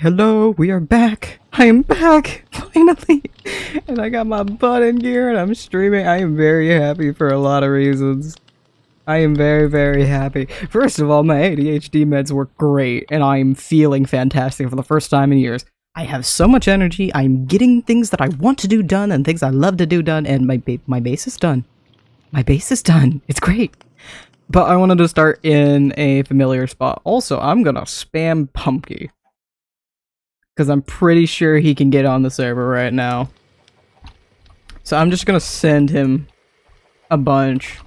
Hello, we are back. I am back, finally. And I got my butt in gear and I'm streaming. I am very happy for a lot of reasons. I am very, very happy. First of all, my ADHD meds work great and I'm feeling fantastic for the first time in years. I have so much energy. I'm getting things that I want to do done and things I love to do done, and my base is done. My base is done. It's great. But I wanted to start in a familiar spot. Also, I'm gonna spam Pumpky, because I'm pretty sure he can get on the server right now. So I'm just gonna send him a bunch.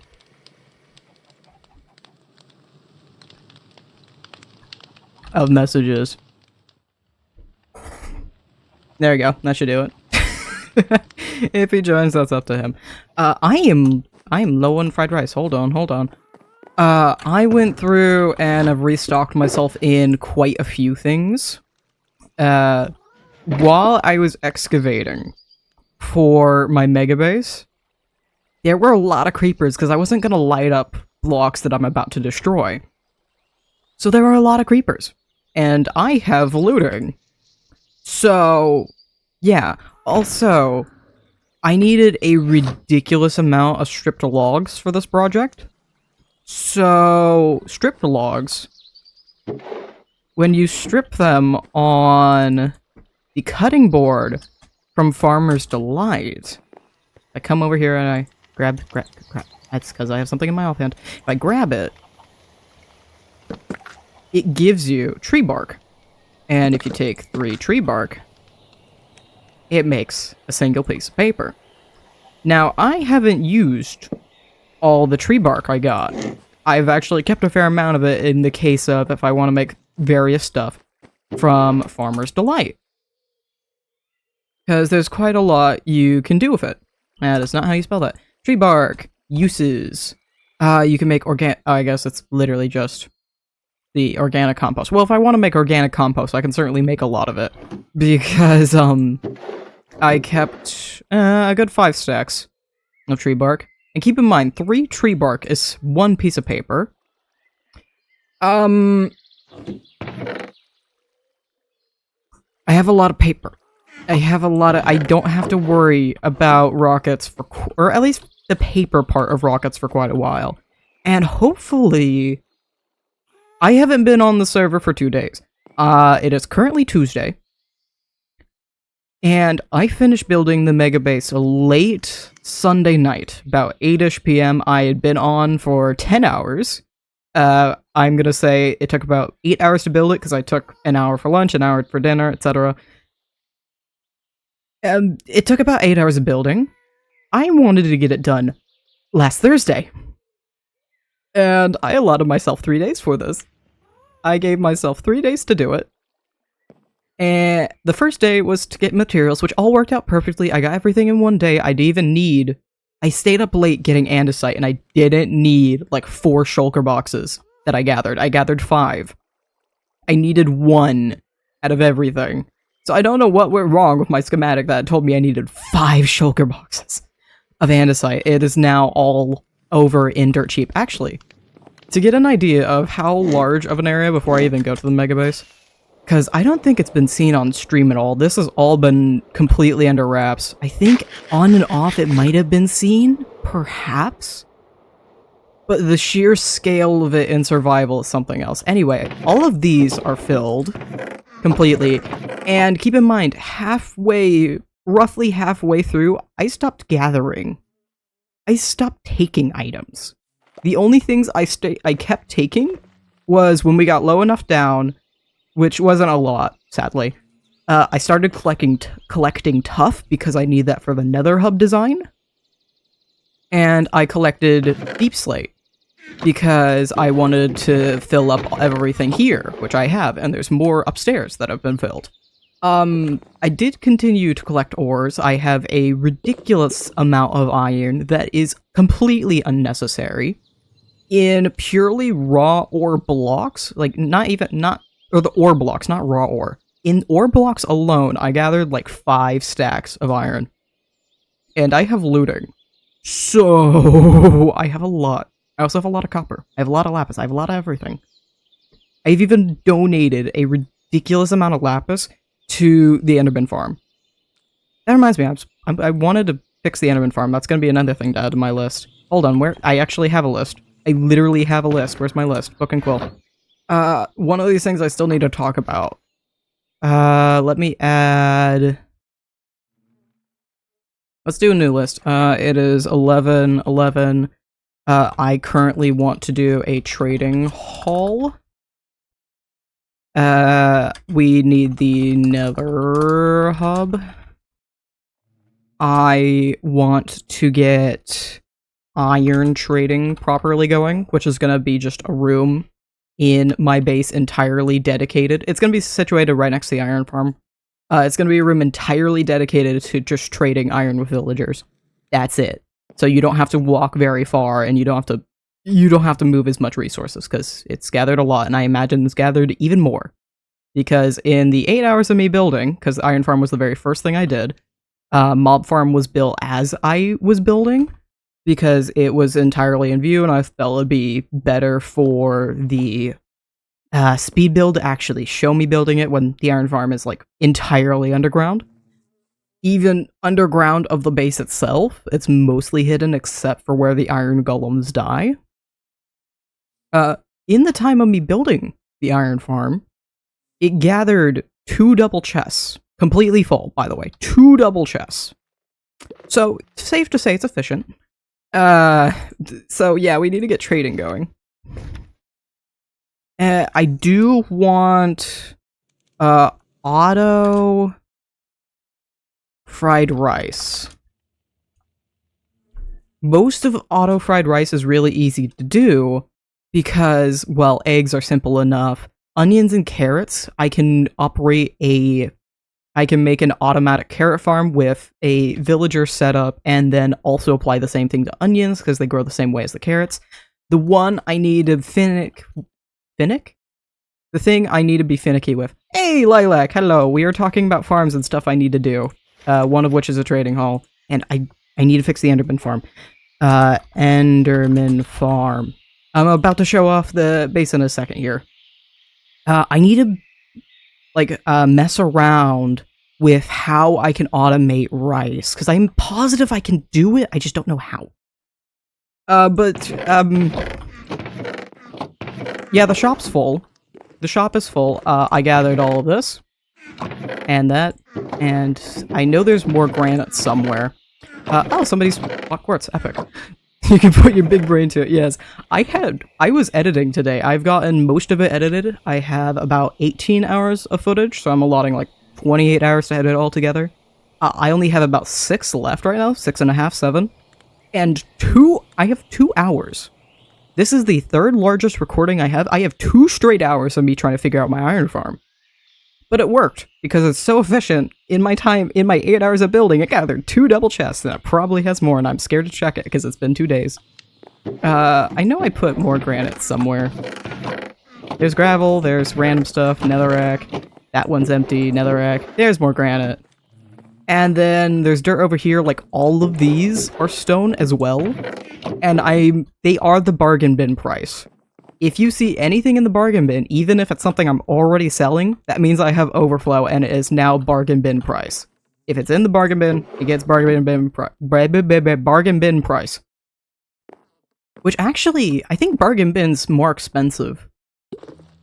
Of messages. There we go. That should do it. If he joins, that's up to him. I am low on fried rice. Hold on. I went through and have restocked myself in quite a few things. While I was excavating for my megabase, there were a lot of creepers because I wasn't gonna light up blocks that I'm about to destroy. So there were a lot of creepers. And I have looting. So, yeah. Also, I needed a ridiculous amount of stripped logs for this project. So, stripped logs, when you strip them on the cutting board from Farmer's Delight, I come over here and I grab, that's because I have something in my offhand. If I grab it, it gives you tree bark. And if you take 3 tree bark, it makes a single piece of paper. Now, I haven't used all the tree bark I got. I've actually kept a fair amount of it in the case of if I want to make various stuff from Farmer's Delight. Because there's quite a lot you can do with it. That is not how you spell that. Tree bark. Uses. You can make I guess it's literally just the organic compost. Well, if I want to make organic compost, I can certainly make a lot of it. Because, I kept a good 5 stacks of tree bark. And keep in mind, 3 tree bark is 1 piece of paper. I have a lot of paper. I don't have to worry about rockets for, or at least the paper part of rockets for quite a while. And hopefully, I haven't been on the server for 2 days. It is currently Tuesday. And I finished building the megabase late Sunday night, about 8ish PM. I had been on for 10 hours. I'm gonna say it took about 8 hours to build it, because I took an hour for lunch, an hour for dinner, etc. It took about 8 hours of building. I wanted to get it done last Thursday. And I allotted myself 3 days for this. I gave myself 3 days to do it. And the first day was to get materials, which all worked out perfectly. I got everything in 1 day. I stayed up late getting andesite, and I didn't need, like, 4 shulker boxes that I gathered. I gathered 5. I needed 1 out of everything. So I don't know what went wrong with my schematic that told me I needed 5 shulker boxes of andesite. It is now all over in dirt cheap. Actually, to get an idea of how large of an area before I even go to the megabase, because I don't think it's been seen on stream at all. This has all been completely under wraps. I think on and off it might have been seen, perhaps. But the sheer scale of it in survival is something else. Anyway, all of these are filled completely. And keep in mind, roughly halfway through, I stopped gathering. I stopped taking items. The only things I kept taking was when we got low enough down, which wasn't a lot, sadly. I started collecting tuff because I need that for the Nether Hub design. And I collected deep slate because I wanted to fill up everything here, which I have, and there's more upstairs that have been filled. I did continue to collect ores. I have a ridiculous amount of iron that is completely unnecessary. In purely raw ore blocks, like or the ore blocks, not raw ore. In ore blocks alone, I gathered like 5 stacks of iron. And I have looting. So, I have a lot. I also have a lot of copper. I have a lot of lapis. I have a lot of everything. I've even donated a ridiculous amount of lapis to the Enderman farm. That reminds me, I wanted to fix the Enderman farm. That's going to be another thing to add to my list. Hold on, where? I actually have a list. I literally have a list. Where's my list? Book and quill. One of these things I still need to talk about. Let me add... Let's do a new list. It is 11:11. I currently want to do a trading hall. We need the Nether hub. I want to get iron trading properly going, which is going to be just a room in my base entirely dedicated. It's going to be situated right next to the iron farm. It's going to be a room entirely dedicated to just trading iron with villagers. That's it. So you don't have to walk very far, and you don't have to move as much resources, because it's gathered a lot, and I imagine it's gathered even more. Because in the 8 hours of me building, because iron farm was the very first thing I did, mob farm was built as I was building, because it was entirely in view, and I felt it'd be better for the speed build to actually show me building it when the iron farm is like entirely underground. Even underground of the base itself, it's mostly hidden except for where the iron golems die. In the time of me building the iron farm, it gathered 2 double chests. Completely full, by the way. 2 double chests. So, safe to say it's efficient. So yeah, we need to get trading going. I do want auto fried rice. Most of auto fried rice is really easy to do because, well, eggs are simple enough. Onions and carrots, I can make an automatic carrot farm with a villager setup and then also apply the same thing to onions because they grow the same way as the carrots. The one I need to Finnick? The thing I need to be finicky with. Hey, Lilac, hello. We are talking about farms and stuff I need to do. One of which is a trading hall. And I need to fix the Enderman farm. Enderman farm. I'm about to show off the base in a second here. I need to, mess around with how I can automate rice. Because I'm positive I can do it, I just don't know how. Yeah, the shop's full. The shop is full. I gathered all of this. And that. And I know there's more granite somewhere. Oh, somebody's block quartz. Epic. You can put your big brain to it, yes. I was editing today. I've gotten most of it edited. I have about 18 hours of footage, so I'm allotting like 28 hours to edit all together. I only have about 6 left right now. 6.5, 7. And I have 2 hours. This is the 3rd largest recording I have. I have 2 straight hours of me trying to figure out my iron farm. But it worked, because it's so efficient. In my 8 hours of building, it gathered 2 double chests, and it probably has more, and I'm scared to check it, because it's been 2 days. I know I put more granite somewhere. There's gravel, there's random stuff, netherrack. That one's empty, netherrack. There's more granite. And then there's dirt over here, like all of these are stone as well. And they are the bargain bin price. If you see anything in the bargain bin, even if it's something I'm already selling, that means I have overflow and it is now bargain bin price. If it's in the bargain bin, it gets bargain bin price. Which actually, I think bargain bin's more expensive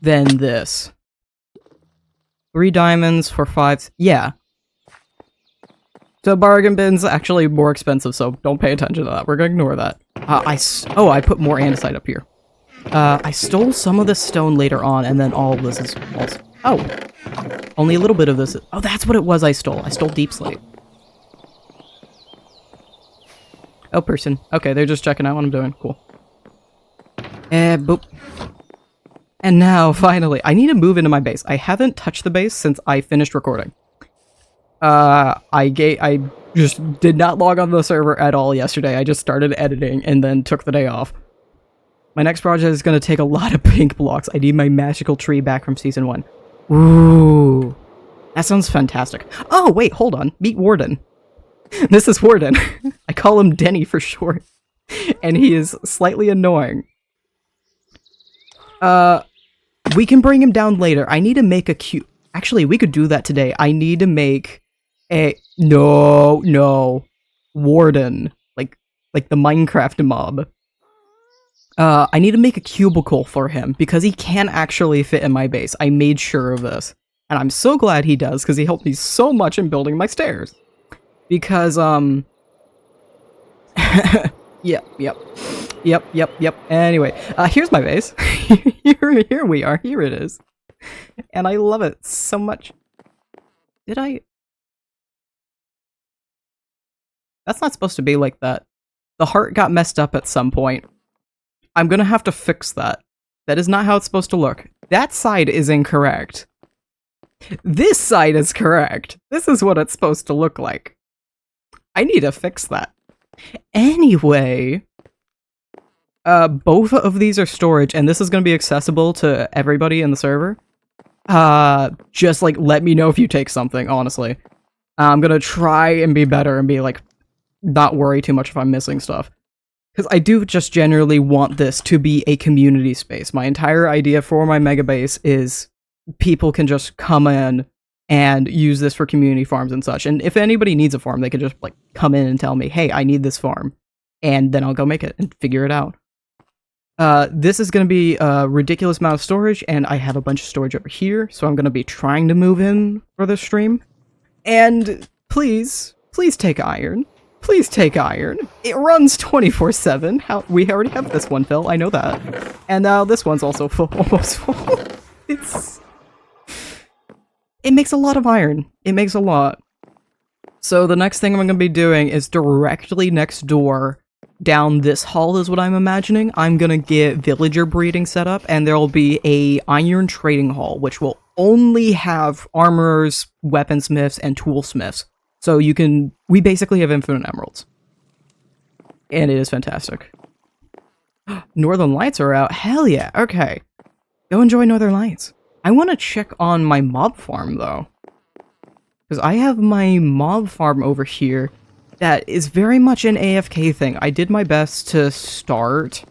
than this. 3 diamonds for 5. Yeah. So bargain bin's actually more expensive, so don't pay attention to that. We're gonna ignore that. I put more andesite up here. I stole some of this stone later on, and then all of this is also... Oh! Only a little bit of this... Oh, that's what it was I stole. I stole deep slate. Oh, person. Okay, they're just checking out what I'm doing. Cool. Boop. And now, finally, I need to move into my base. I haven't touched the base since I finished recording. I just did not log on the server at all yesterday. I just started editing and then took the day off. My next project is going to take a lot of pink blocks. I need my magical tree back from season 1. Ooh. That sounds fantastic. Oh, wait, hold on. Meet Warden. This is Warden. I call him Denny for short. And he is slightly annoying. We can bring him down later. I need to make a cute... Actually, we could do that today. I need to make a... No. Warden. Like the Minecraft mob. I need to make a cubicle for him, because he can actually fit in my base. I made sure of this. And I'm so glad he does, because he helped me so much in building my stairs. Because, Yep. Anyway, here's my base. Here we are. Here it is. And I love it so much. Did I... That's not supposed to be like that. The heart got messed up at some point. I'm gonna have to fix that. That is not how it's supposed to look. That side is incorrect. This side is correct. This is what it's supposed to look like. I need to fix that. Anyway, both of these are storage, and this is going to be accessible to everybody in the server. Just, like, let me know if you take something, honestly. I'm gonna try and be better and be, like, not worry too much if I'm missing stuff. Because I do just generally want this to be a community space. My entire idea for my megabase is people can just come in and use this for community farms and such. And if anybody needs a farm, they can just, like, come in and tell me, hey, I need this farm. And then I'll go make it and figure it out. This is going to be a ridiculous amount of storage, and I have a bunch of storage over here, so I'm going to be trying to move in for this stream. And please take iron. Please take iron. It runs 24/7. We already have this one fill, I know that. And now this one's also full, almost full. It makes a lot of iron. It makes a lot. So the next thing I'm going to be doing is directly next door, down this hall is what I'm imagining. I'm going to get villager breeding set up, and there'll be a iron trading hall, which will only have armorers, weaponsmiths, and toolsmiths. So we basically have infinite emeralds. And it is fantastic. Northern Lights are out. Hell yeah, okay. Go enjoy Northern Lights. I want to check on my mob farm, though. Because I have my mob farm over here that is very much an AFK thing. I did my best to start...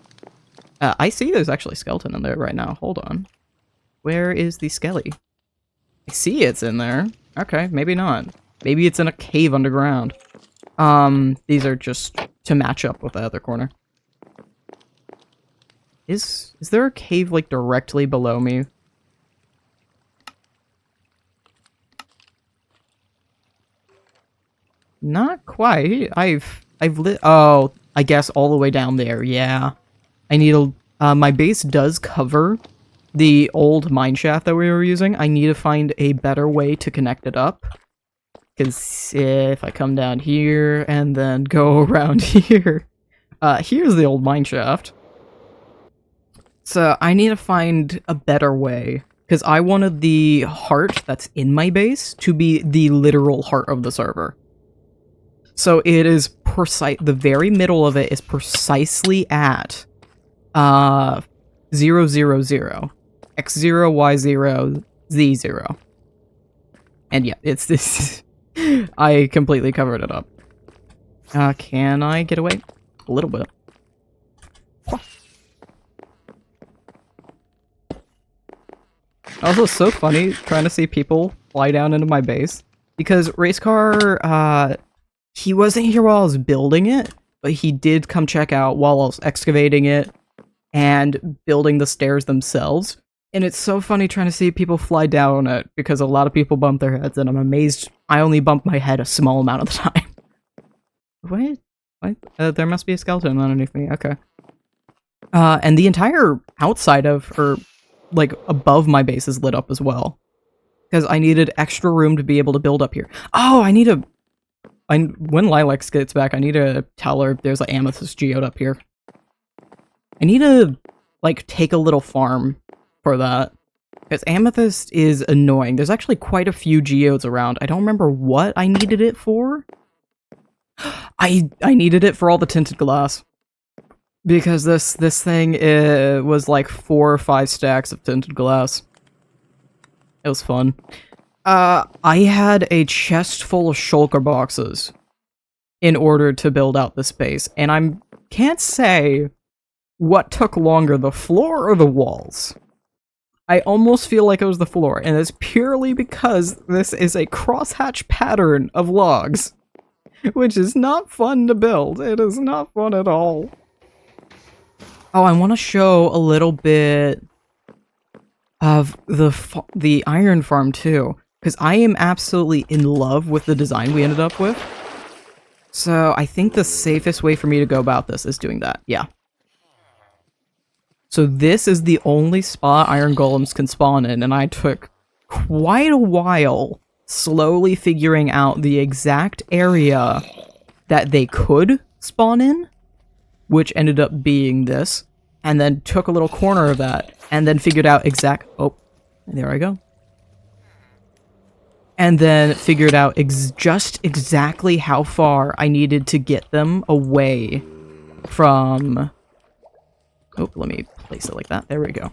I see there's actually a skeleton in there right now. Hold on. Where is the skelly? I see it's in there. Okay, maybe not. Maybe it's in a cave underground. These are just to match up with the other corner. Is there a cave, like, directly below me? Not quite. I've lit. Oh, I guess all the way down there. Yeah, I need my base does cover the old mineshaft that we were using. I need to find a better way to connect it up. Because if I come down here and then go around here, here's the old mineshaft. So I need to find a better way. Because I wanted the heart that's in my base to be the literal heart of the server. So it is precise, the very middle of it is precisely at 0, 0, 0, x0, y0, z0. And yeah, it's this. I completely covered it up. Can I get away? A little bit. Also, so funny trying to see people fly down into my base. Because Racecar, he wasn't here while I was building it, but he did come check out while I was excavating it and building the stairs themselves. And it's so funny trying to see people fly down it, because a lot of people bump their heads, and I'm amazed I only bump my head a small amount of the time. What? There must be a skeleton underneath me, okay. And the entire outside of, or, like, above my base is lit up as well. Because I needed extra room to be able to build up here. Oh, when Lilacs gets back, I need to tell her there's an amethyst geode up here. I need to, like, take a little farm for that. Because amethyst is annoying. There's actually quite a few geodes around. I don't remember what I needed it for. I needed it for all the tinted glass. Because this thing was like 4 or 5 stacks of tinted glass. It was fun. I had a chest full of shulker boxes in order to build out the space, and I can't say what took longer, the floor or the walls. I almost feel like it was the floor, and it's purely because this is a crosshatch pattern of logs, which is not fun to build. It is not fun at all. Oh, I want to show a little bit of the iron farm too, because I am absolutely in love with the design we ended up with. So I think the safest way for me to go about this is doing that, yeah. So this is the only spot iron golems can spawn in, and I took quite a while slowly figuring out the exact area that they could spawn in, which ended up being this, and then took a little corner of that, and then figured out oh, there I go. And then figured out just exactly how far I needed to get them away from... Oh, let me place it like that. There we go.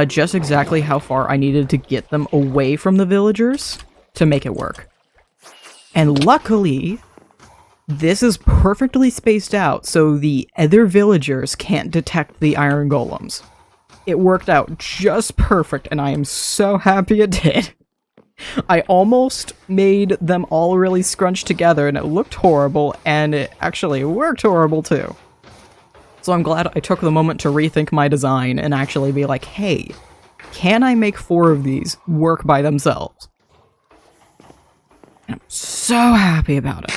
Just exactly how far I needed to get them away from the villagers to make it work. And luckily, this is perfectly spaced out so the other villagers can't detect the iron golems. It worked out just perfect, and I am so happy it did. I almost made them all really scrunched together, and it looked horrible, and it actually worked horrible too. So I'm glad I took the moment to rethink my design and actually be like, hey, can I make 4 of these work by themselves? And I'm so happy about it.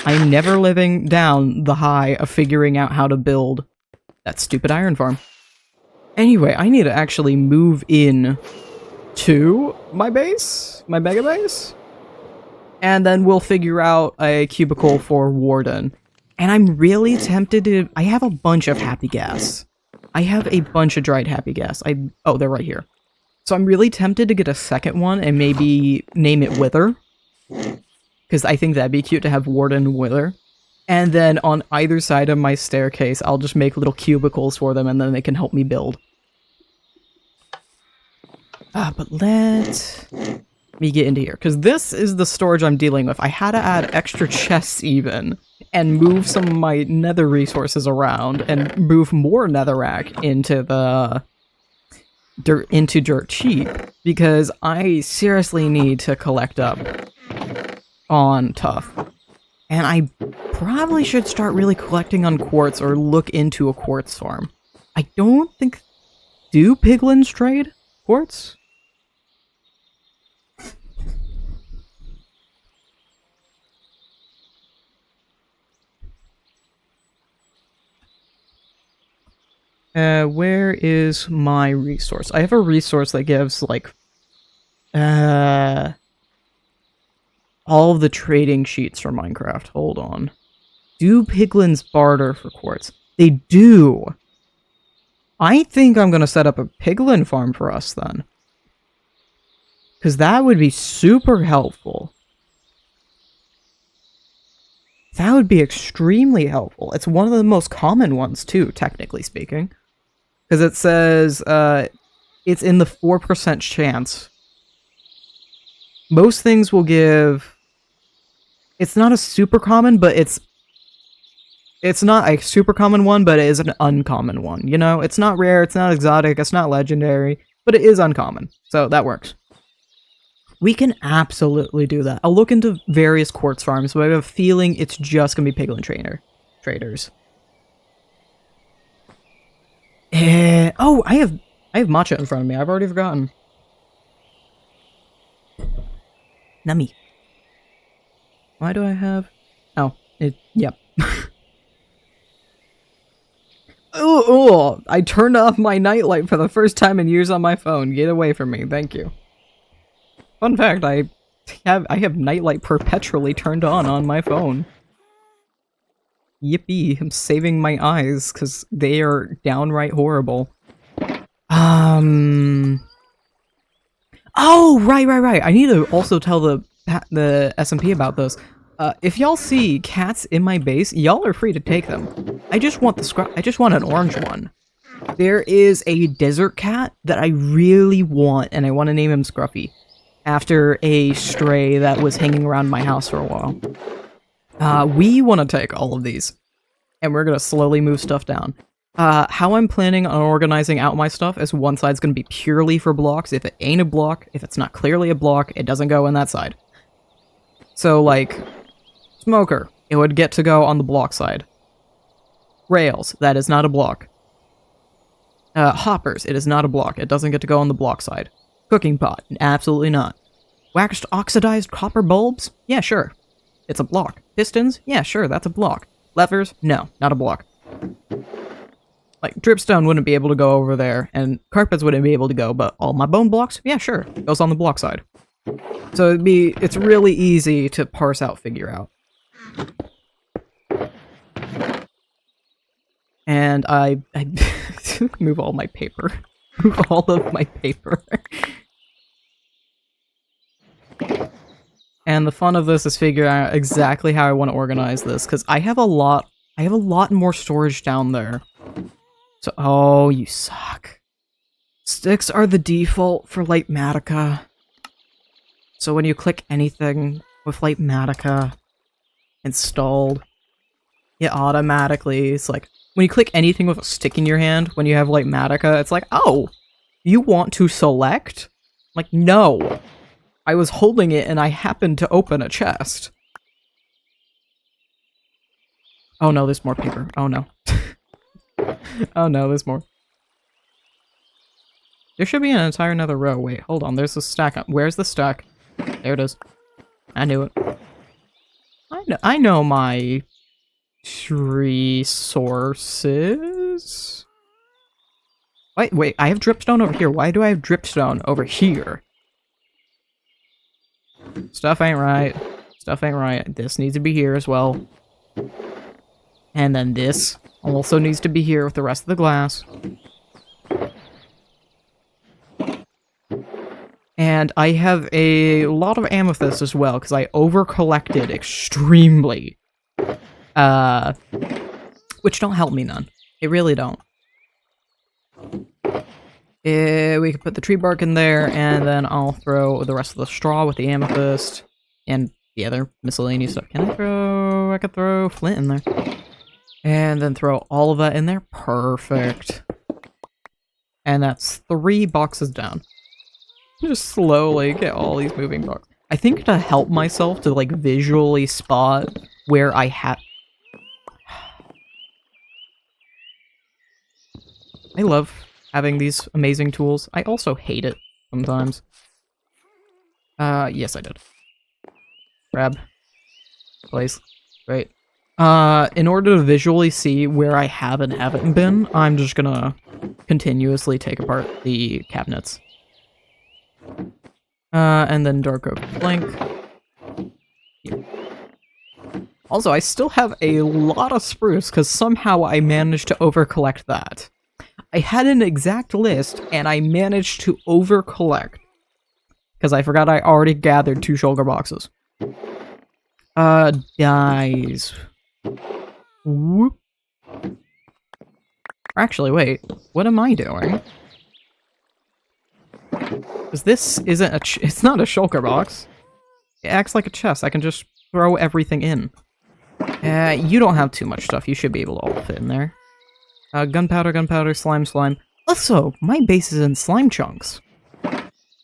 I'm never living down the high of figuring out how to build that stupid iron farm. Anyway, I need to actually move in to my base, my mega base, and then we'll figure out a cubicle for Warden. And I'm really tempted to... I have a bunch of happy gas. I have a bunch of dried happy gas. Oh, they're right here. So I'm really tempted to get a second one and maybe name it Wither. Because I think that'd be cute to have Warden Wither. And then on either side of my staircase, I'll just make little cubicles for them and then they can help me build. But let me get into here. Because this is the storage I'm dealing with. I had to add extra chests even. And move some of my nether resources around, and move more netherrack into the dirt cheap, because I seriously need to collect up on tough. And I probably should start really collecting on quartz or look into a quartz farm. I don't think... Do piglins trade quartz? Where is my resource? I have a resource that gives, like, all of the trading sheets for Minecraft. Hold on. Do piglins barter for quartz? They do! I think I'm gonna set up a piglin farm for us, then. Because that would be super helpful. That would be extremely helpful. It's one of the most common ones, too, technically speaking. Because it says, it's in the 4% chance. Most things will give... It's not a super common, but it's not a super common one, but it is an uncommon one, you know? It's not rare, it's not exotic, it's not legendary, but it is uncommon. So that works. We can absolutely do that. I'll look into various quartz farms, but I have a feeling it's just going to be piglin traders. Oh, I have matcha in front of me. I've already forgotten. Nummy. Why do I have... Oh, yep. Oh, I turned off my nightlight for the first time in years on my phone. Get away from me, thank you. Fun fact, I have nightlight perpetually turned on my phone. Yippee, I'm saving my eyes, because they are downright horrible. Oh, right. I need to also tell the SMP about this. If y'all see cats in my base, y'all are free to take them. I just want an orange one. There is a desert cat that I really want, and I want to name him Scruffy, after a stray that was hanging around my house for a while. We want to take all of these, and we're going to slowly move stuff down. How I'm planning on organizing out my stuff is one side's going to be purely for blocks. If it ain't a block, if it's not clearly a block, it doesn't go in that side. So, like, smoker, it would get to go on the block side. Rails, that is not a block. Hoppers, it is not a block. It doesn't get to go on the block side. Cooking pot, absolutely not. Waxed oxidized copper bulbs? Yeah, sure. It's a block. Pistons? Yeah, sure, that's a block. Levers? No, not a block. Like, dripstone wouldn't be able to go over there, and carpets wouldn't be able to go, but all my bone blocks? Yeah, sure. Goes on the block side. So it's really easy to parse out, figure out. And I move all my paper. Move all of my paper. And the fun of this is figuring out exactly how I want to organize this, because I have a lot more storage down there. So, oh, you suck. Sticks are the default for Lightmatica. So when you click anything with Lightmatica installed, it automatically, it's like, when you click anything with a stick in your hand, when you have Lightmatica, it's like, oh, you want to select? Like, no. I was holding it and I happened to open a chest. Oh no, there's more paper. Oh no. Oh no, there's more. There should be an entire another row. Wait, hold on. There's a stack. Where's the stack? There it is. I knew it. I know my resources. Wait, I have dripstone over here. Why do I have dripstone over here? Stuff ain't right. Stuff ain't right. This needs to be here as well. And then this also needs to be here with the rest of the glass. And I have a lot of amethyst as well, because I over-collected extremely. Which don't help me none. They really don't. We could put the tree bark in there, and then I'll throw the rest of the straw with the amethyst and the other miscellaneous stuff. I could throw flint in there. And then throw all of that in there. Perfect. And that's 3 boxes down. Just slowly get all these moving boxes. I think to help myself to, like, visually spot where I have... I love having these amazing tools. I also hate it sometimes. Yes I did. Grab. Place. Great. In order to visually see where I have and haven't been, I'm just gonna continuously take apart the cabinets. And then dark oak plank. Here. Also, I still have a lot of spruce, because somehow I managed to over-collect that. I had an exact list, and I managed to over-collect. Because I forgot I already gathered 2 shulker boxes. Guys. Whoop. Actually, wait. What am I doing? Because this isn't it's not a shulker box. It acts like a chest. I can just throw everything in. You don't have too much stuff. You should be able to all fit in there. Gunpowder, slime. Also, my base is in slime chunks.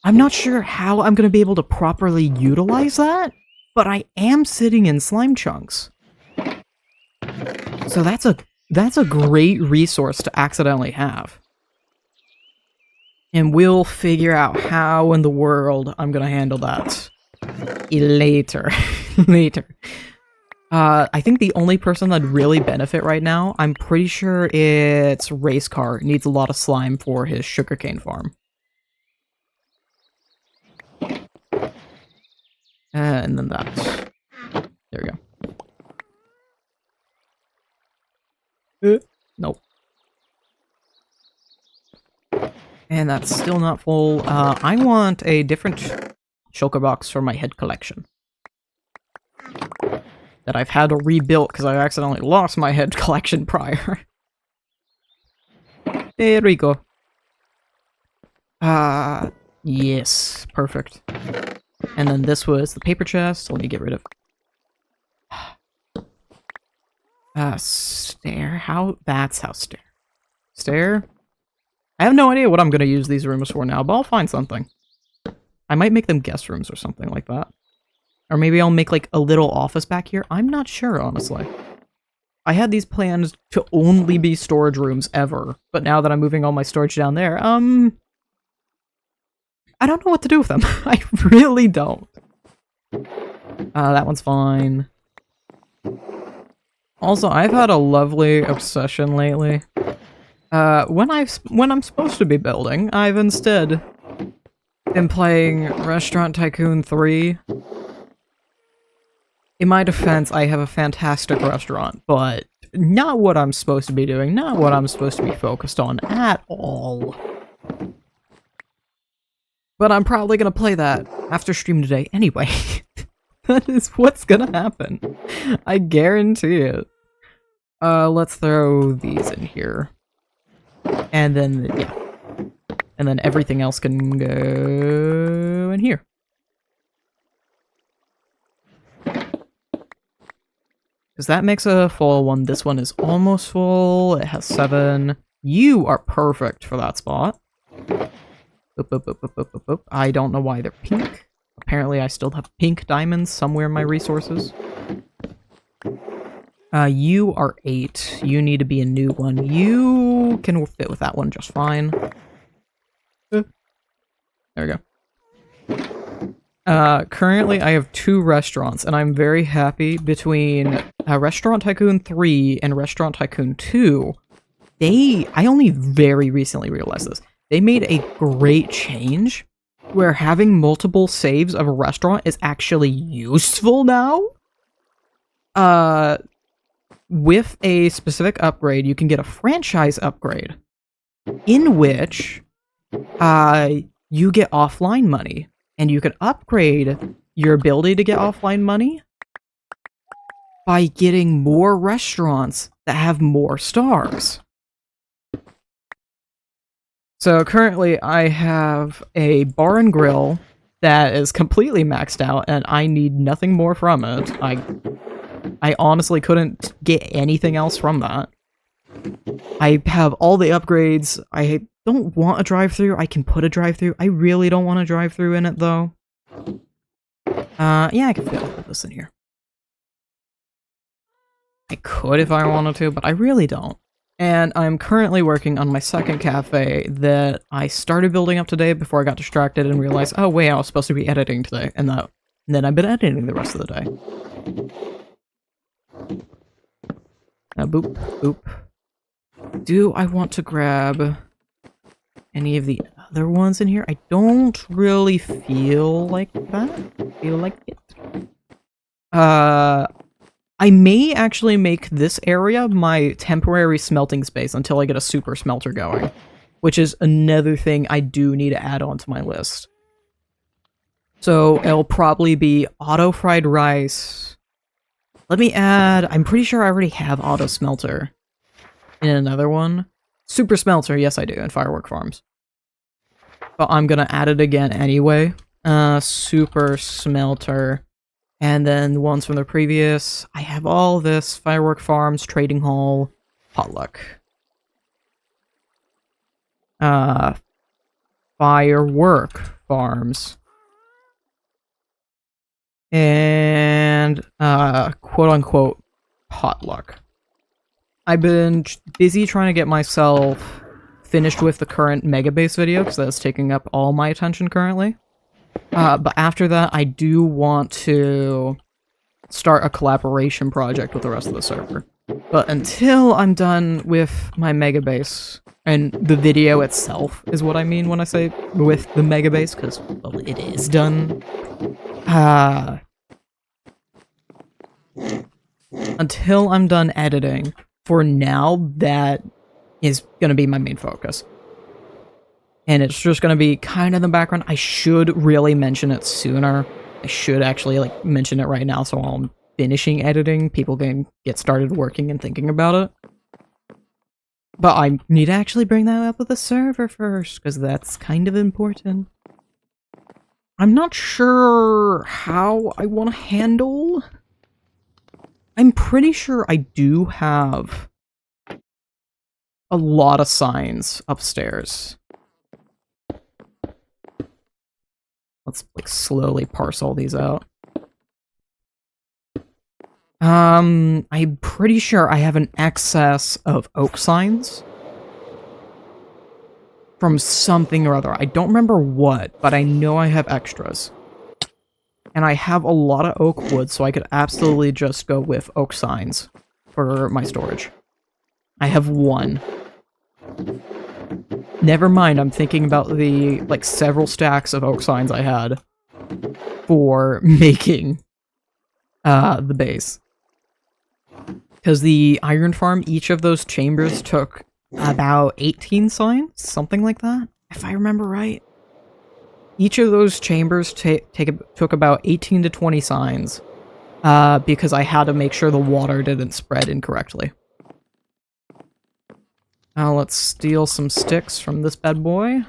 I'm not sure how I'm going to be able to properly utilize that, but I am sitting in slime chunks. So that's a great resource to accidentally have. And we'll figure out how in the world I'm going to handle that later. Later. I think the only person that'd really benefit right now, I'm pretty sure it's Race Car. It needs a lot of slime for his sugarcane farm. And then that. There we go. Nope. And that's still not full. I want a different shulker box for my head collection. That I've had to rebuild because I accidentally lost my head collection prior. There we go. Yes, perfect. And then this was the paper chest. Let me get rid of... Stair? How? That's how stair. Stair. I have no idea what I'm going to use these rooms for now, but I'll find something. I might make them guest rooms or something like that. Or maybe I'll make like a little office back here. I'm not sure, honestly. I had these plans to only be storage rooms ever, but now that I'm moving all my storage down there, I don't know what to do with them. I really don't. That one's fine. Also, I've had a lovely obsession lately. When I'm supposed to be building, I've instead been playing Restaurant Tycoon 3. In my defense, I have a fantastic restaurant, but not what I'm supposed to be doing, not what I'm supposed to be focused on at all. But I'm probably gonna play that after stream today anyway. That is what's gonna happen. I guarantee it. Let's throw these in here. And then, yeah. And then everything else can go in here. Because that makes a full one. This one is almost full. It has 7. You are perfect for that spot. Boop, boop, boop, boop, boop, boop, boop. I don't know why they're pink. Apparently I still have pink diamonds somewhere in my resources. You are 8. You need to be a new one. You can fit with that one just fine. There we go. Currently I have 2 restaurants, and I'm very happy between Restaurant Tycoon 3 and Restaurant Tycoon 2. I only very recently realized this. They made a great change where having multiple saves of a restaurant is actually useful now. With a specific upgrade, you can get a franchise upgrade, in which you get offline money, and you can upgrade your ability to get offline money by getting more restaurants that have more stars. So currently I have a bar and grill that is completely maxed out, and I need nothing more from it. I honestly couldn't get anything else from that. I have all the upgrades. I don't want a drive-thru. I can put a drive-thru. I really don't want a drive-thru in it, though. Yeah, I can fit all of this in here. I could if I wanted to, but I really don't. And I'm currently working on my second cafe that I started building up today before I got distracted and realized, oh wait, I was supposed to be editing today, and then I've been editing the rest of the day. Boop, boop. Do I want to grab any of the other ones in here? I don't really feel like that. Feel like it. I may actually make this area my temporary smelting space until I get a super smelter going, which is another thing I do need to add onto my list. So it'll probably be auto fried rice. Let me add, I'm pretty sure I already have auto smelter in another one. Super smelter, yes I do, in Firework Farms. But I'm gonna add it again anyway. Super smelter. And then ones from the previous. I have all this Firework Farms, Trading Hall, Potluck. Firework Farms. And, quote-unquote, Potluck. I've been busy trying to get myself finished with the current megabase video, because that's taking up all my attention currently. But after that, I do want to start a collaboration project with the rest of the server. But until I'm done with my megabase, and the video itself is what I mean when I say with the megabase, because, well, it is done. Until I'm done editing, for now, that is going to be my main focus. And it's just going to be kind of in the background. I should really mention it sooner. I should actually, like, mention it right now, so while I'm finishing editing, people can get started working and thinking about it. But I need to actually bring that up with the server first, because that's kind of important. I'm not sure how I want to handle... I'm pretty sure I do have a lot of signs upstairs. Let's like slowly parse all these out. I'm pretty sure I have an excess of oak signs from something or other. I don't remember what, but I know I have extras. And I have a lot of oak wood, so I could absolutely just go with oak signs for my storage. I have one. Never mind, I'm thinking about the, like, several stacks of oak signs I had for making the base. Because the iron farm, each of those chambers took about 18 signs, something like that, if I remember right. Each of those chambers took about 18 to 20 signs, because I had to make sure the water didn't spread incorrectly. Now let's steal some sticks from this bad boy.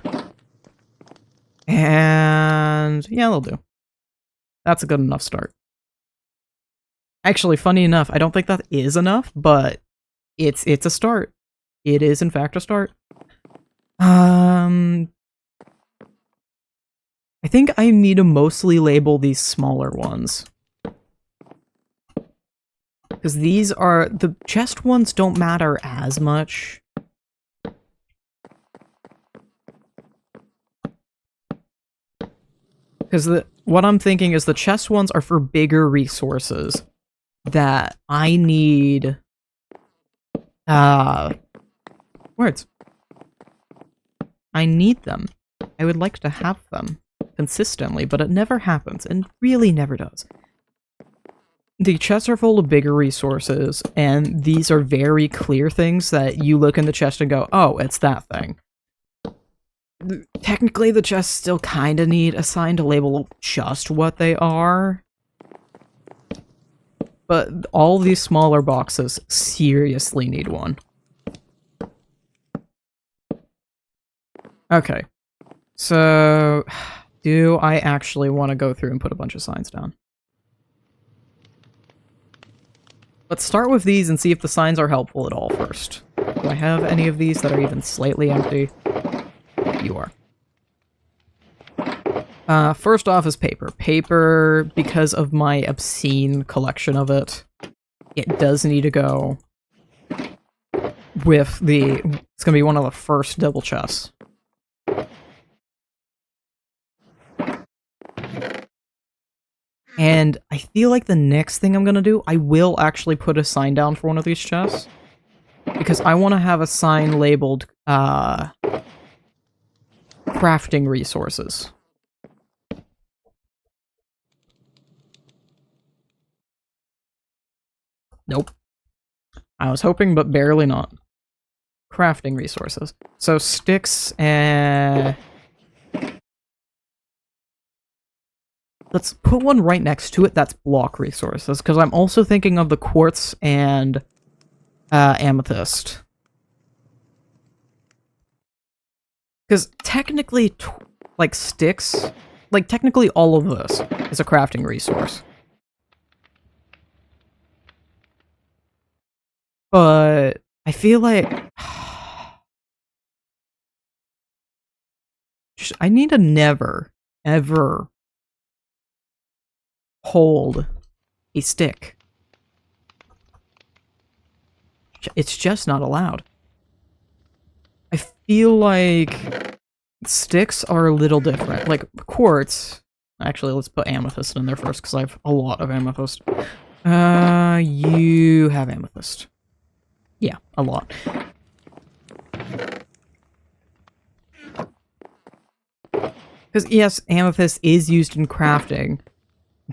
And yeah, that'll do. That's a good enough start. Actually, funny enough, I don't think that is enough, but it's a start. It is, in fact, a start. I think I need to mostly label these smaller ones. Because these are... the chest ones don't matter as much. Because what I'm thinking is the chest ones are for bigger resources that I need... words. I need them. I would like to have them consistently, but it never happens, and really never does. The chests are full of bigger resources, and these are very clear things that you look in the chest and go, oh, it's that thing. Technically, the chests still kind of need a sign to label just what they are. But all these smaller boxes seriously need one. Okay. So, do I actually want to go through and put a bunch of signs down? Let's start with these and see if the signs are helpful at all first. Do I have any of these that are even slightly empty? You are. First off is paper. Paper, because of my obscene collection of it, it does need to go with the... it's going to be one of the first double chests. And I feel like the next thing I'm going to do, I will actually put a sign down for one of these chests. Because I want to have a sign labeled, crafting resources. Nope. I was hoping, but barely not. Crafting resources. So sticks and... let's put one right next to it that's block resources, because I'm also thinking of the quartz and amethyst. Because technically, like, sticks, like, technically all of this is a crafting resource. But I feel like... I need to never, ever hold a stick. It's just not allowed. I feel like sticks are a little different. Like, quartz... actually, let's put amethyst in there first, because I have a lot of amethyst. You have amethyst. Yeah, a lot. Because, yes, amethyst is used in crafting,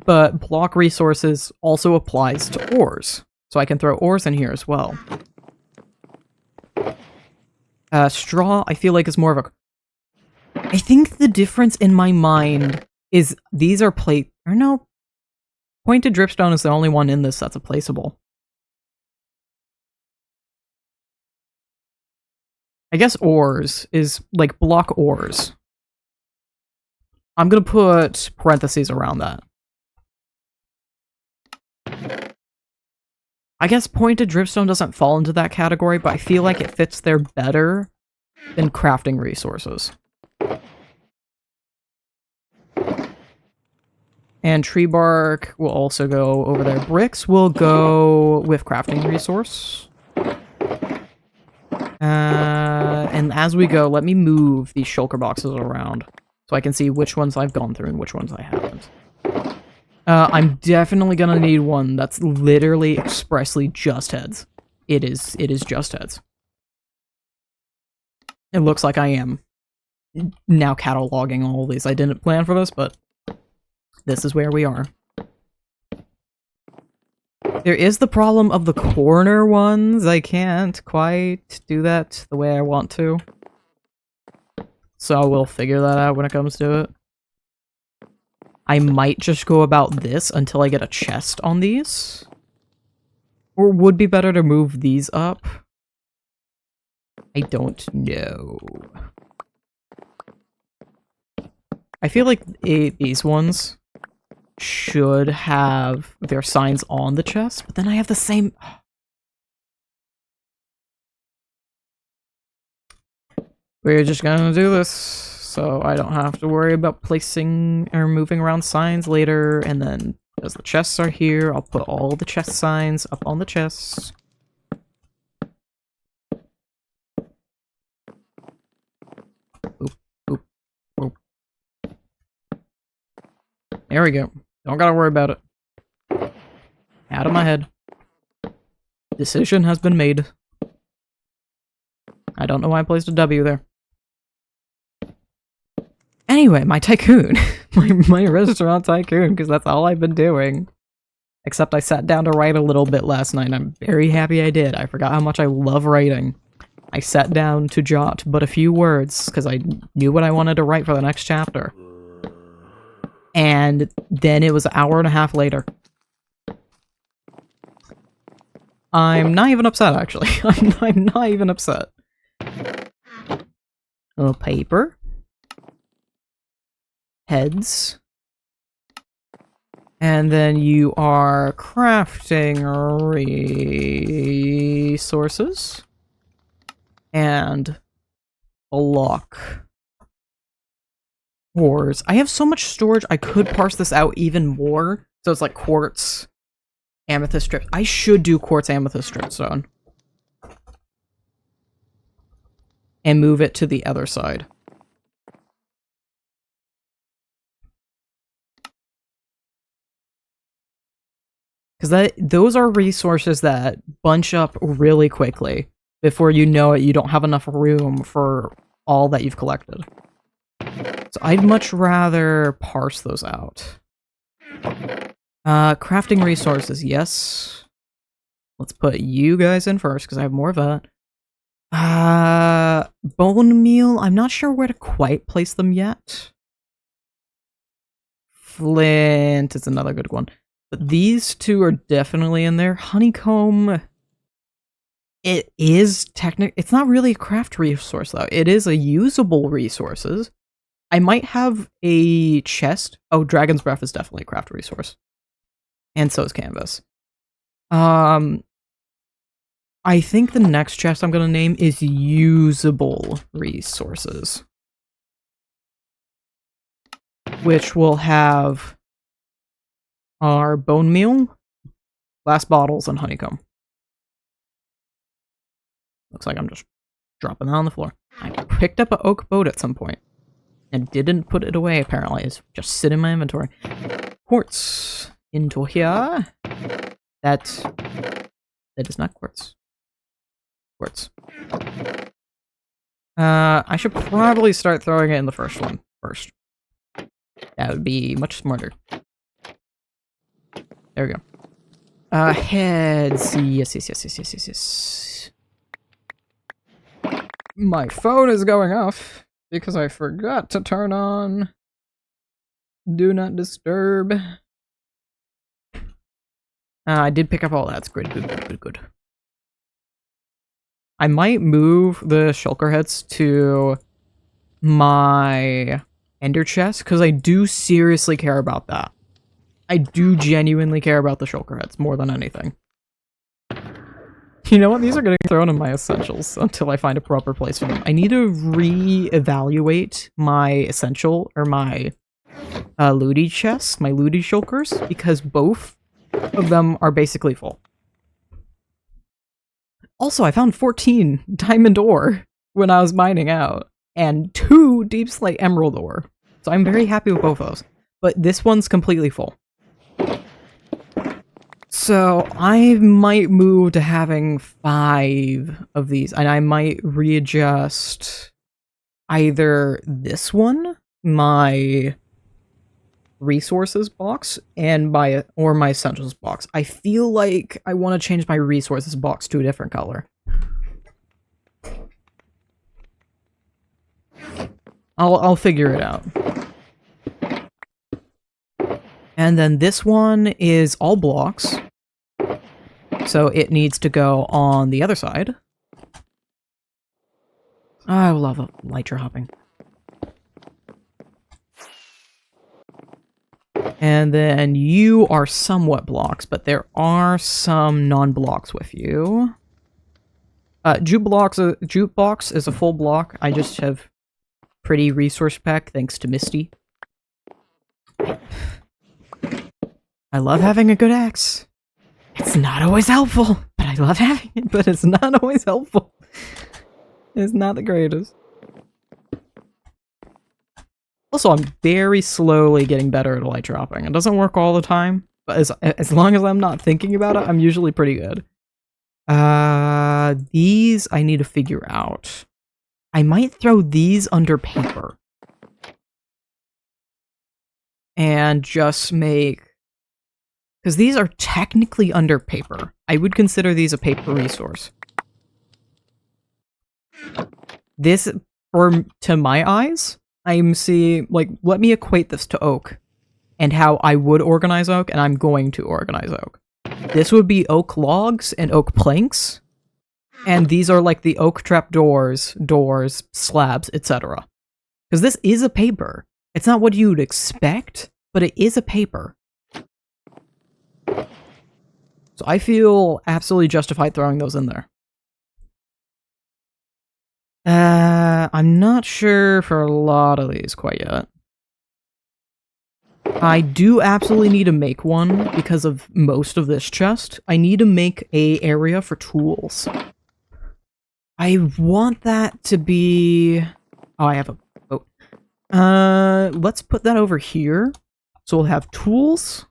but block resources also applies to ores. So I can throw ores in here as well. Straw, I feel like, is more of a... I think the difference in my mind is these are or no. Pointed dripstone is the only one in this that's a placeable. I guess ores is, like, block ores. I'm gonna put parentheses around that. I guess pointed dripstone doesn't fall into that category, but I feel like it fits there better than crafting resources. And tree bark will also go over there. Bricks will go with crafting resource. And as we go, let me move these shulker boxes around so I can see which ones I've gone through and which ones I haven't. I'm definitely gonna need one that's literally expressly just heads. It is just heads. It looks like I am now cataloging all of these. I didn't plan for this, but this is where we are. There is the problem of the corner ones. I can't quite do that the way I want to. So we'll figure that out when it comes to it. I might just go about this until I get a chest on these. Or would be better to move these up. I don't know. I feel like these ones should have their signs on the chest, but then I have the same... We're just gonna do this, so I don't have to worry about placing or moving around signs later, and then as the chests are here, I'll put all the chest signs up on the chests. Oop, oop, oop. There we go. Don't gotta worry about it. Out of my head. Decision has been made. I don't know why I placed a W there. Anyway, my tycoon. my restaurant tycoon, because that's all I've been doing. Except I sat down to write a little bit last night, and I'm very happy I did. I forgot how much I love writing. I sat down to jot but a few words, because I knew what I wanted to write for the next chapter. And then it was an hour and a half later. I'm not even upset, actually. I'm not even upset. A paper. Heads. And then you are crafting resources. And block. Ores. I have so much storage, I could parse this out even more. So it's like quartz, amethyst strip. I should do quartz amethyst strip zone. And move it to the other side. Because those are resources that bunch up really quickly. Before you know it, you don't have enough room for all that you've collected. So I'd much rather parse those out. Crafting resources, yes. Let's put you guys in first, because I have more of that. Bone meal, I'm not sure where to quite place them yet. Flint is another good one. But these two are definitely in there. Honeycomb, it is it's not really a craft resource, though. It is a usable resources. I might have a chest. Oh, Dragon's Breath is definitely a craft resource. And so is Canvas. I think the next chest I'm going to name is usable resources. Which will have our bone meal, glass bottles, and honeycomb. Looks like I'm just dropping that on the floor. I picked up an oak boat at some point and didn't put it away, apparently. It's just sitting in my inventory. Quartz into here. That is not quartz. Quartz. I should probably start throwing it in the first one first. That would be much smarter. There we go. Heads. Yes. My phone is going off because I forgot to turn on Do Not Disturb. I did pick up all that. It's good. I might move the shulker heads to my ender chest, because I do seriously care about that. I do genuinely care about the shulker heads more than anything. You know what? These are getting thrown in my essentials until I find a proper place for them. I need to re-evaluate my essential, or my looty chests, my looty shulkers, because both of them are basically full. Also, I found 14 diamond ore when I was mining out, and 2 deep slate emerald ore. So I'm very happy with both of those. But this one's completely full. So I might move to having 5 of these, and I might readjust either this one, my resources box, and my essentials box. I feel like I want to change my resources box to a different color. I'll figure it out. And then this one is all blocks, so it needs to go on the other side. I love elytra hopping. And then you are somewhat blocks, but there are some non-blocks with you. Jukebox is a full block. I just have pretty resource pack thanks to Misty. I love having a good axe. It's not always helpful, but I love having it, but it's not always helpful. It's not the greatest. Also, I'm very slowly getting better at light dropping. It doesn't work all the time, but as long as I'm not thinking about it, I'm usually pretty good. These I need to figure out. I might throw these under paper. And just make... because these are technically under paper. I would consider these a paper resource. This, to my eyes, I'm seeing, like, let me equate this to oak. And how I would organize oak, and I'm going to organize oak. This would be oak logs and oak planks. And these are like the oak trapdoors, doors, slabs, etc. Because this is a paper. It's not what you'd expect, but it is a paper. So I feel absolutely justified throwing those in there. I'm not sure for a lot of these quite yet. I do absolutely need to make one because of most of this chest. I need to make a area for tools. I want that to be... oh, I have a boat. Let's put that over here. So we'll have tools,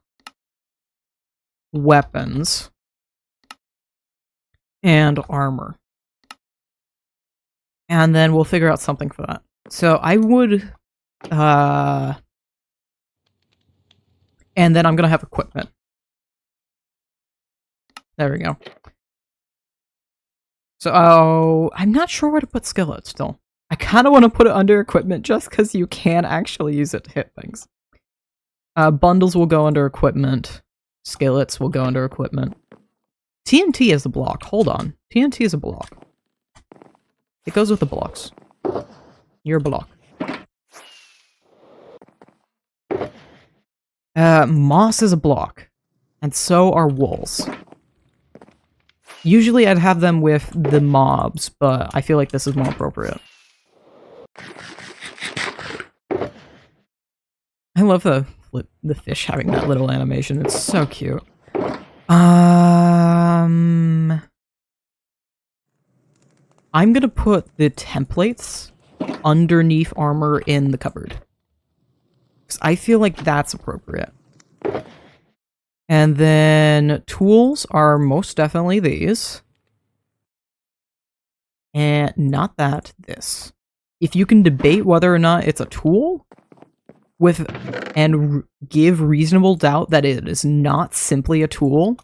weapons, and armor. And then we'll figure out something for that. So I would... and then I'm gonna have equipment. There we go. So, I'm not sure where to put skillets still. I kind of want to put it under equipment just because you can actually use it to hit things. Bundles will go under equipment. Skillets will go under equipment. TNT is a block. Hold on. TNT is a block. It goes with the blocks. You're a block. Moss is a block. And so are wolves. Usually I'd have them with the mobs, but I feel like this is more appropriate. I love the fish having that little animation. It's so cute. I'm gonna put the templates underneath armor in the cupboard. 'Cause I feel like that's appropriate. And then tools are most definitely these. And not that, this. If you can debate whether or not it's a tool, and give reasonable doubt that it is not simply a tool,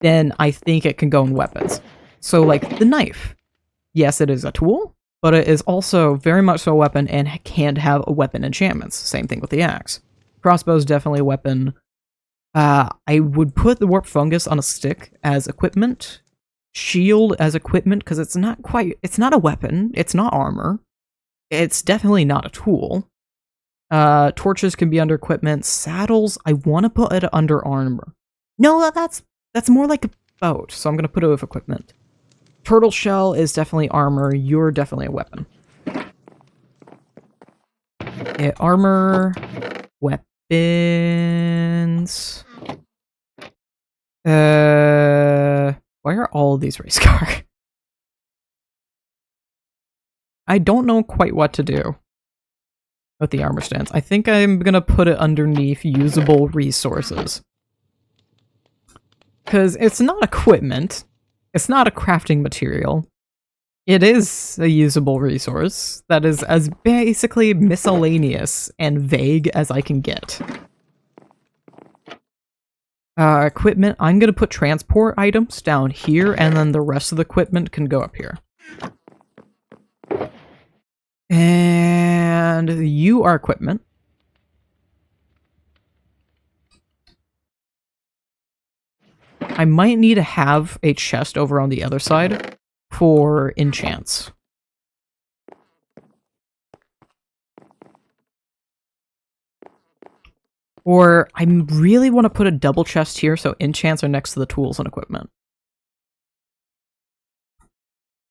then I think it can go in weapons. So like the knife. Yes, it is a tool, but it is also very much so a weapon and can have a weapon enchantments. Same thing with the axe. Crossbow is definitely a weapon. I would put the warp fungus on a stick as equipment. Shield as equipment, because it's not a weapon. It's not armor. It's definitely not a tool. Torches can be under equipment. Saddles, I want to put it under armor. No, that's more like boat, so I'm going to put it with equipment. Turtle shell is definitely armor. You're definitely a weapon. Yeah, armor, weapons. Why are all of these race car? I don't know quite what to do with the armor stance. I think I'm gonna put it underneath usable resources. Because it's not equipment. It's not a crafting material. It is a usable resource that is as basically miscellaneous and vague as I can get. Equipment, I'm gonna put transport items down here, and then the rest of the equipment can go up here. And you are equipment. I might need to have a chest over on the other side for enchants. Or I really want to put a double chest here so enchants are next to the tools and equipment.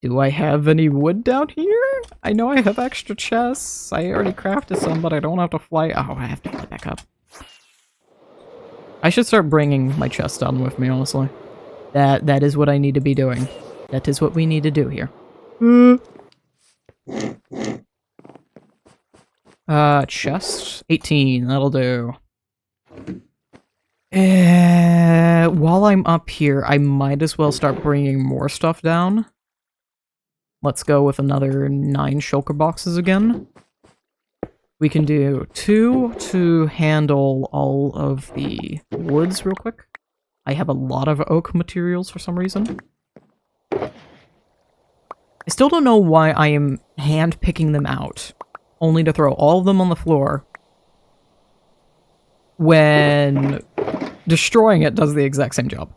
Do I have any wood down here? I know I have extra chests. I already crafted some, but I don't have to fly. Oh, I have to fly back up. I should start bringing my chest down with me, honestly. That is what I need to be doing. That is what we need to do here. Chest? 18, that'll do. While I'm up here, I might as well start bringing more stuff down. Let's go with another 9 shulker boxes again. We can do 2 to handle all of the woods real quick. I have a lot of oak materials for some reason. I still don't know why I am hand-picking them out, only to throw all of them on the floor when destroying it does the exact same job.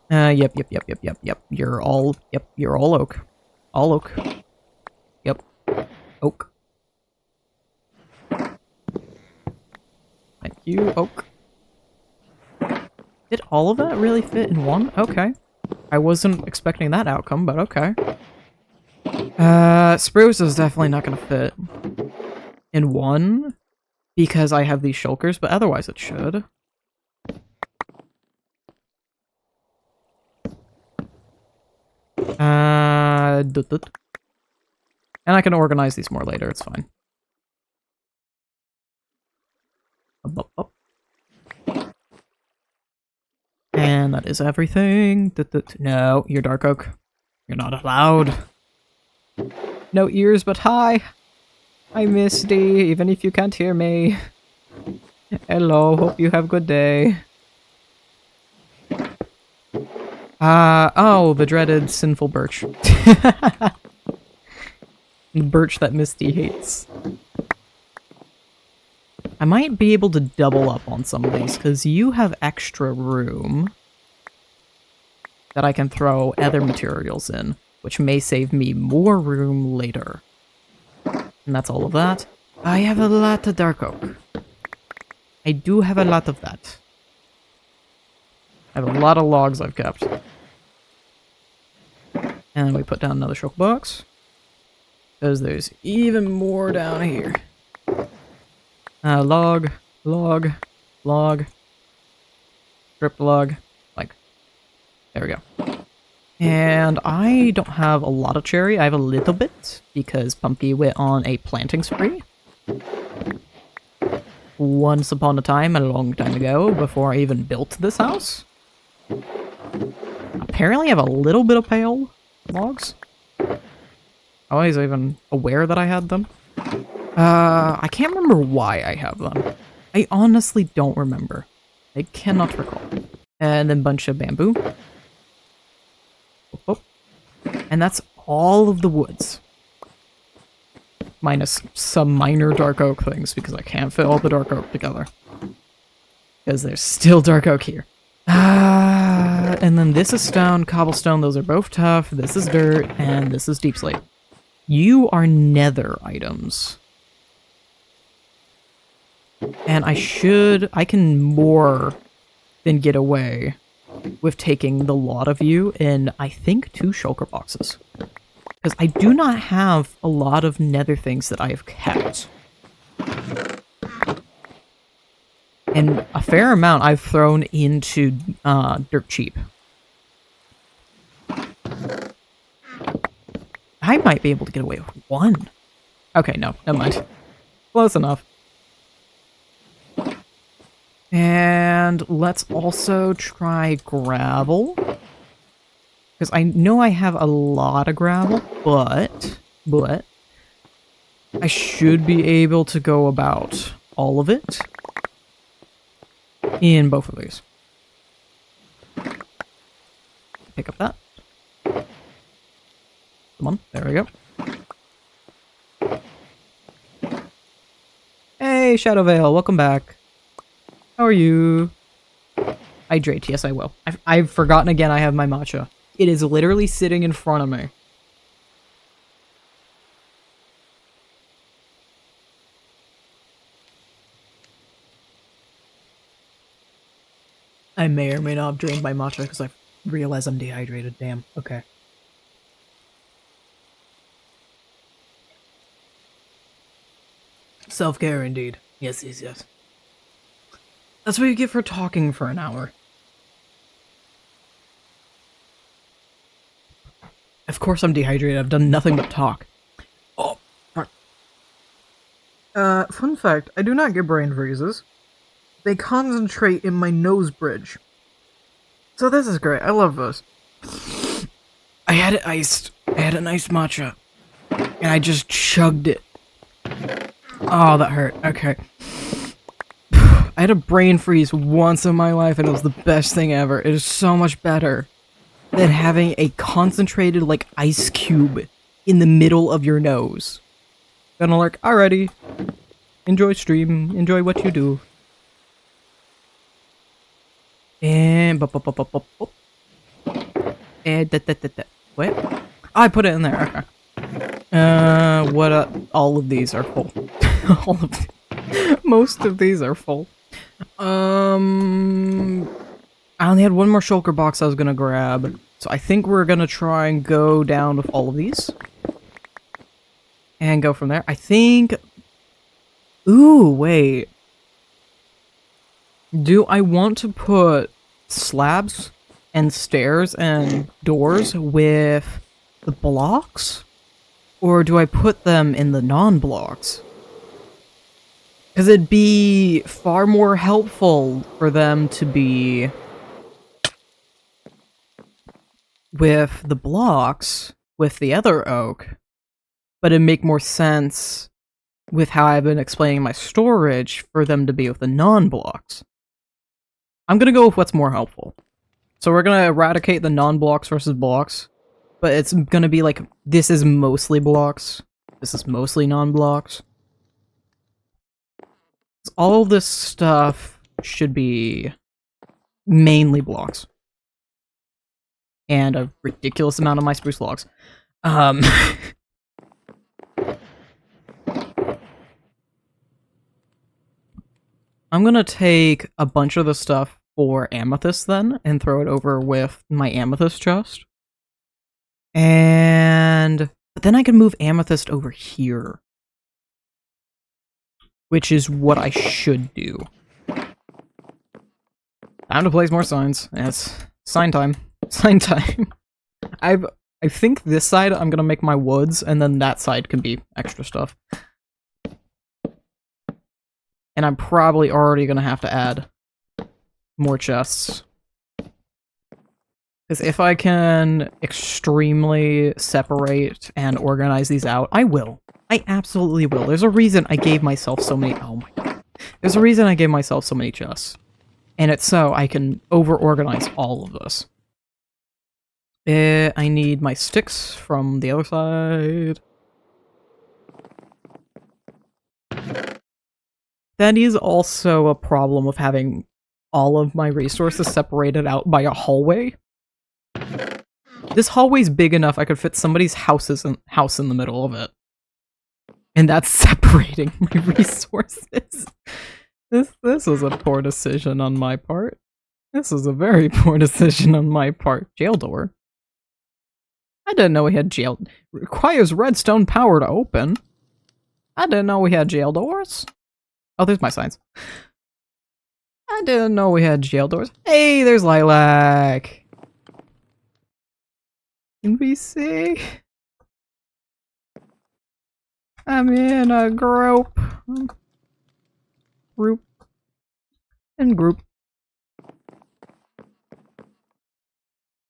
Yep. You're all oak. All oak. Yep. Oak. Thank you, oak. Did all of that really fit in one? Okay. I wasn't expecting that outcome, but okay. Spruce is definitely not gonna fit in one because I have these shulkers, but otherwise it should. And I can organize these more later, it's fine. Up. And that is everything. No, you're dark oak. You're not allowed. No ears, but hi. Hi, Misty, even if you can't hear me. Hello, hope you have a good day. Oh, the dreaded sinful birch. The birch that Misty hates. I might be able to double up on some of these, because you have extra room that I can throw other materials in, which may save me more room later. And that's all of that. I have a lot of dark oak. I do have a lot of that. I have a lot of logs I've kept. And we put down another shulker box, because there's even more down here. Log, strip log, like, there we go. And I don't have a lot of cherry, I have a little bit, because Pumpky went on a planting spree. Once upon a time, a long time ago, before I even built this house. Apparently I have a little bit of pale logs. I was even aware that I had them. I can't remember why I have them. I honestly don't remember. I cannot recall. And then bunch of bamboo. Oh. And that's all of the woods. Minus some minor dark oak things, because I can't fit all the dark oak together. Because there's still dark oak here. And then this is stone, cobblestone, those are both tough. This is dirt, and this is deep slate. You are nether items. And I can more than get away with taking the lot of you in, I think, 2 shulker boxes. Because I do not have a lot of nether things that I have kept. And a fair amount I've thrown into dirt cheap. I might be able to get away with 1. Okay, no, never mind. Close enough. And let's also try gravel. Because I know I have a lot of gravel, but I should be able to go about all of it in both of these. Pick up that. Come on, there we go. Hey, Shadowvale, welcome back. How are you? Hydrate, yes I will. I've forgotten again I have my matcha. It is literally sitting in front of me. I may or may not have drained my matcha because I realize I'm dehydrated. Damn, okay. Self-care indeed. Yes, yes, yes. That's what you get for talking for an hour. Of course I'm dehydrated, I've done nothing but talk. Oh, fun fact, I do not get brain freezes. They concentrate in my nose bridge. So this is great, I love this. I had it iced. I had an iced matcha. And I just chugged it. Oh, that hurt. Okay. I had a brain freeze once in my life and it was the best thing ever. It is so much better than having a concentrated, like, ice cube in the middle of your nose. Gonna like, alrighty. Enjoy stream. Enjoy what you do. And... What? I put it in there. Okay. All of these are full. Most of these are full. I only had 1 more shulker box I was gonna grab, so I think we're gonna try and go down with all of these. And go from there. I think... Ooh, wait. Do I want to put slabs and stairs and doors with the blocks? Or do I put them in the non-blocks? Because it'd be far more helpful for them to be with the blocks, with the other oak, but it'd make more sense with how I've been explaining my storage for them to be with the non-blocks. I'm gonna go with what's more helpful. So we're gonna eradicate the non-blocks versus blocks, but it's gonna be like, this is mostly blocks, this is mostly non-blocks. All this stuff should be mainly blocks. And a ridiculous amount of my spruce logs. I'm gonna take a bunch of the stuff for amethyst then, and throw it over with my amethyst chest. But then I can move amethyst over here. Which is what I should do. Time to place more signs. Yes, sign time. Sign time. I think this side I'm gonna make my woods, and then that side can be extra stuff. And I'm probably already gonna have to add more chests. Because if I can extremely separate and organize these out, I will. I absolutely will. There's a reason I gave myself so many— oh my god. There's a reason I gave myself so many chests. And it's so I can over-organize all of this. I need my sticks from the other side. That is also a problem with having all of my resources separated out by a hallway. This hallway's big enough I could fit somebody's house in the middle of it. And that's separating my resources. This was a poor decision on my part. This is a very poor decision on my part. Jail door. I didn't know we had jail. Requires redstone power to open. I didn't know we had jail doors. Oh, there's my signs. I didn't know we had jail doors. Hey, there's Lilac. NPC. I'm in a group. Group. And group.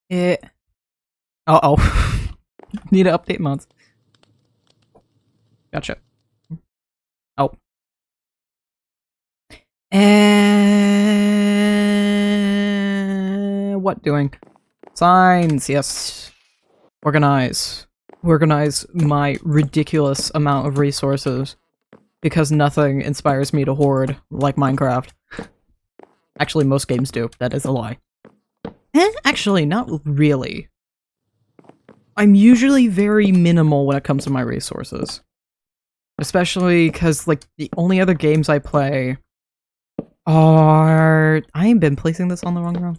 Yeah. Uh-oh. Need to update mods. Gotcha. Oh. And what doing? Signs, yes. Organize. Organize my ridiculous amount of resources. Because nothing inspires me to hoard like Minecraft. Actually, most games do. That is a lie. Actually, not really. I'm usually very minimal when it comes to my resources. Especially because, like, the only other games I play are... I ain't been placing this on the wrong row.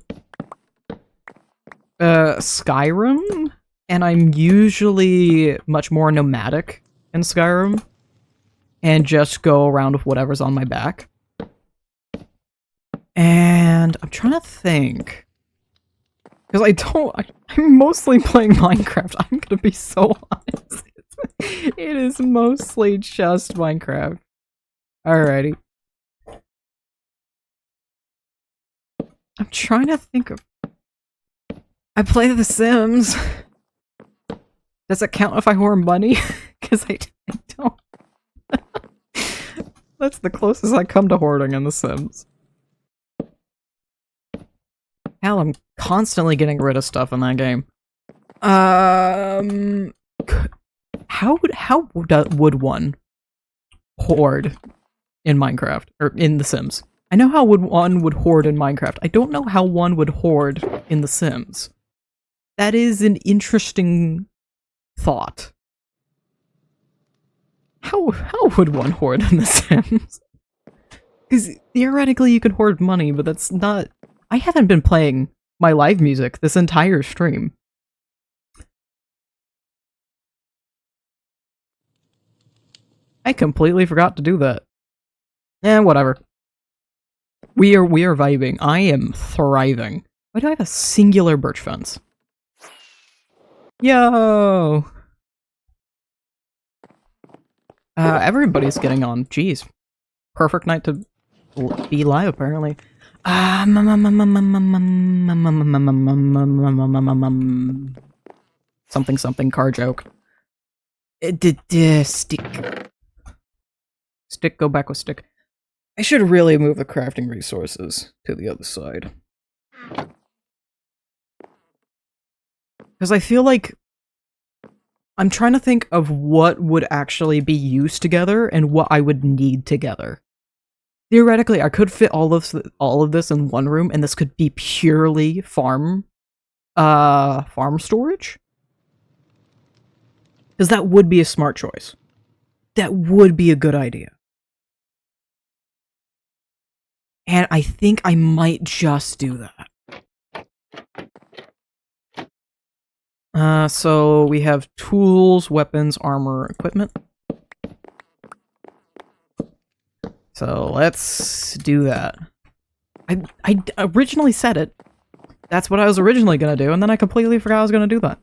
Skyrim? And I'm usually much more nomadic in Skyrim. And just go around with whatever's on my back. And I'm trying to think... Because I'm mostly playing Minecraft. I'm gonna be so honest. It is mostly just Minecraft. Alrighty. I'm trying to think of... I play The Sims. Does it count if I hoard money? Because I don't. That's the closest I come to hoarding in The Sims. Hell, I'm constantly getting rid of stuff in that game. How would one hoard in Minecraft or in The Sims? I know how one would hoard in Minecraft. I don't know how one would hoard in The Sims. That is an interesting thought. How would one hoard in The Sims? Because theoretically you could hoard money, but that's not... I haven't been playing my live music this entire stream. I completely forgot to do that. Eh, whatever. We are vibing. I am thriving. Why do I have a singular birch fence? Yo! Everybody's getting on. Jeez. Perfect night to be live, apparently. Something car joke. Stick. Stick, go back with stick. I should really move the crafting resources to the other side. Because I feel like I'm trying to think of what would actually be used together and what I would need together. Theoretically, I could fit all of this in one room, and this could be purely farm storage. Because that would be a smart choice. That would be a good idea. And I think I might just do that. So we have tools, weapons, armor, equipment. So let's do that. I originally said it. That's what I was originally gonna do, and then I completely forgot I was gonna do that.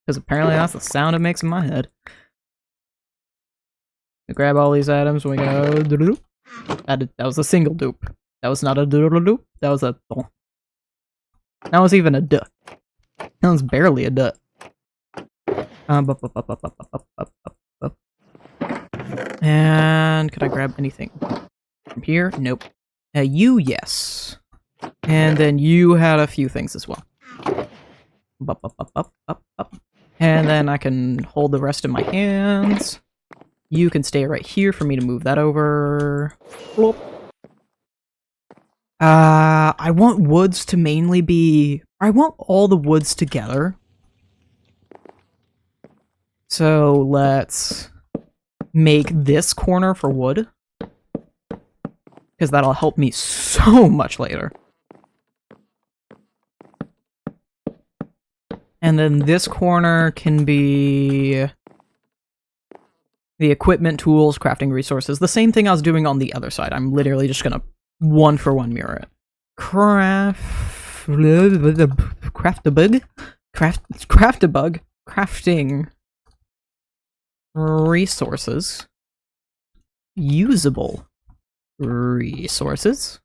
Because apparently that's the sound it makes in my head. We grab all these items, we go... That was a single dupe. That was not a doodle-doop. That was a... That was even a duh. That was barely a duh. And could I grab anything from here? Nope. You, yes. And then you had a few things as well. And then I can hold the rest in my hands. You can stay right here for me to move that over. I want woods to mainly be... I want all the woods together. So let's make this corner for wood. Because that'll help me so much later. And then this corner can be the equipment, tools, crafting resources. The same thing I was doing on the other side. I'm literally just gonna one-for-one mirror it. Craft-a-bug? Craft-a-bug. Crafting resources. Usable resources.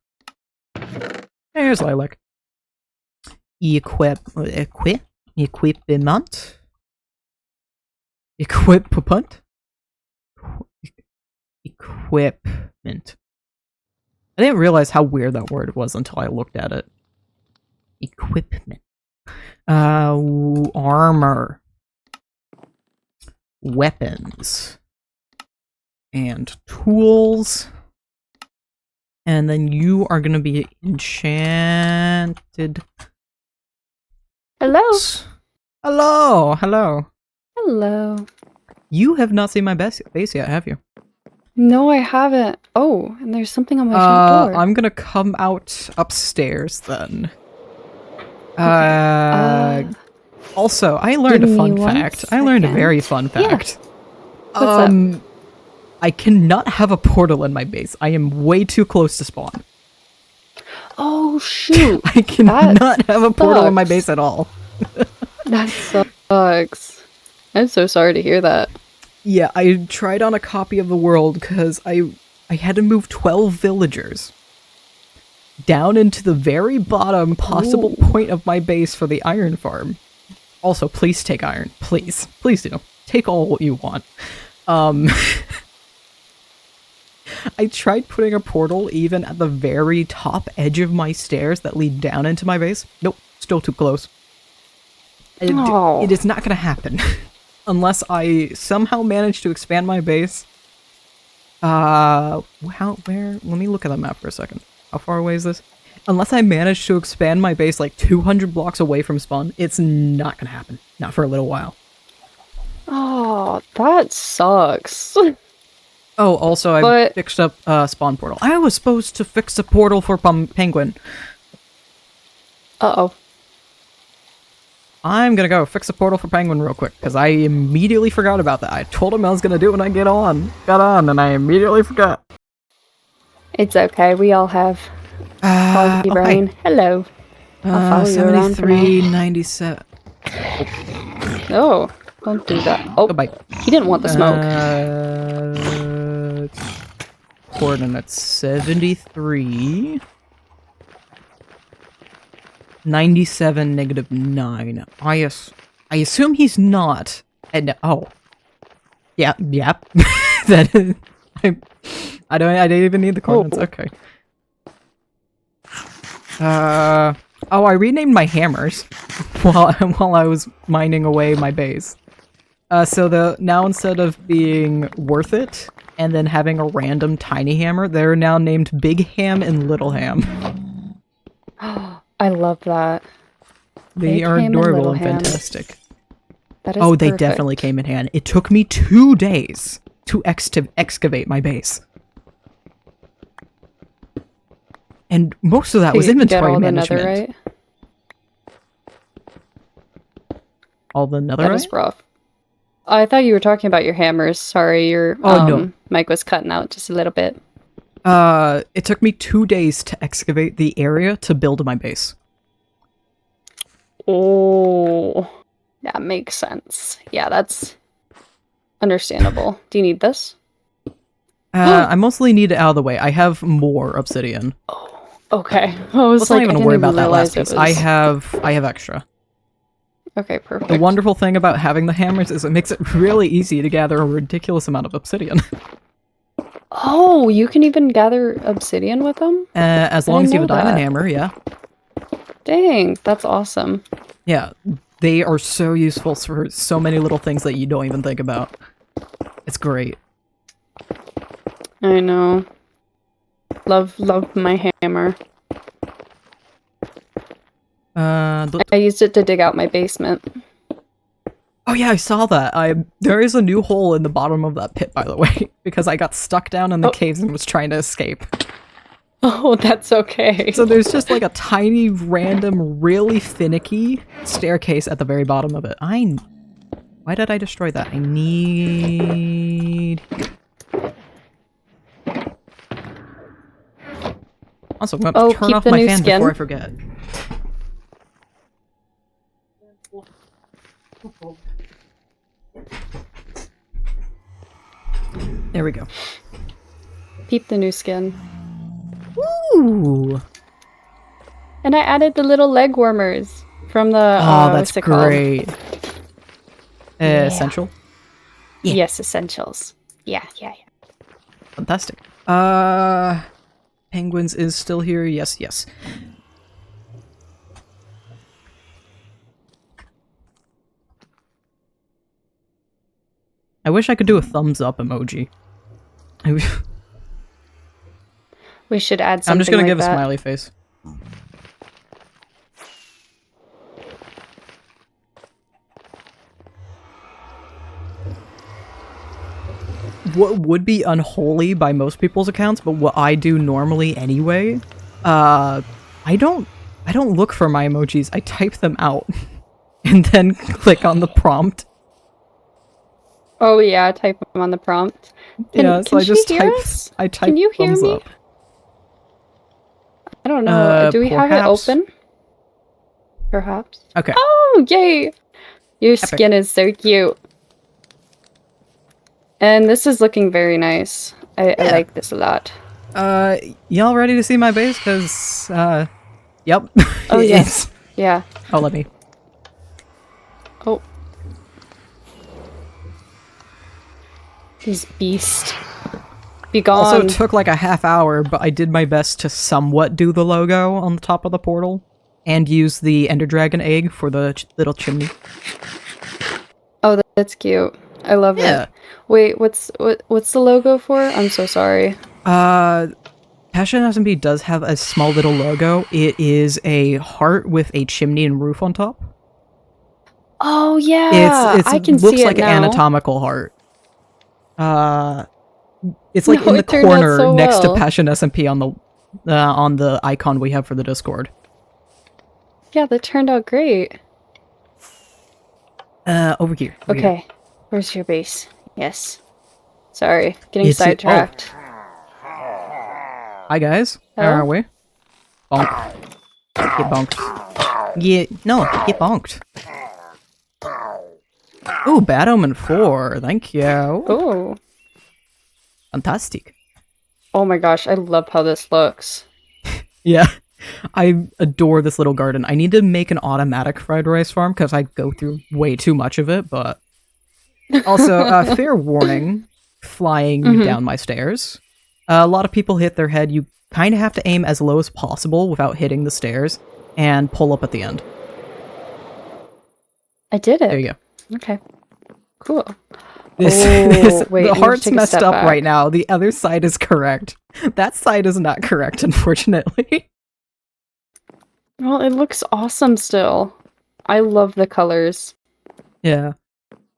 There's Lilac. Equipment. Equipment. Equipment. I didn't realize how weird that word was until I looked at it. Equipment. Armor. Weapons. And tools. And then you are gonna be enchanted. Hello. Hello. Hello. Hello. You have not seen my base yet, have you? No, I haven't. Oh, and there's something on my front door. I'm gonna come out upstairs then. Okay. Also, I learned a fun fact. I learned a very fun fact. What's that? I cannot have a portal in my base. I am way too close to spawn. Oh, shoot. I cannot have a portal in my base at all. That sucks. I'm so sorry to hear that. Yeah, I tried on a copy of the world because I had to move 12 villagers down into the very bottom possible point of my base for the iron farm. Also, please take iron. Please. Please do. Take all what you want. I tried putting a portal even at the very top edge of my stairs that lead down into my base. Nope, still too close. It is not going to happen. Unless I somehow manage to expand my base. Where? Let me look at the map for a second. How far away is this? Unless I manage to expand my base like 200 blocks away from spawn, it's not going to happen. Not for a little while. Oh, that sucks. Oh, also I fixed up spawn portal. I was supposed to fix a portal for Penguin. Uh-oh. I'm gonna go fix a portal for Penguin real quick, because I immediately forgot about that. I told him I was gonna do it when I got on, and I immediately forgot. It's okay, we all have foggy brain. Hi. Hello. I'll follow you around for now. 7397. Oh, don't do that. Oh, Goodbye. He didn't want the smoke. Coordinates 73. 97 negative 9. I assume he's not. And oh. Yeah. That is, I didn't even need the coordinates. Okay. Oh, I renamed my hammers while I was mining away my base. So now instead of being worth it and then having a random tiny hammer, they're now named Big Ham and Little Ham. I love that. They are adorable and fantastic. That is oh, they perfect. definitely came in hand. It took me 2 days to excavate my base. And most of that was inventory management. Netherite? All the netherite? That is rough. I thought you were talking about your hammers. Sorry, your no. mic was cutting out just a little bit. It took me 2 days to excavate the area to build my base. Oh, that makes sense. Yeah, that's understandable. Do you need this? I mostly need it out of the way. I have more obsidian. Oh, okay. I was Let's like, not even I didn't worry about that last realize piece. I have extra. Okay, perfect. The wonderful thing about having the hammers is it makes it really easy to gather a ridiculous amount of obsidian. Oh, you can even gather obsidian with them? As long as you have a diamond hammer, yeah. Dang, that's awesome. Yeah, they are so useful for so many little things that you don't even think about. It's great. I know. Love my hammer. I I used it to dig out my basement. Oh yeah, I saw that. There is a new hole in the bottom of that pit, by the way, because I got stuck down in the caves and was trying to escape. Oh, that's okay. So there's just like a tiny, random, really finicky staircase at the very bottom of it. Why did I destroy that? I need... Also, I'm going to turn off my fan before I forget. There we go. Peep the new skin. Ooh! And I added the little leg warmers from the. Oh, that's what's it called? great. Yeah. Essential? Yeah. Yes, essentials. Yeah. Fantastic. Penguins is still here. Yes. I wish I could do a thumbs up emoji. We should add something. I'm just gonna like give that. a smiley face. What would be unholy by most people's accounts, but what I do normally anyway, I don't look for my emojis. I type them out and then click on the prompt. Oh yeah, type them on the prompt. So I just type. Us? I type. Can you hear thumbs me? up. I don't know. Do we have it perhaps. open? Perhaps. Okay. Oh, yay! Your Epic. skin is so cute. And this is looking very nice. I like this a lot. Y'all ready to see my base? Cause, yep. Oh, It yes. is. Yeah. Oh, let me. Oh. These beasts. Be gone. Also, it took like a half hour, but I did my best to somewhat do the logo on the top of the portal, and use the Ender Dragon egg for the little chimney. Oh, that's cute. I love it. Wait, what's the logo for? I'm so sorry. Passion SMP does have a small little logo. It is a heart with a chimney and roof on top. Oh yeah, I can see it looks like now. an anatomical heart. It's like No, in the it turned out corner so next to well. Passion SMP on the icon we have for the Discord. Yeah, that turned out great. Over here. Over here. Okay, where's your base? Yes. Sorry, getting sidetracked. Hi guys, how Hello? are we? Bonk. Get bonked. Get bonked. Ooh, Bad Omen 4, thank you. Oh. Fantastic. Oh my gosh, I love how this looks. Yeah, I adore this little garden. I need to make an automatic fried rice farm because I go through way too much of it, but... Also, fair warning, flying down my stairs. A lot of people hit their head. You kind of have to aim as low as possible without hitting the stairs, and pull up at the end. I did it. There you go. Okay. Cool. Wait, wait, the you heart's take a messed step up back. right now. The other side is correct. That side is not correct, unfortunately. Well, it looks awesome still. I love the colors. Yeah.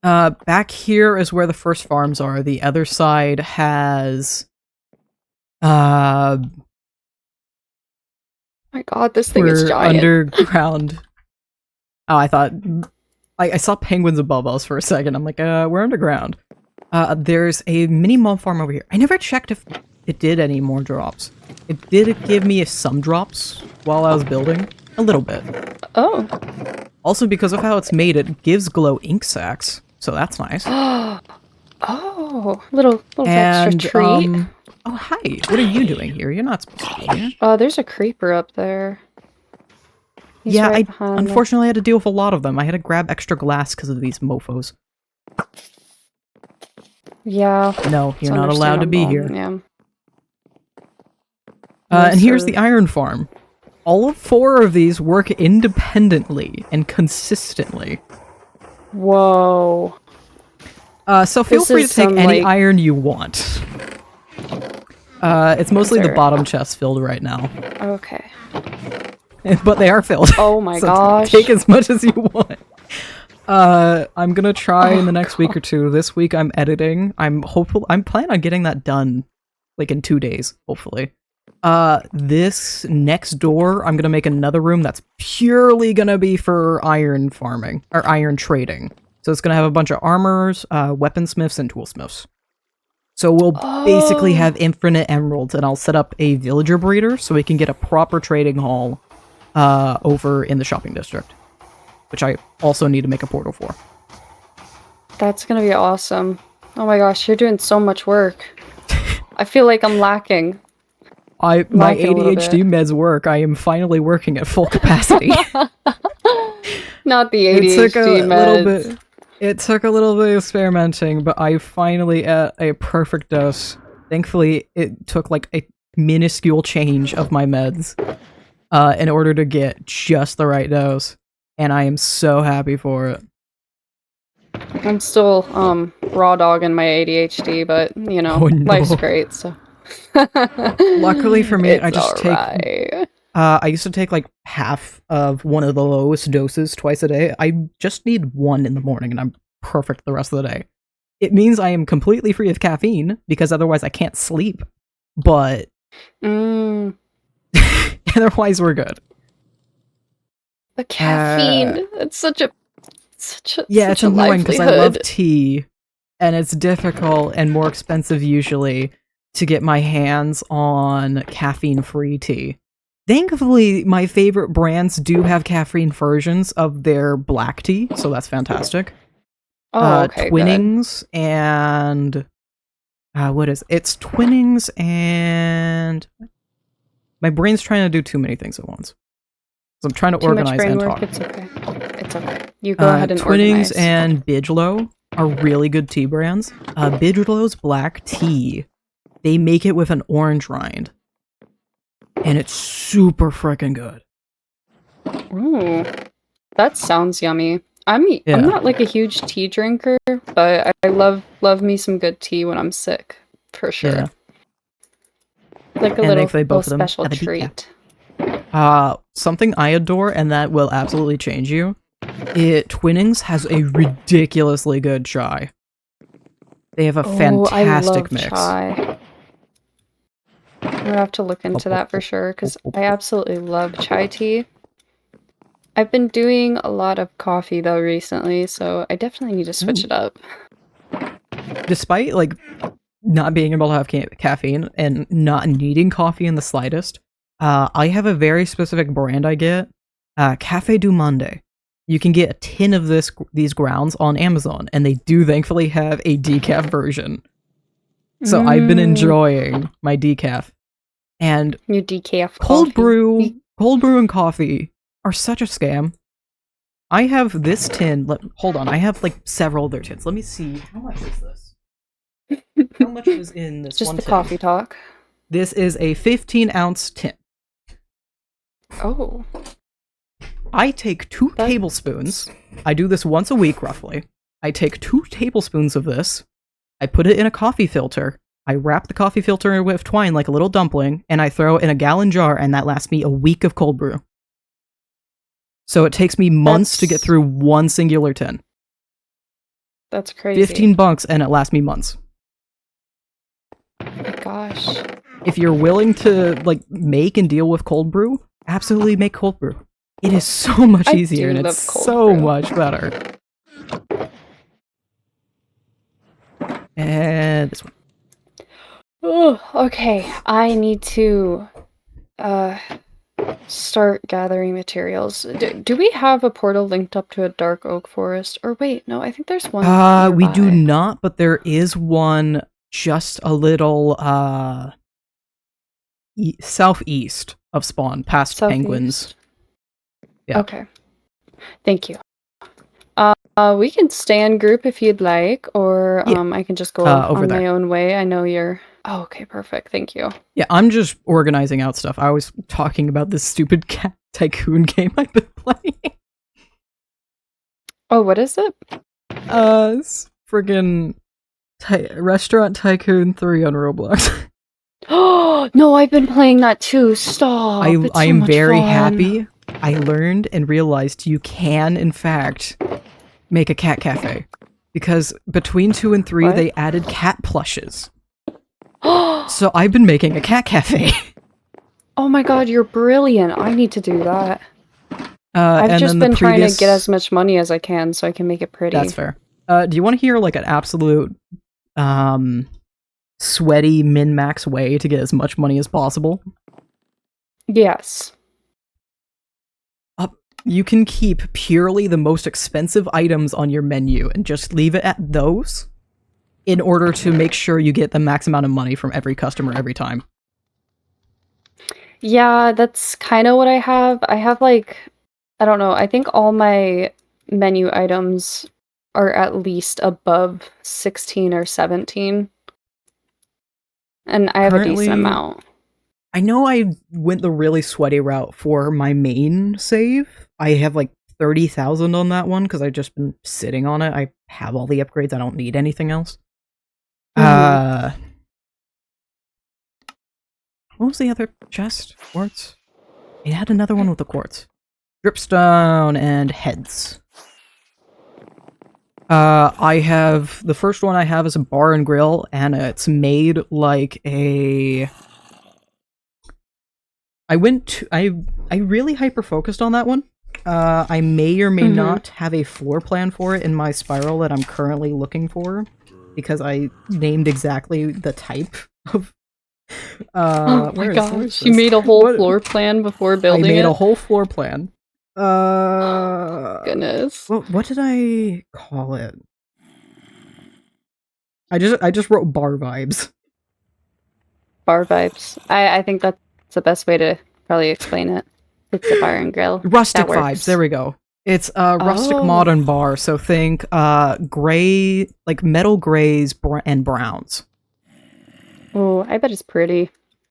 Back here is where the first farms are. The other side has... Oh my god, this thing is we're giant. underground. Oh, I thought... I saw penguins above us for a second. I'm like, we're underground. There's a mini mob farm over here. I never checked if it did any more drops. It did give me some drops while I was building. A little bit. Oh. Also, because of how it's made, it gives glow ink sacks. So that's nice. Oh, little extra treat. Oh, hi. What are you doing here? You're not supposed to be here. Oh, there's a creeper up there. He's Yeah, right I behind unfortunately had to deal with a lot of them. I had to grab extra glass because of these mofos. Yeah. No, it's you're not allowed to be here. understandable. Yeah. And here's sir. the iron farm. All 4 of these work independently and consistently. Whoa. So feel This free to is take some, any like- iron you want. It's mostly the there- bottom chest filled right now. Okay. But they are filled. Oh my So gosh. take as much as you want. I'm gonna try in the next week God. or two. This week I'm editing. I'm planning on getting that done, like in 2 days, hopefully. This next door, I'm gonna make another room that's purely gonna be for iron farming, or iron trading. So it's gonna have a bunch of armorers, weaponsmiths, and toolsmiths. So we'll basically Oh, have infinite emeralds, and I'll set up a villager breeder so we can get a proper trading hall over in the shopping district, which I also need to make a portal for. that's gonna be awesome. Oh my gosh, you're doing so much work. I feel like I'm lacking. My Lacking a little ADHD bit. meds work. I am finally working at full capacity. Not the It took a ADHD little meds. bit. It took a little bit of experimenting, but I finally at a perfect dose. Thankfully, it took like a minuscule change of my meds in order to get just the right dose, and I am so happy for it. I'm still raw dogging my ADHD, but you know, Oh no! life's great, so Luckily for me, I it's just take. alright. I used to take like half of one of the lowest doses twice a day. I just need one in the morning, and I'm perfect the rest of the day. It means I am completely free of caffeine because otherwise I can't sleep. But Mm, otherwise, we're good. the caffeine. It's Yeah, it's such a annoying because I love livelihood. tea, and it's difficult and more expensive usually to get my hands on caffeine-free tea. Thankfully, my favorite brands do have caffeine versions of their black tea, so that's fantastic. Oh, okay, good. Twinnings and what is it's Twinnings and my brain's trying to do too many things at once. So I'm trying to Too much organize brain and work. talk. It's okay. It's okay. You go ahead and Twinnings organize. and Bigelow are really good tea brands. Bigelow's black tea, they make it with an orange rind, and it's super freaking good. Ooh, that sounds yummy. I'm Yeah, not like a huge tea drinker, but I love me some good tea when I'm sick, for sure. yeah. Like a And little thankfully both of them special have a decaf. treat. Something I adore, and that will absolutely change you. Twinnings has a ridiculously good chai. They have a Oh, I fantastic love mix. chai. I'm gonna have to look into that for sure, because I absolutely love chai tea. I've been doing a lot of coffee though recently, so I definitely need to switch it up. Despite like not being able to have caffeine and not needing coffee in the slightest, I have a very specific brand I get, Cafe du Monde. You can get a tin of these grounds on Amazon, and they do thankfully have a decaf version. So I've been enjoying my decaf. And Your decaf cold coffee. brew and coffee are such a scam. I have this tin. Hold on, I have like several other tins. Let me see. How much is this? How much is in this Just one the tin? coffee talk. This is a 15-ounce tin. Oh. I take 2 tablespoons. I do this once a week, roughly. I take 2 tablespoons of this. I put it in a coffee filter. I wrap the coffee filter with twine like a little dumpling, and I throw it in a gallon jar, and that lasts me a week of cold brew. So it takes me months to get through one singular tin. That's crazy. $15, and it lasts me months. Oh my gosh. If you're willing to like make and deal with cold brew, absolutely make cold brew. It is so much easier, and it's so much better. And this one. Oh, okay. I need to start gathering materials. Do we have a portal linked up to a dark oak forest? Or wait, no, I think there's one We do nearby. not, but there is one just a little southeast of spawn, past penguins. Yeah. Okay. Thank you. We can stay in group if you'd like, or Yeah. I can just go Over on there. my own way. I know you're... Oh, okay, perfect. Thank you. Yeah, I'm just organizing out stuff. I was talking about this stupid cat tycoon game I've been playing. Oh, what is it? It's friggin' Restaurant Tycoon 3 on Roblox. Oh, no, I've been playing that too. Stop. I am very happy. I learned and realized you can, in fact, make a cat cafe. Because between 2 and 3, What? they added cat plushes. So I've been making a cat cafe. Oh my god, you're brilliant. I need to do that. I've and just then the been trying to get previous- as much money as I can so I can make it pretty. That's fair. Do you want to hear like an absolute sweaty min-max way to get as much money as possible? Yes. You can keep purely the most expensive items on your menu and just leave it at those in order to make sure you get the max amount of money from every customer every time. Yeah, that's kind of what I have. I have like, I don't know, I think all my menu items are at least above 16 or 17. And I have a decent Currently- amount. I know I went the really sweaty route for my main save. I have like 30,000 on that one because I've just been sitting on it. I have all the upgrades. I don't need anything else. What was the other chest? Quartz? It had another one with the quartz. Dripstone and heads. I have the first one I have is a bar and grill, and it's made like a. I really hyper focused on that one. I may or may not have a floor plan for it in my spiral that I'm currently looking for, because I named exactly the type of. Oh my where gosh, is you this? made a whole What- floor plan before I building made it? a whole floor plan. Goodness. What did I call it? I just wrote bar vibes. Bar vibes. I think that's the best way to probably explain it. It's a bar and grill. Rustic That works. vibes. There we go. It's a rustic Oh. modern bar. So think gray, like metal grays and browns. Oh, I bet it's pretty.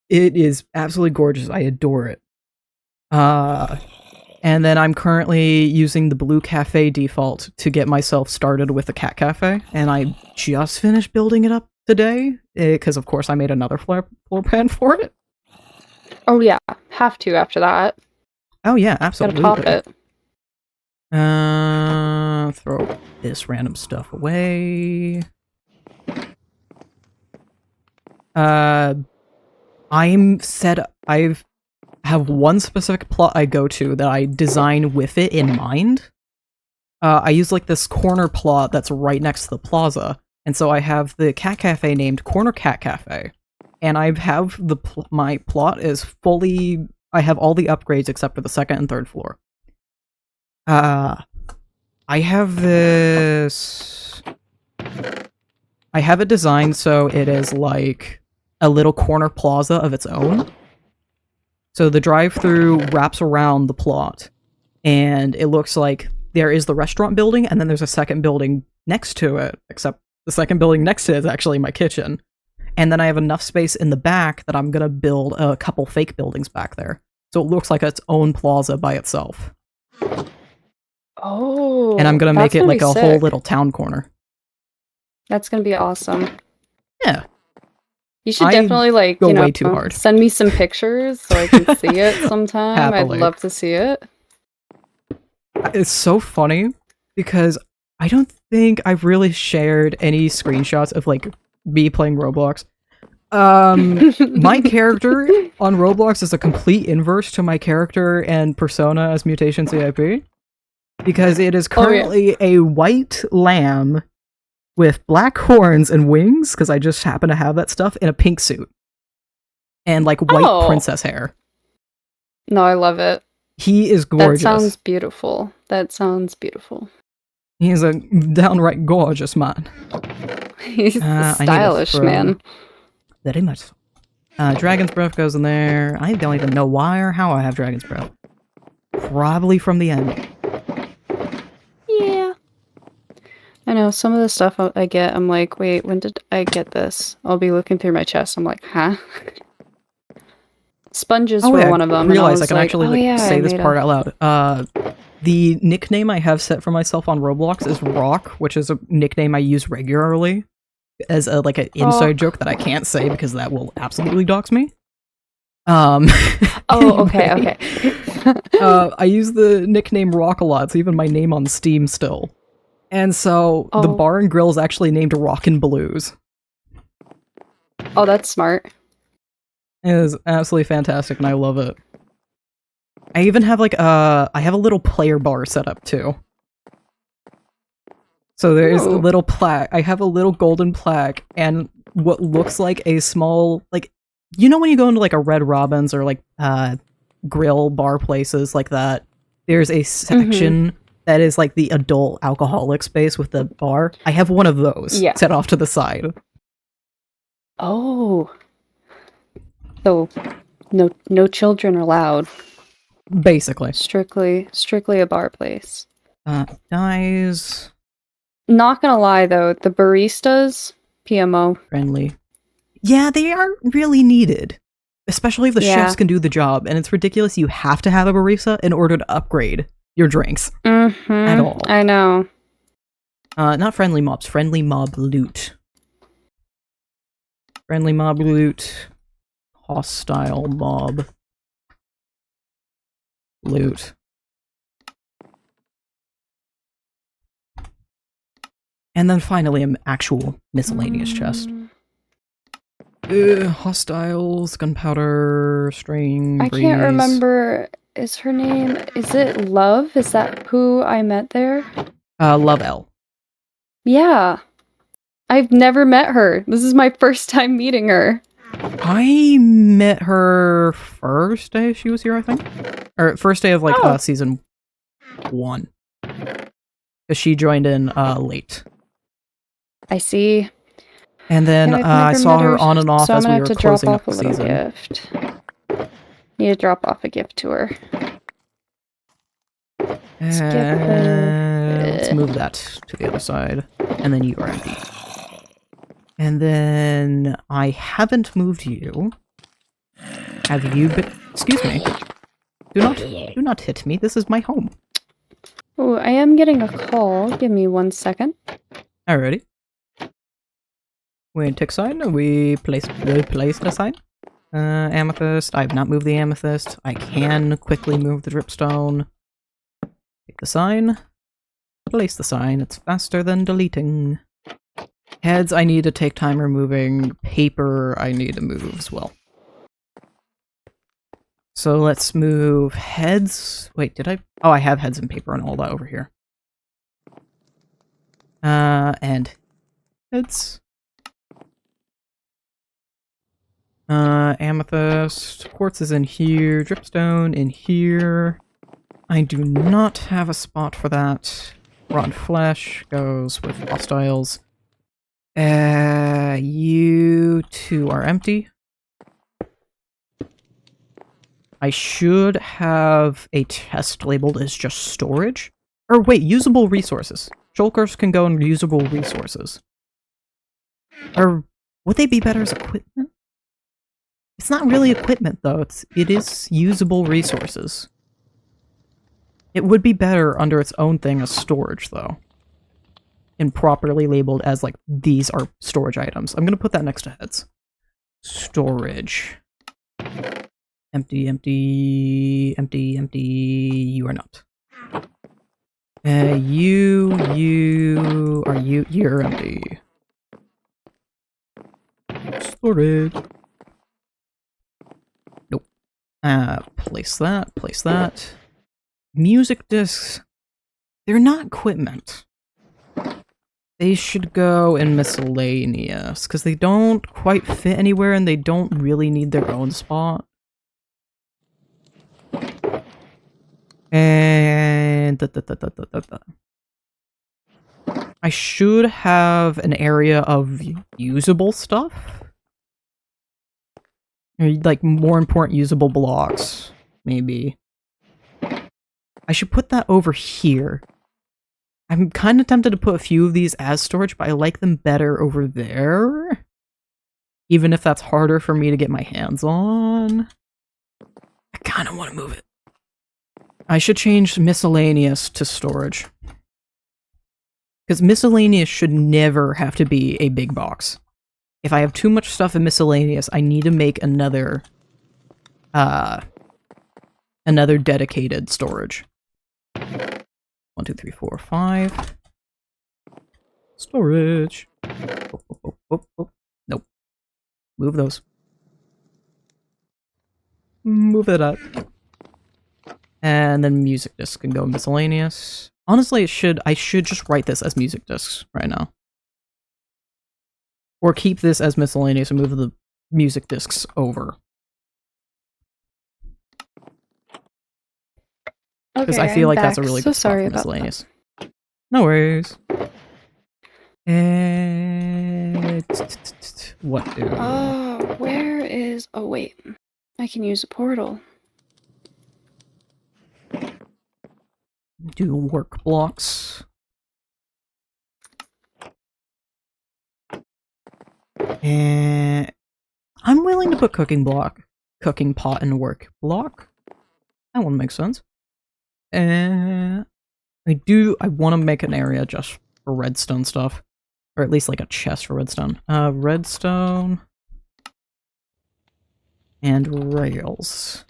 It is absolutely gorgeous. I adore it. And then I'm currently using the blue cafe default to get myself started with the cat cafe, and I just finished building it up today because, of course, I made another floor plan for it. Oh yeah, have to after that. Oh yeah, Gotta absolutely. top it. Throw this random stuff away. I'm set. I have one specific plot I go to that I design with it in mind. I use like this corner plot that's right next to the plaza, and so I have the cat cafe named Corner Cat Cafe, and I have my plot is fully. I have all the upgrades except for the second and third floor. I have this. I have it designed so it is like a little corner plaza of its own. So the drive-through wraps around the plot, and it looks like there is the restaurant building, and then there's a second building next to it, except the second building next to it is actually my kitchen. And then I have enough space in the back that I'm gonna build a couple fake buildings back there. So it looks like its own plaza by itself. Oh, And I'm gonna make that's it like be a whole sick. little town corner. That's gonna be awesome. Yeah. You should I definitely like go you know way too hard. send me some pictures so I can see it sometime. Happily. I'd love to see it. It's so funny because I don't think I've really shared any screenshots of like me playing Roblox. My character on Roblox is a complete inverse to my character and persona as Mutation CIP, because it is Oh, yeah. currently a white lamb with black horns and wings, because I just happen to have that stuff, in a pink suit and like white Oh. princess hair. No, I love it. He is gorgeous. That sounds beautiful. That sounds beautiful. He is a downright gorgeous man. He's I need to stylish, throw- man. Very much so. Dragon's Breath goes in there. I don't even know why or how I have Dragon's Breath. Probably from the end. Yeah. I know, some of the stuff I get, I'm like, wait, when did I get this? I'll be looking through my chest, I'm like, huh? Sponges were yeah, one of them. I realized and I can actually oh, like, yeah, say I this made part out loud. The nickname I have set for myself on Roblox is Rock, which is a nickname I use regularly as a like an inside joke that I can't say because that will absolutely dox me. Oh, okay, anyway, okay. I use the nickname Rock a lot. It's even my name on Steam still. And so the Oh. bar and grill is actually named Rockin' Blues. Oh, that's smart. It is absolutely fantastic, and I love it. I even have like I have a little player bar set up too. So there's a Ooh. little plaque. I have a little golden plaque and what looks like a small, like, you know when you go into like a Red Robin's or like grill bar places like that, there's a section that is like the adult alcoholic space with the bar. I have one of those set off to the side. Oh. So no children allowed. Basically. Strictly a bar place. Guys. Not gonna lie though, the baristas, PMO. Friendly. Yeah, they are really needed. Especially if the chefs can do the job, and it's ridiculous you have to have a barista in order to upgrade your drinks. At all. I know. Not friendly mobs, friendly mob loot. Friendly mob loot. Hostile mob loot. And then finally an actual miscellaneous chest. Hostiles, gunpowder, string, I can't remember. Is her name? Is it Love? Is that who I met there? Love L. Yeah. I've never met her. This is my first time meeting her. I met her first day she was here, I think. Or first day of like season 1. Because she joined in late. I see. And then I saw her on and off as we were closing up the season. Gift. Need to drop off a gift to her. Let's move that to the other side. And then you are empty. And then I haven't moved you. Have you been... Excuse me. Do not hit me. This is my home. Oh, I am getting a call. Give me 1 second. Alrighty. We tick sign. We place the sign. Amethyst. I have not moved the amethyst. I can quickly move the dripstone. Take the sign. Place the sign. It's faster than deleting. Heads, I need to take time removing. Paper, I need to move as well. So let's move heads. Wait, did I? Oh, I have heads and paper and all that over here. And heads. Amethyst. Quartz is in here. Dripstone in here. I do not have a spot for that. Rotten flesh goes with hostiles. You two are empty. I should have a chest labeled as just storage. Or wait, usable resources. Shulkers can go in usable resources. Or would they be better as equipment? It's not really equipment though, it is usable resources. It would be better under its own thing as storage though. And properly labeled as like, these are storage items. I'm gonna put that next to heads. Storage. Empty, empty, empty, empty. You are not. You're empty. Storage. Nope. Place that. Music discs. They're not equipment. They should go in miscellaneous, because they don't quite fit anywhere and they don't really need their own spot. And... I should have an area of usable stuff. Or, like, more important usable blocks, maybe. I should put that over here. I'm kind of tempted to put a few of these as storage, but I like them better over there. Even if that's harder for me to get my hands on. I kind of want to move it. I should change miscellaneous to storage. Because miscellaneous should never have to be a big box. If I have too much stuff in miscellaneous, I need to make another dedicated storage. 1, 2, 3, 4, 5. Storage. Oh, oh, oh, oh, oh. Nope. Move those. Move it up. And then music discs can go miscellaneous. Honestly, I should just write this as music discs right now. Or keep this as miscellaneous and move the music discs over. Because I feel like that's a really good spot for miscellaneous. No worries. And what do? Where is? Oh wait, I can use a portal. Do work blocks. And I'm willing to put cooking pot, and work block. That one makes sense. And I want to make an area just for redstone stuff. Or at least like a chest for redstone. Redstone. And rails.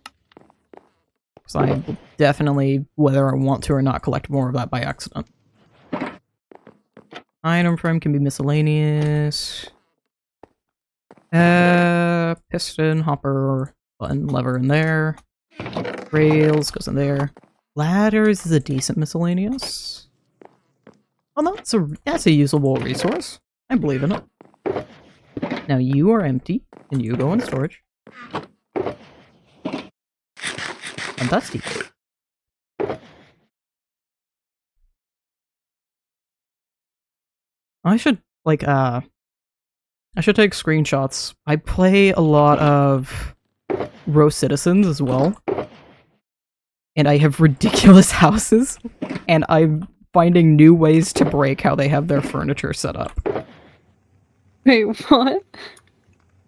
Because I will definitely, whether I want to or not, collect more of that by accident. Item frame can be miscellaneous. Piston, hopper, button, lever in there. Rails goes in there. Ladders is a decent miscellaneous. Oh, that's a usable resource. I believe in it. Now you are empty, and you go in storage. Fantastic. I should take screenshots. I play a lot of Row Citizens as well. And I have ridiculous houses, and I'm finding new ways to break how they have their furniture set up. Wait, what?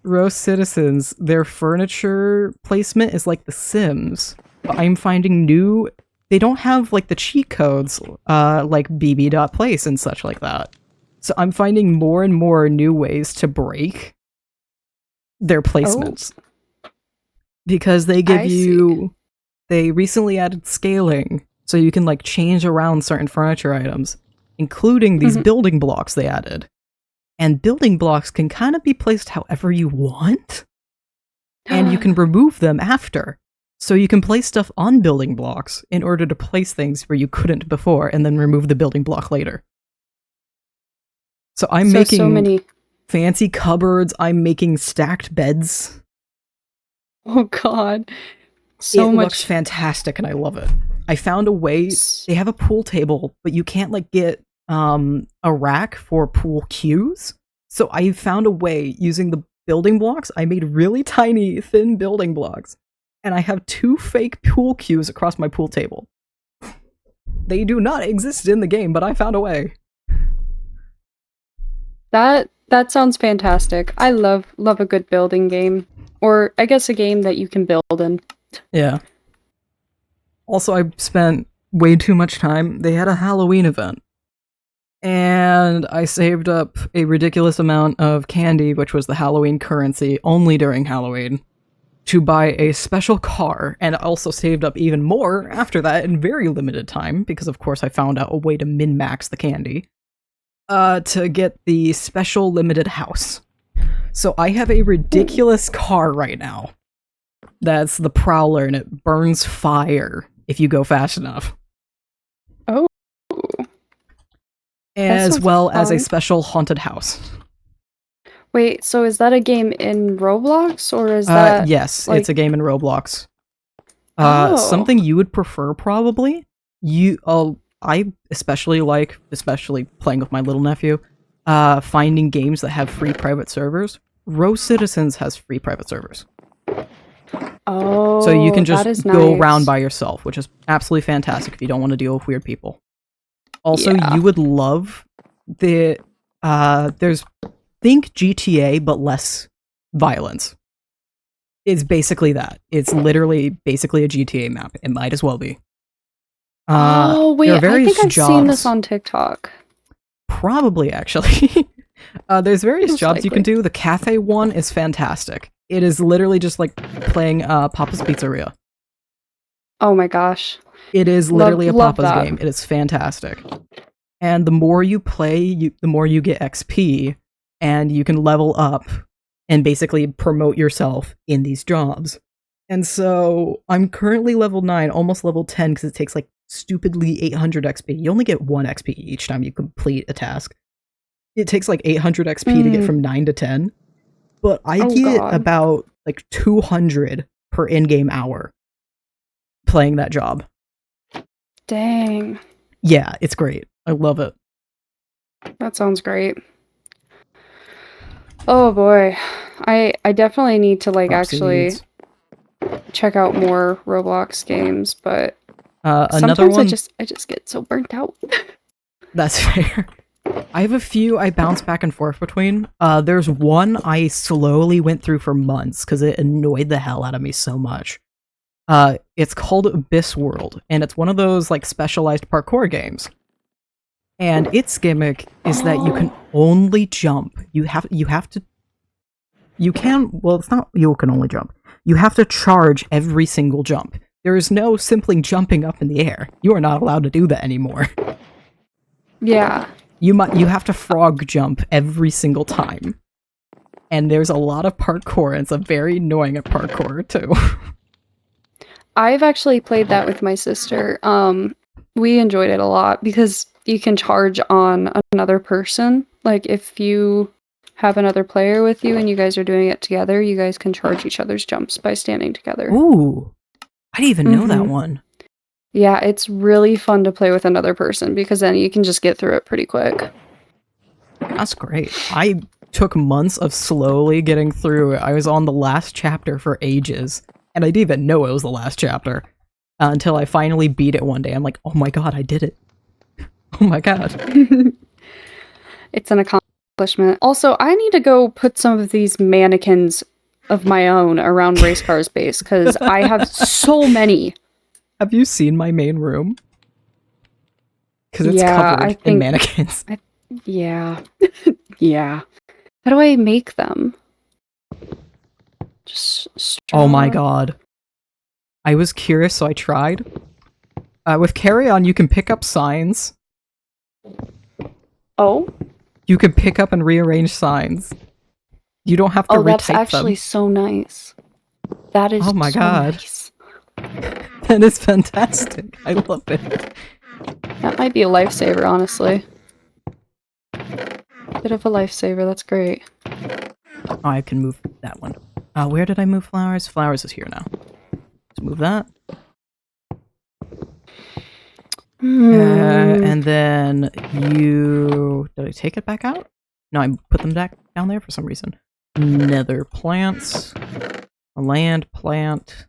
Row Citizens, their furniture placement is like The Sims, but I'm finding new... They don't have, like, the cheat codes, like bb.place and such like that. So I'm finding more and more new ways to break their placements. Oh. Because they give you... They recently added scaling, so you can, like, change around certain furniture items, including these building blocks they added. And building blocks can kind of be placed however you want, and you can remove them after. So you can place stuff on building blocks in order to place things where you couldn't before, and then remove the building block later. So I'm making so many fancy cupboards, I'm making stacked beds. Oh god. It looks fantastic, and I love it. I found a way. They have a pool table, but you can't like get a rack for pool cues. So I found a way using the building blocks. I made really tiny, thin building blocks, and I have 2 fake pool cues across my pool table. They do not exist in the game, but I found a way. That sounds fantastic. I love a good building game, or I guess a game that you can build in. Yeah. Also, I spent way too much time. They had a Halloween event. And I saved up a ridiculous amount of candy, which was the Halloween currency, only during Halloween, to buy a special car. And I also saved up even more after that in very limited time, because of course I found out a way to min-max the candy, to get the special limited house. So I have a ridiculous car right now. That's the Prowler, and it burns fire if you go fast enough. Oh. As well as a special haunted house. Wait, so is that a game in Roblox, or is that... Yes, like... it's a game in Roblox. Something you would prefer, probably? I especially playing with my little nephew, finding games that have free private servers. Row Citizens has free private servers. Oh, so you can just go nice. around by yourself, which is absolutely fantastic if you don't want to deal with weird people. Also, you would love the think GTA but less violence. It's basically that. It's literally basically a GTA map. It might as well be. Oh wait, I think I've seen this on TikTok. Probably, actually. There's various jobs you can do. The cafe one is fantastic. It is literally just like playing Papa's Pizzeria. Oh my gosh. It is literally a Papa's game. It is fantastic. And the more you play, the more you get XP, and you can level up and basically promote yourself in these jobs. And so I'm currently level 9, almost level 10, because it takes like stupidly 800 XP. You only get 1 XP each time you complete a task. It takes like 800 XP to get from 9 to 10. But I get about like 200 per in-game hour playing that job. Dang. Yeah, it's great. I love it. That sounds great. Oh boy. I definitely need to like actually check out more Roblox games, but another one I just get so burnt out. That's fair. I have a few I bounce back and forth between. There's one I slowly went through for months because it annoyed the hell out of me so much. It's called Abyss World, and it's one of those like specialized parkour games. And its gimmick is that you can only jump. It's not you can only jump. You have to charge every single jump. There is no simply jumping up in the air. You are not allowed to do that anymore. Yeah. You have to frog jump every single time. And there's a lot of parkour, and it's a very annoying at parkour too. I've actually played that with my sister. We enjoyed it a lot because you can charge on another person. Like if you have another player with you and you guys are doing it together, you guys can charge each other's jumps by standing together. Ooh. I didn't even know that one. Yeah, it's really fun to play with another person because then you can just get through it pretty quick. That's great. I took months of slowly getting through it. I was on the last chapter for ages, and I didn't even know it was the last chapter until I finally beat it one day. I'm like, oh my god, I did it. Oh my god. It's an accomplishment. Also, I need to go put some of these mannequins of my own around Race Car's base because I have so many. Have you seen my main room? Because it's covered in mannequins. Yeah. Yeah. How do I make them? Just straw. Oh my god. I was curious, so I tried. With Carry On, you can pick up signs. Oh? You can pick up and rearrange signs. You don't have to retype them. Oh, that's actually so nice. That is nice. That is fantastic. I love it. That might be a lifesaver, honestly. Bit of a lifesaver, that's great. Oh, I can move that one. Where did I move Flowers? Flowers is here now. Let's move that. And then did I take it back out? No, I put them back down there for some reason. Nether plants. A land plant.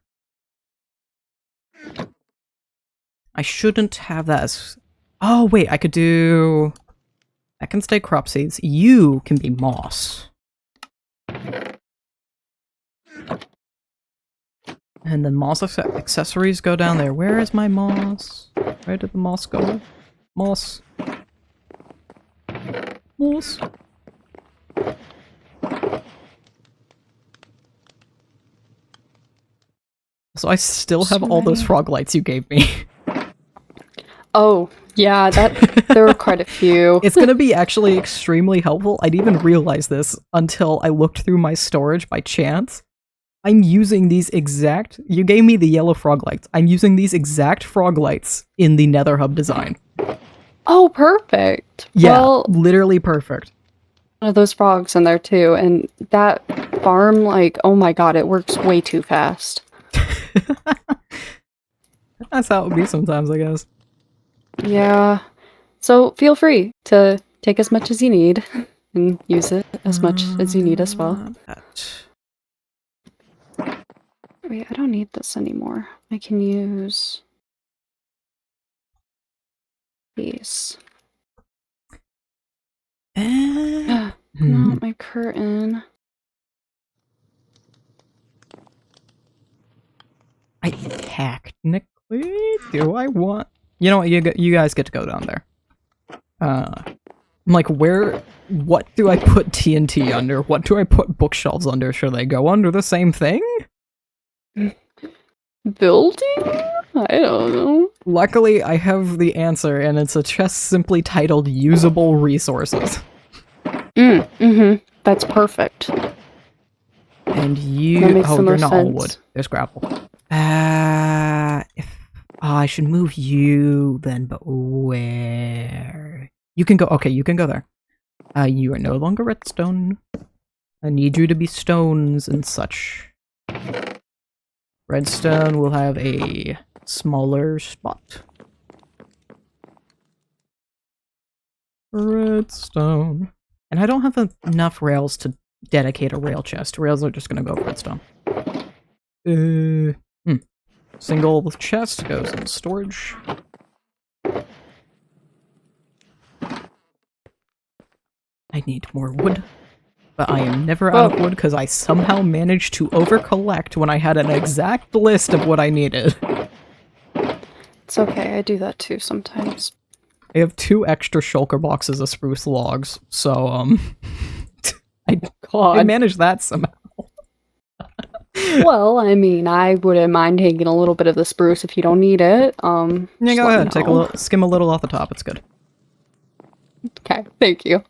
I shouldn't have that as... Oh, wait, I could do... That can stay crop seeds. You can be moss. And then moss accessories go down there. Where is my moss? Where did the moss go? Moss. Moss. So I still have all those frog lights you gave me. Oh, yeah, there were quite a few. It's gonna be actually extremely helpful. I didn't even realize this until I looked through my storage by chance. I'm using these exact... You gave me the yellow frog lights. I'm using these exact frog lights in the Nether Hub design. Oh, perfect. Yeah, well, literally perfect. One of those frogs in there too, and that farm, like, oh my god, it works way too fast. That's how it would be sometimes, I guess. Yeah. So feel free to take as much as you need and use it as much as you need as well. Wait, I don't need this anymore. I can use these. Not my curtain. I technically do I want... You know what, you guys get to go down there. I'm like, what do I put TNT under? What do I put bookshelves under? Should they go under the same thing? Building? I don't know. Luckily, I have the answer, and it's a chest simply titled Usable Resources. That's perfect. And That you... makes the Oh, you're most not all sense. wood. There's grapple. I should move you then, but where? You can go... Okay, you can go there. You are no longer redstone. I need you to be stones and such. Redstone will have a smaller spot. Redstone. And I don't have enough rails to dedicate a rail chest. Rails are just gonna go for redstone. Single chest goes in storage. I need more wood. But I am never out of wood because I somehow managed to over-collect when I had an exact list of what I needed. It's okay, I do that too sometimes. I have 2 extra shulker boxes of spruce logs, so, I managed that somehow. Well, I mean, I wouldn't mind taking a little bit of the spruce if you don't need it. Yeah, go ahead, take a little, skim a little off the top, it's good. Okay, thank you.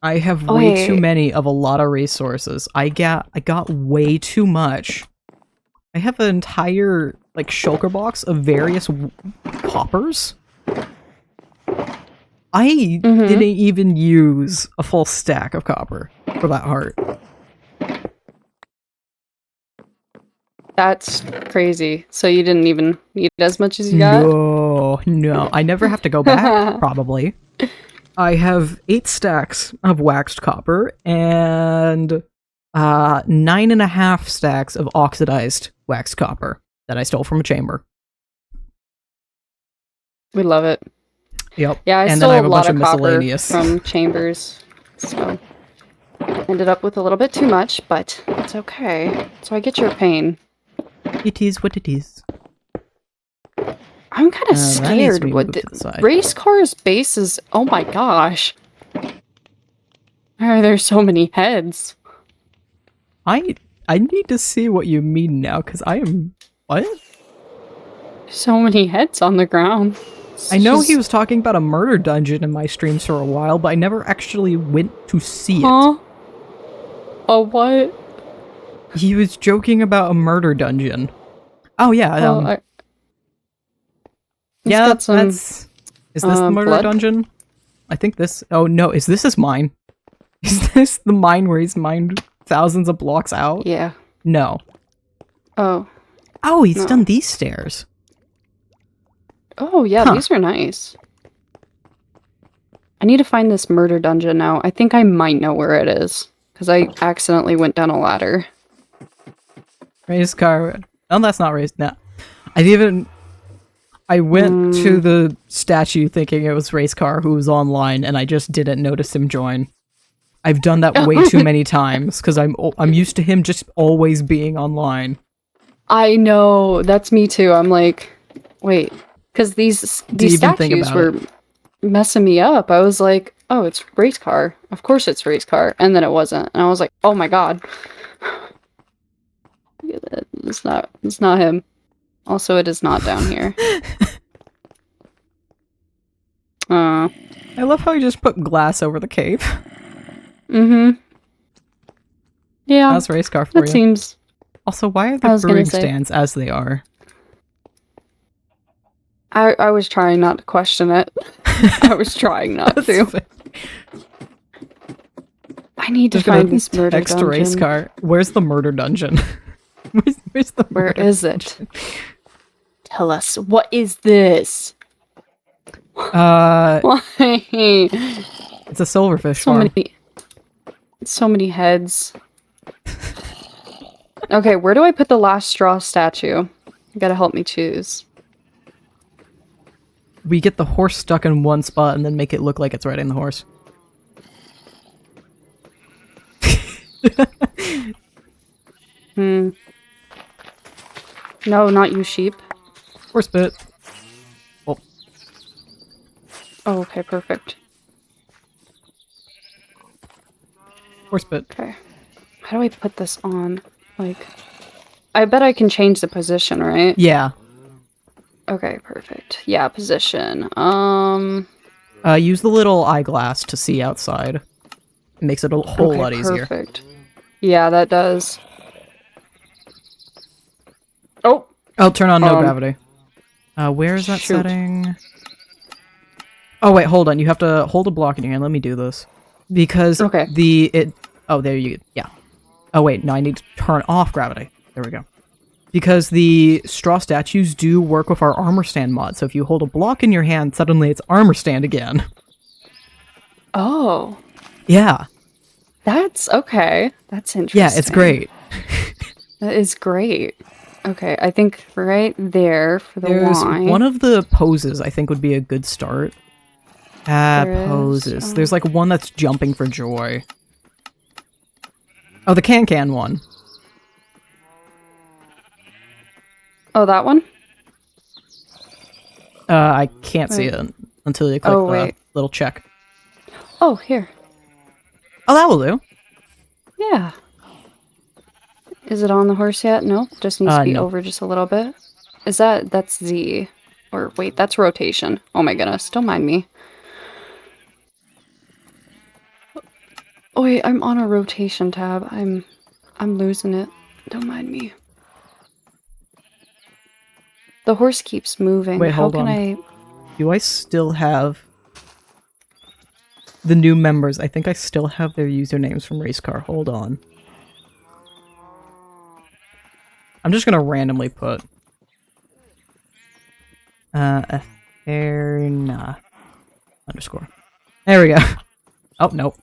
I have way too many of a lot of resources. I got way too much. I have an entire, like, shulker box of various coppers. I didn't even use a full stack of copper for that heart. That's crazy. So you didn't even need as much as you got? No. I never have to go back, probably. I have 8 stacks of waxed copper and 9.5 stacks of oxidized waxed copper that I stole from a chamber. We love it. Yep. Yeah, I and stole then I have a a lot bunch of of copper miscellaneous from chambers, so ended up with a little bit too much, but it's okay. So I get your pain. It is what it is. I'm kind of scared. What race cars' bases? Oh my gosh! Why are there so many heads? I need to see what you mean now, because I am... What? So many heads on the ground. I know he was talking about a murder dungeon in my streams for a while, but I never actually went to see it. Oh, what? He was joking about a murder dungeon. Oh, yeah. Yeah, got some, that's... Is this the murder dungeon? I think this... Oh, no, is this his mine? Is this the mine where he's mined thousands of blocks out? Yeah. No. Oh. Oh, he's done these stairs. Oh, yeah, these are nice. I need to find this murder dungeon now. I think I might know where it is, because I accidentally went down a ladder. Race car... Oh, that's not race... No. I went to the statue thinking it was Race Car who was online, and I just didn't notice him join. I've done that way too many times, because I'm used to him just always being online. I know, that's me too. I'm like, wait, because these statues were messing me up. I was like, oh, it's Race Car. Of course it's Race Car. And then it wasn't. And I was like, oh my god. It's not him. Also, it is not down here. I love how you just put glass over the cave. Yeah. That's Race Car for you. That seems... Also, why are the brewing stands as they are? I was trying not to question it. I was trying not to. I need to find this murder dungeon. Race Car. Where's the murder dungeon? Where's the Where is it? Tell us, what is this? Why? It's a silverfish farm. So many heads. Okay, where do I put the last straw statue? You gotta help me choose. We get the horse stuck in one spot and then make it look like it's riding the horse. No, not you, sheep. Horse bit. Oh. Oh, okay, perfect. Horse bit. Okay. How do I put this on? Like... I bet I can change the position, right? Yeah. Okay, perfect. Yeah, position. Use the little eyeglass to see outside. It makes it a whole lot easier. Perfect. Yeah, that does. Oh! Oh, turn on no gravity. Where is that setting? Oh, wait, hold on. You have to hold a block in your hand. Let me do this. Because oh, there you... Yeah. Oh, wait. No, I need to turn off gravity. There we go. Because the straw statues do work with our armor stand mod. So if you hold a block in your hand, suddenly it's armor stand again. Oh. Yeah. That's okay. That's interesting. Yeah, it's great. That is great. Okay, I think right there for the Y. One of the poses I think would be a good start. Poses. There's like one that's jumping for joy. Oh, the can one. Oh, that one? I can't see it until you click the little check. Oh, here. Oh, that will do. Yeah. Is it on the horse yet? No, just needs to be over just a little bit. That's Z. Or wait, that's rotation. Oh my goodness, don't mind me. Oh wait, I'm on a rotation tab. I'm losing it. Don't mind me. The horse keeps moving. Wait, hold on. Do I still have the new members? I think I still have their usernames from Racecar. Hold on. I'm just gonna randomly put Aferna _ There we go. Oh, nope.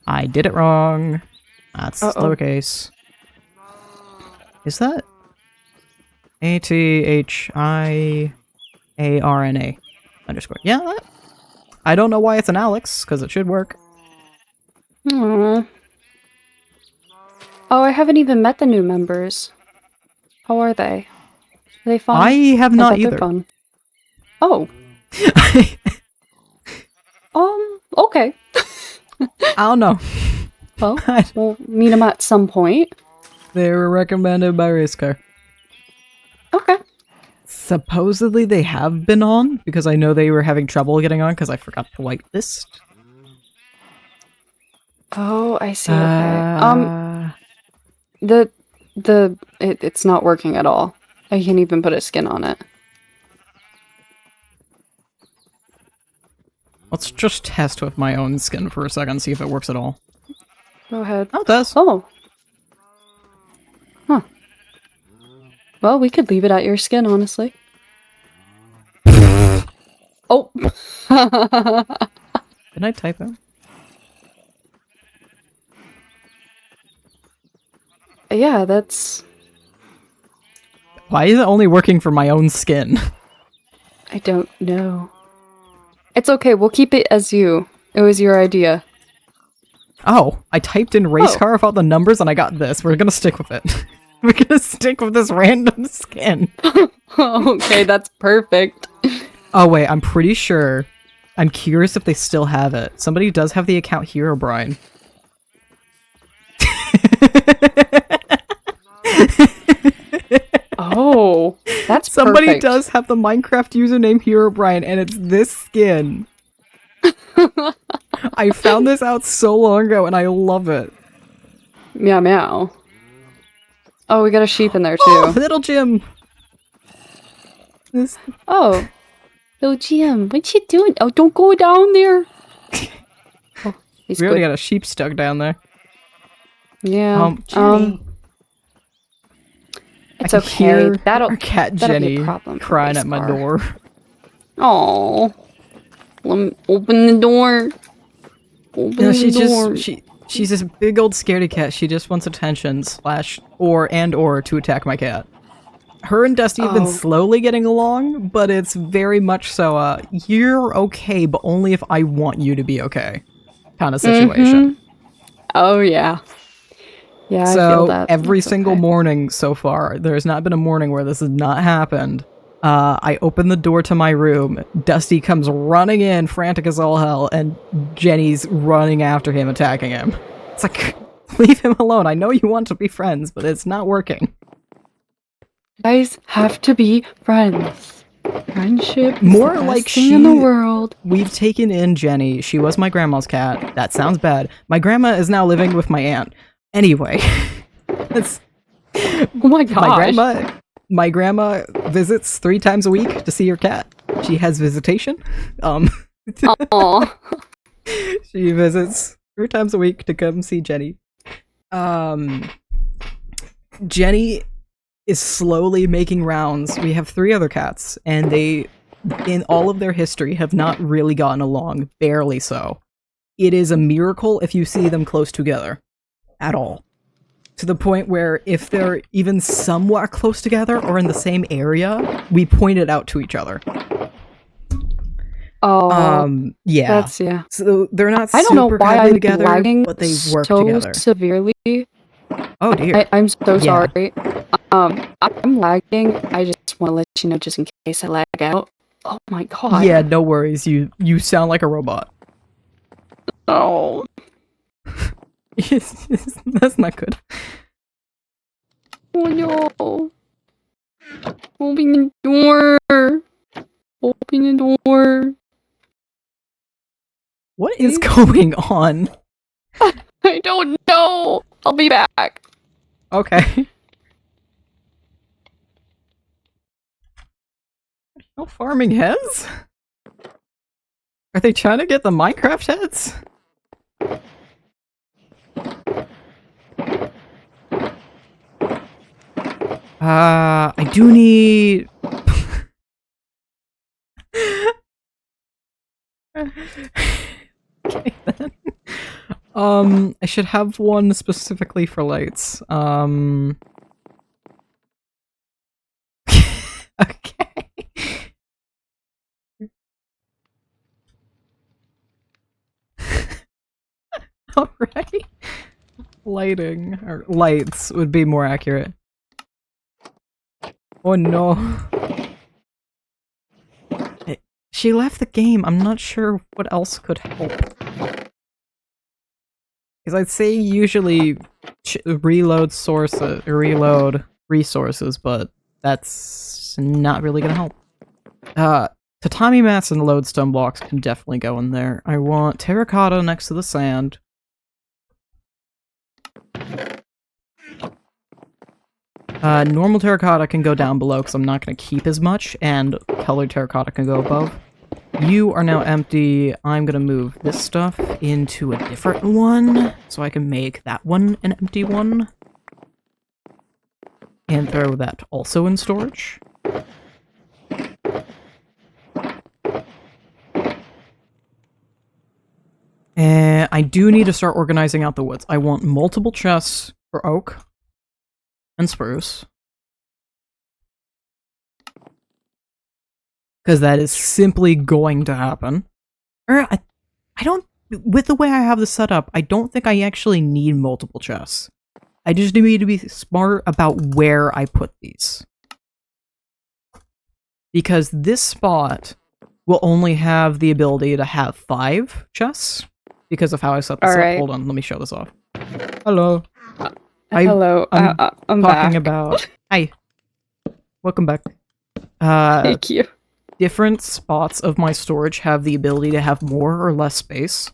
I did it wrong. That's lowercase. Is that ATHIARNA _? Yeah, that. I don't know why it's an Alex, because it should work. Aww. Oh, I haven't even met the new members. How are they? Are they fun? I have not either. Fun. Oh. Okay. I don't know. Well, we'll meet them at some point. They were recommended by Racecar. Okay. Supposedly they have been on, because I know they were having trouble getting on, because I forgot to whitelist. Oh, I see. Okay. It's not working at all. I can't even put a skin on it. Let's just test with my own skin for a second, see if it works at all. Go ahead. Oh, it does. Oh. Huh. Well, we could leave it at your skin, honestly. Oh! Did I type it? Yeah, that's... Why is it only working for my own skin? I don't know. It's okay, we'll keep it as you. It was your idea. Oh, I typed in Racecar without the numbers and I got this. We're gonna stick with it. We're gonna stick with this random skin. Okay, that's perfect. Oh wait, I'm pretty sure. I'm curious if they still have it. Somebody does have the account here, Brian. Oh, that's Somebody perfect. does have the Minecraft username Hero Brian, and it's this skin. I found this out so long ago, and I love it. Meow meow. Oh, we got a sheep in there too. Oh, little Jim. Oh, little Jim, what you doing? Oh, don't go down there. Oh, he's we already good. got a sheep stuck down there. Yeah. Jenny. It's I okay. hear That'll our cat that'll Jenny be a problem for crying at my Racecar. door. Oh, let me open the door. Open No, the door. she's this big old scaredy cat. She just wants attention / or to attack my cat. Her and Dusty have been slowly getting along, but it's very much so you're okay, but only if I want you to be okay kind of situation. Oh yeah. Yeah, I feel So that. every That's single okay. morning so far, there's not been a morning where this has not happened. I open the door to my room, Dusty comes running in, frantic as all hell, and Jenny's running after him, attacking him. It's like, Leave him alone. I know you want to be friends, but it's not working. You guys have to be friends. Friendship is More the best like thing in the world. We've taken in Jenny. She was my grandma's cat. That sounds bad. My grandma is now living with my aunt. Anyway, that's Oh my gosh. my grandma visits 3 times a week to see her cat. She has visitation. Aw. She visits 3 times a week to come see Jenny. Jenny is slowly making rounds. We have 3 other cats, and they, in all of their history, have not really gotten along. Barely so. It is a miracle if you see them close together. At all. To the point where if they're even somewhat close together or in the same area, we point it out to each other. Oh, yeah. yeah. So they're not I don't know super why cuddly I'm together, lagging but they work so together. severely. Oh dear. I'm so Yeah. sorry. I'm lagging. I just want to let you know just in case I lag out. Oh my god. Yeah, no worries. You sound like a robot. Oh. That's not good. Oh no. Open the door. Open the door. What is going on? I don't know. I'll be back. Okay. No farming heads? Are they trying to get the Minecraft heads? I do need... Okay, then. I should have one specifically for lights. Okay. Alright. Lighting, or lights would be more accurate. Oh no. She left the game. I'm not sure what else could help. Because I'd say usually reload resources, but that's not really gonna help. Tatami mats and lodestone blocks can definitely go in there. I want terracotta next to the sand. Normal terracotta can go down below because I'm not going to keep as much, and colored terracotta can go above. You are now empty. I'm going to move this stuff into a different one, so I can make that one an empty one. And throw that also in storage. And I do need to start organizing out the woods. I want multiple chests for oak and spruce. Because that is simply going to happen. Or I don't... With the way I have this set up, I don't think I actually need multiple chests. I just need to be smart about where I put these. Because this spot will only have the ability to have 5 chests. Because of how I set this up. Hold on, let me show this off. Hello. Hello. I'm talking back. about... Hi. Welcome back. Thank you. Different spots of my storage have the ability to have more or less space.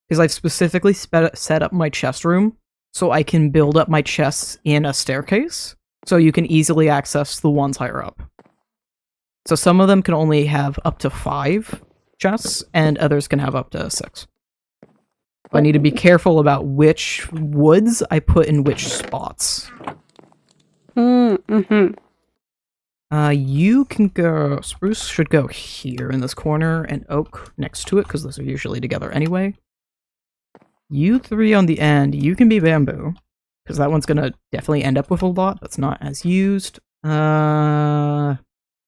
Because I've specifically set up my chest room so I can build up my chests in a staircase. So you can easily access the ones higher up. So some of them can only have up to 5 chests, and others can have up to 6. I need to be careful about which woods I put in which spots. Mm-hmm. You can go... Spruce should go here in this corner, and oak next to it, because those are usually together anyway. You 3 on the end, you can be bamboo, because that one's gonna definitely end up with a lot that's not as used.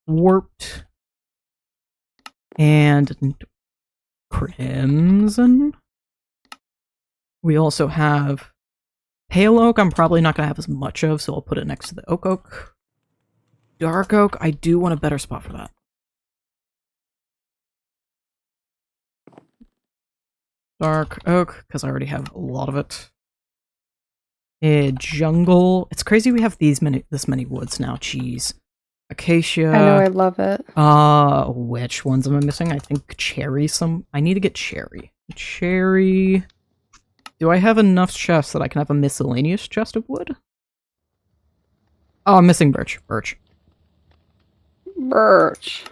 Warped. And... Crimson? We also have pale oak. I'm probably not going to have as much of, so I'll put it next to the oak. Dark oak, I do want a better spot for that. Dark oak, because I already have a lot of it. Jungle. It's crazy we have this many woods now. Jeez. Acacia. I know, I love it. Which ones am I missing? I think cherry. I need to get cherry. Cherry. Do I have enough chests that I can have a miscellaneous chest of wood? Oh, I'm missing birch. Birch.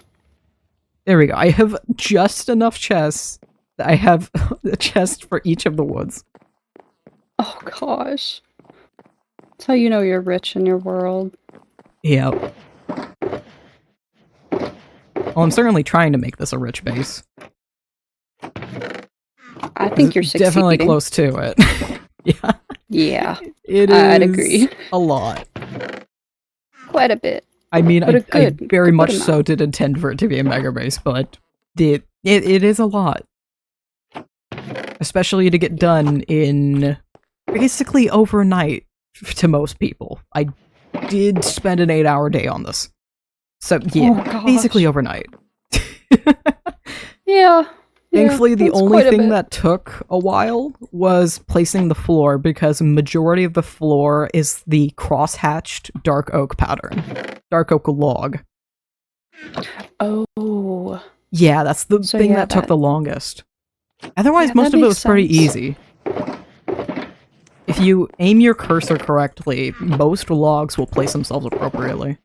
There we go. I have just enough chests that I have a chest for each of the woods. Oh gosh. That's how you know you're rich in your world. Yep. Well, I'm certainly trying to make this a rich base. I think you're succeeding. Definitely close to it. Yeah. Yeah. I'd agree. A lot. Quite a bit. I mean, I very much amount. so did intend for it to be a mega base, but it is a lot. Especially to get done in basically overnight to most people. I did spend an 8-hour day on this. So, yeah, basically overnight. Yeah. Thankfully, the only thing that took a while was placing the floor, because majority of the floor is the cross-hatched dark oak pattern. Dark oak log. Oh. Yeah, that's the thing that took the longest. Otherwise, most of it was pretty easy. If you aim your cursor correctly, most logs will place themselves appropriately.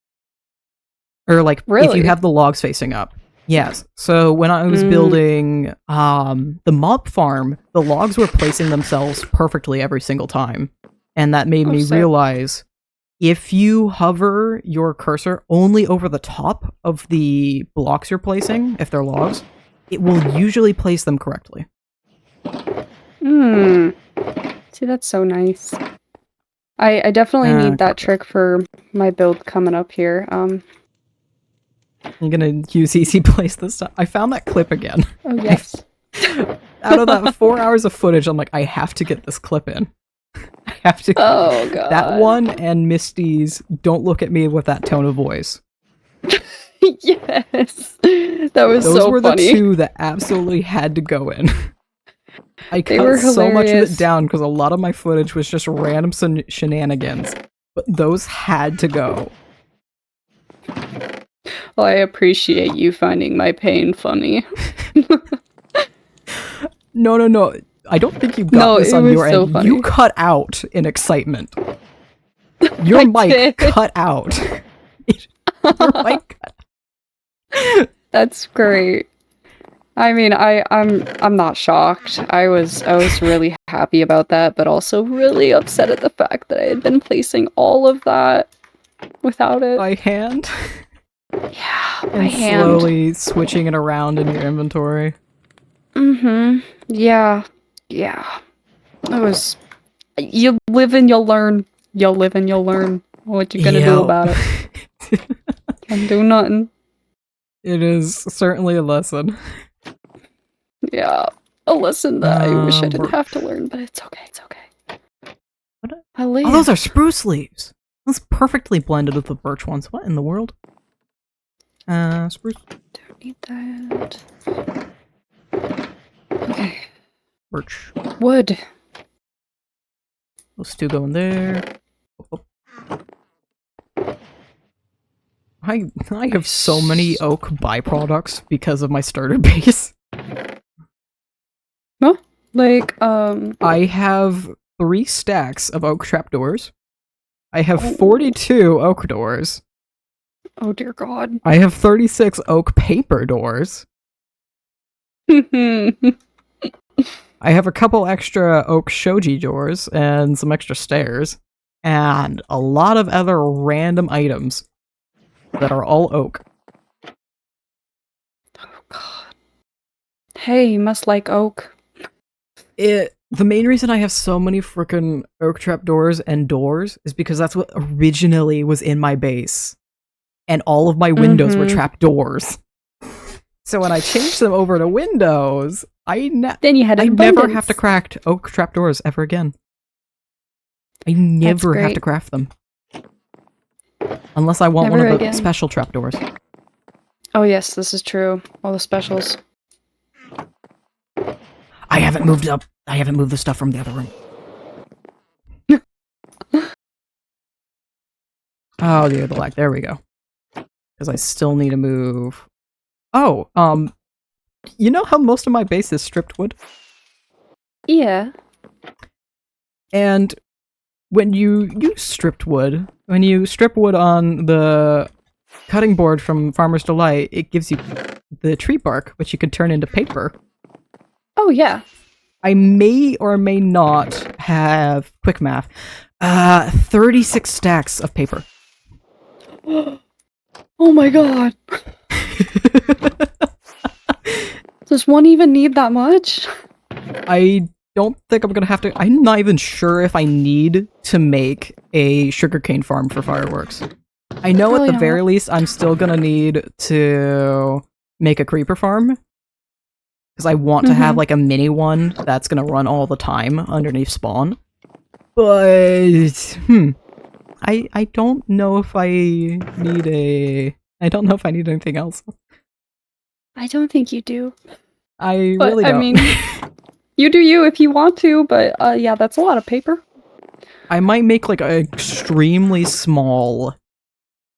Or, like, if you have the logs facing up. Yes. So when I was building the mob farm, the logs were placing themselves perfectly every single time. And that made me realize, if you hover your cursor only over the top of the blocks you're placing, if they're logs, it will usually place them correctly. See, that's so nice. I definitely need that trick for my build coming up here. I'm gonna use easy place this time. I found that clip again. Oh, yes. Out of that 4 hours of footage, I'm like, I have to get this clip in. I have to. Oh, God. That one and Misty's Don't Look at Me with That Tone of Voice. Yes. That was so funny. Those were the two that absolutely had to go in. I cut so much of it down because a lot of my footage was just random shenanigans. But those had to go. Well, I appreciate you finding my pain funny. No. I don't think you got this on your end. Funny. You cut out in excitement. Your mic cut out. Your mic cut out. That's great. I mean, I'm not shocked. I was really happy about that, but also really upset at the fact that I had been placing all of that without it. By hand? Yeah, by and hand. Slowly switching it around in your inventory. Yeah. It was... You live and you'll learn. You'll live and you'll learn. What you gonna do about it? Can't do nothing. It is certainly a lesson. Yeah. A lesson that I wish I didn't have to learn, but it's okay, Oh, those are spruce leaves! That's perfectly blended with the birch ones. What in the world? Spruce. Don't need that. Okay. Birch. Wood. Those two go in there. I have so many oak byproducts because of my starter base. Huh? Like, I have 3 stacks of oak trapdoors. I have 42 oak doors. Oh dear God. I have 36 oak paper doors. I have a couple extra oak shoji doors and some extra stairs. And a lot of other random items that are all oak. Oh God. Hey, you must like oak. The main reason I have so many frickin' oak trapdoors and doors is because that's what originally was in my base. And all of my windows were trapdoors. So when I changed them over to windows, then you had I never have to craft oak trapdoors ever again. I never have to craft them. Unless I want one of the special trapdoors. Oh yes, this is true. All the specials. I haven't moved the stuff from the other room. Oh, the lag. There we go. Because I still need to move. Oh, you know how most of my base is stripped wood? Yeah. And when you use stripped wood, when you strip wood on the cutting board from Farmer's Delight, it gives you the tree bark, which you could turn into paper. Oh, yeah. I may or may not have, quick math, 36 stacks of paper. Oh my god. Does one even need that much? I don't think I'm gonna have to. I'm not even sure if I need to make a sugarcane farm for fireworks. I know Probably at the very not. least I'm still gonna need to make a creeper farm. Because I want to have like a mini one that's gonna run all the time underneath spawn. But I don't know if I need a. I don't know if I need anything else. I don't think you do. I But, really I don't. mean, you do you if you want to, but yeah, that's a lot of paper. I might make like an extremely small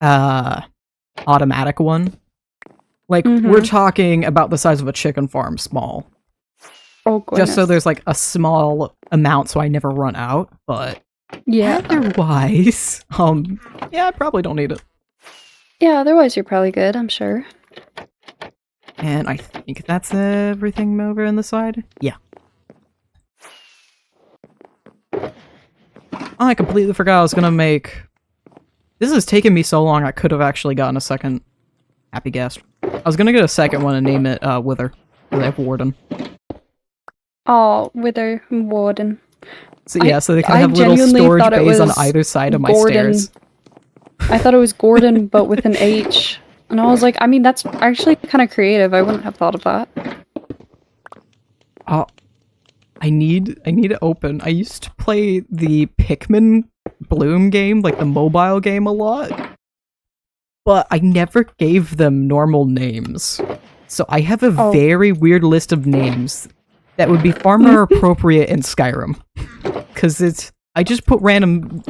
automatic one. Like we're talking about the size of a chicken farm small. Oh, goodness. Just so there's like a small amount so I never run out, but Yeah. otherwise, yeah, I probably don't need it. Yeah, otherwise you're probably good, I'm sure. And I think that's everything over on the side. Yeah. Oh, I completely forgot I was gonna make... This has taken me so long I could have actually gotten a second happy guest. I was gonna get a second one and name it Wither, because I have Warden. Oh, Wither Warden. So yeah, so they can I have little genuinely storage thought it bays on was either side of my Gordon. stairs. I thought it was Gordon, but with an H. And I was like, I mean, that's actually kind of creative. I wouldn't have thought of that. Oh, I need to open. I used to play the Pikmin Bloom game, like the mobile game, a lot. But I never gave them normal names. So I have a very weird list of names that would be far more appropriate in Skyrim. Because I just put random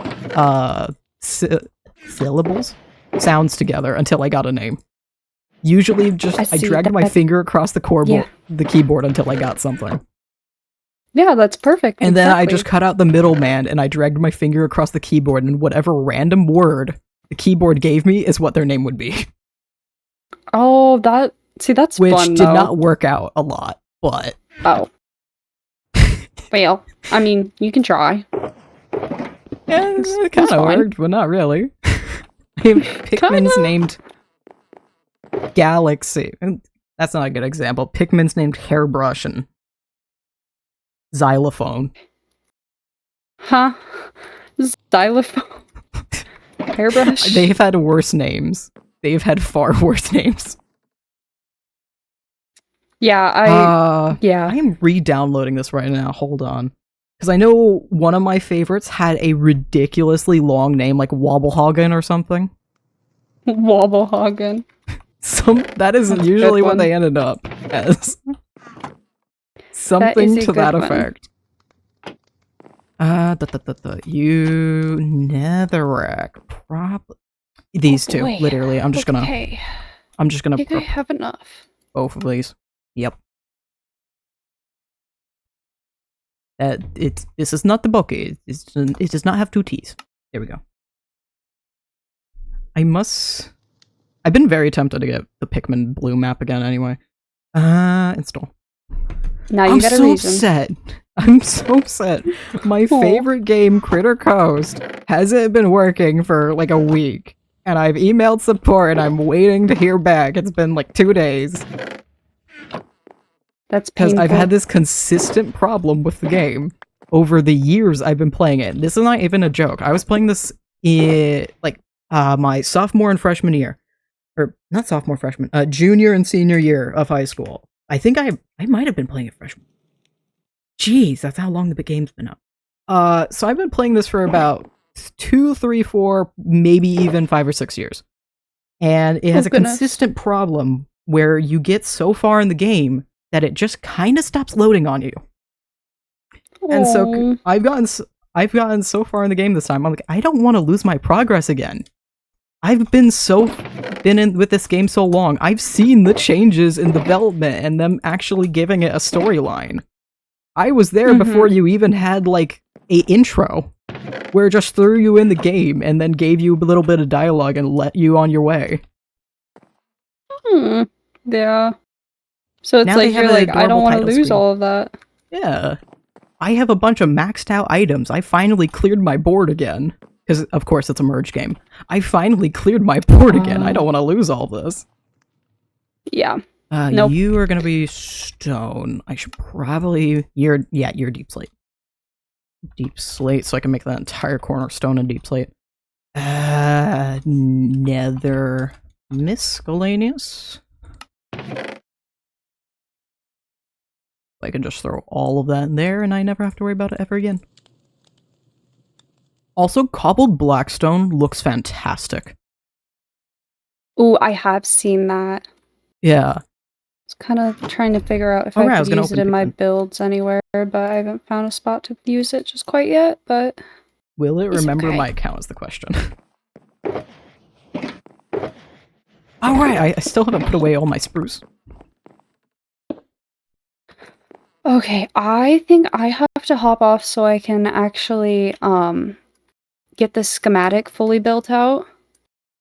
syllables, sounds together until I got a name. Usually I dragged my finger across the keyboard until I got something. Yeah, that's perfect. And then I just cut out the middleman and I dragged my finger across the keyboard and whatever random word the keyboard gave me is what their name would be. Oh, that's Which fun, did though. not work out a lot, but... Oh. Well, I mean, you can try. Yeah, it kind of worked, but not really. Pikmin's named Galaxy. That's not a good example. Pikmin's named Hairbrush and Xylophone. Huh? Xylophone? Hairbrush? They've had worse names. They've had far worse names. Yeah, I am re-downloading this right now. Hold on. Because I know one of my favorites had a ridiculously long name, like Wobblehagen or something. Wobblehagen. That is That's usually what they ended up as. Something to that effect. You netherrack. These two, literally. I'm just gonna. I'm just gonna. I think I have enough. Both of these. Yep. This is not the bokeh. It does not have two T's. There we go. I've been very tempted to get the Pikmin Blue map again anyway. Install. Now you got a reason. Upset. I'm so upset. My favorite game, Critter Coast, hasn't been working for like a week. And I've emailed support and I'm waiting to hear back. It's been like 2 days. That's because painful. I've had this consistent problem with the game over the years I've been playing it. This is not even a joke. I was playing this in like my sophomore and freshman year, or not sophomore, freshman, junior and senior year of high school. I think I might have been playing it freshman. Jeez, that's how long the game's been up. So I've been playing this for about 2, 3, 4, maybe even 5 or 6 years, and it has a consistent problem where you get so far in the game that it just kind of stops loading on you. And so I've gotten so far in the game this time, I'm like, I don't want to lose my progress again. I've been in with this game so long. I've seen the changes in development and them actually giving it a storyline. I was there before you even had like a intro, where it just threw you in the game and then gave you a little bit of dialogue and let you on your way. Yeah. So it's Now like you're like, I don't want to lose all of that. Yeah. I have a bunch of maxed out items. I finally cleared my board again. Because, of course, it's a merge game. I finally cleared my board again. I don't want to lose all this. Yeah. Nope. You are going to be stone. I should probably... You're deep slate. Deep slate, so I can make that entire corner stone and deep slate. Nether miscellaneous. I can just throw all of that in there and I never have to worry about it ever again. Also, cobbled blackstone looks fantastic. Ooh, I have seen that. Yeah. I was kind of trying to figure out if I could use it in my builds anywhere, but I haven't found a spot to use it just quite yet, but... Will it remember my account is the question. Alright, I still haven't put away all my spruce. Okay, I think I have to hop off so I can actually, get the schematic fully built out.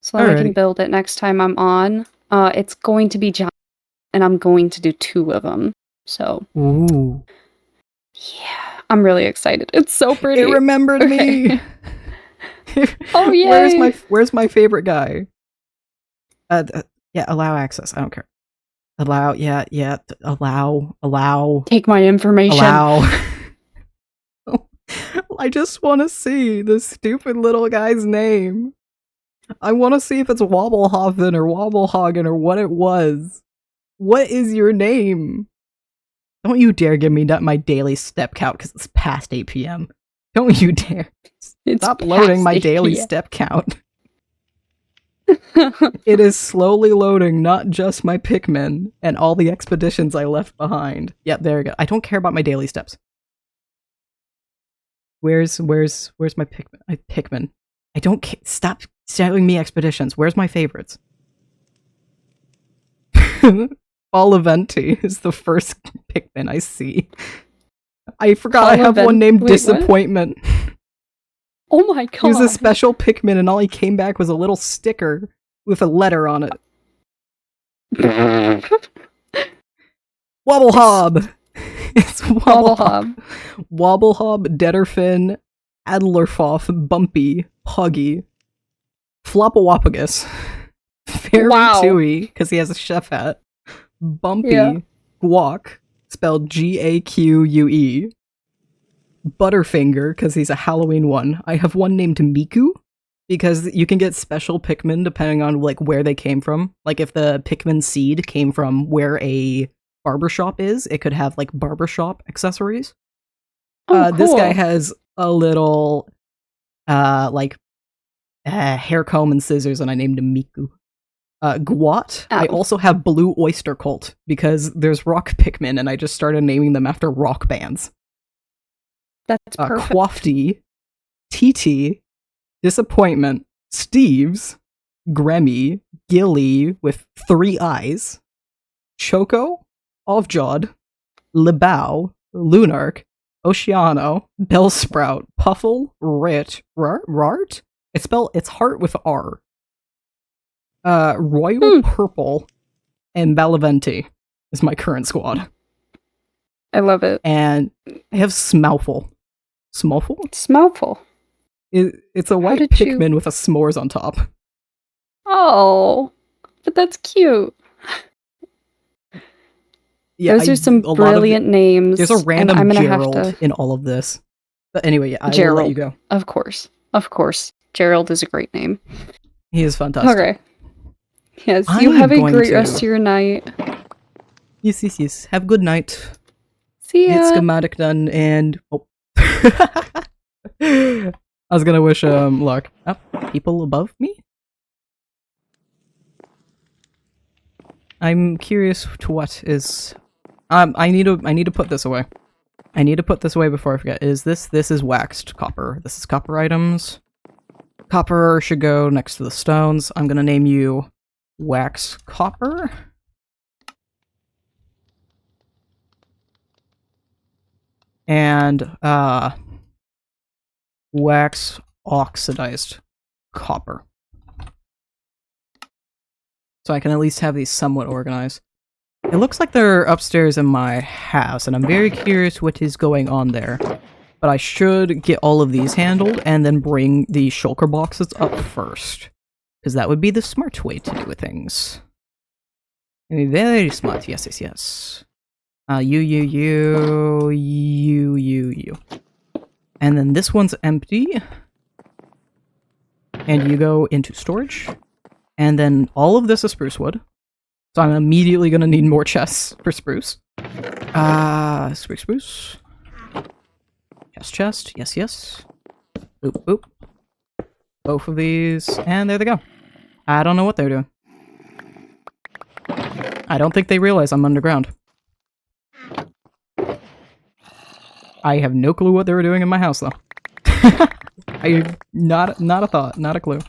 So that I can build it next time I'm on. It's going to be giant, and I'm going to do 2 of them. So... Ooh. Yeah, I'm really excited. It's so pretty. It remembered me! Oh, yeah! Where's my favorite guy? Yeah, allow access. I don't care. Allow, allow. Take my information. Allow. I just want to see this stupid little guy's name. I want to see if it's Wobblehoffen or Wobblehagen or what it was. What is your name? Don't you dare give me my daily step count because it's past 8 p.m. Don't you dare. Stop loading my daily step count. It is slowly loading not just my Pikmin and all the expeditions I left behind. Yep, there we go. I don't care about my daily steps. Where's my Pikmin? Pikmin. I don't care. Stop showing me expeditions. Where's my favorites? Oliventi is the first Pikmin I see. I forgot I have one named Disappointment. What? Oh my god. He was a special Pikmin and all he came back was a little sticker with a letter on it. Wobblehob! It's Wobblehob. Wobblehob, Detterfin, Adlerfoff, Bumpy, Puggy, Floppawapagus, Fairy Tui, because he has a chef hat, Bumpy, Guac, spelled G-A-Q-U-E, Butterfinger, because he's a Halloween one. I have one named Miku, because you can get special Pikmin depending on like where they came from. Like if the Pikmin seed came from where a barbershop is, it could have like barbershop accessories. Oh, cool. This guy has a little hair comb and scissors, and I named him Miku. Gwat. I also have Blue Oyster Cult because there's rock Pikmin, and I just started naming them after rock bands. That's perfect. Quafty, TT, Disappointment, Steve's, Gremmy, Gilly with 3 eyes, Choco, Ovjod, Lebao, Lunark, Oceano, Bellsprout, Puffle, Rart? It's heart with R. Royal Purple, and Balaventi is my current squad. I love it. And I have Smoufle. Smoufle? Smoufle. It's a white Pikmin with a s'mores on top. Oh, but that's cute. Yeah, those are some brilliant names. There's a random Gerald in all of this. But anyway, yeah, I will let you go. Of course. Gerald is a great name. He is fantastic. Okay. Yes, you have a great rest of your night. Yes. Have a good night. See ya. Get schematic done and... Oh. I was gonna wish luck. Oh, people above me? I'm curious to what is... I need to put this away. I need to put this away before I forget. This is waxed copper. This is copper items. Copper should go next to the stones. I'm gonna name you Wax Copper. And, Wax Oxidized Copper. So I can at least have these somewhat organized. It looks like they're upstairs in my house, and I'm very curious what is going on there. But I should get all of these handled, and then bring the shulker boxes up first. Because that would be the smart way to do things. Very smart, yes, yes, yes. You. And then this one's empty. And you go into storage. And then all of this is spruce wood. So I'm immediately gonna need more chests for spruce. Spruce. Chest. Yes. Boop. Both of these, and there they go. I don't know what they're doing. I don't think they realize I'm underground. I have no clue what they were doing in my house, though. Not a thought, not a clue.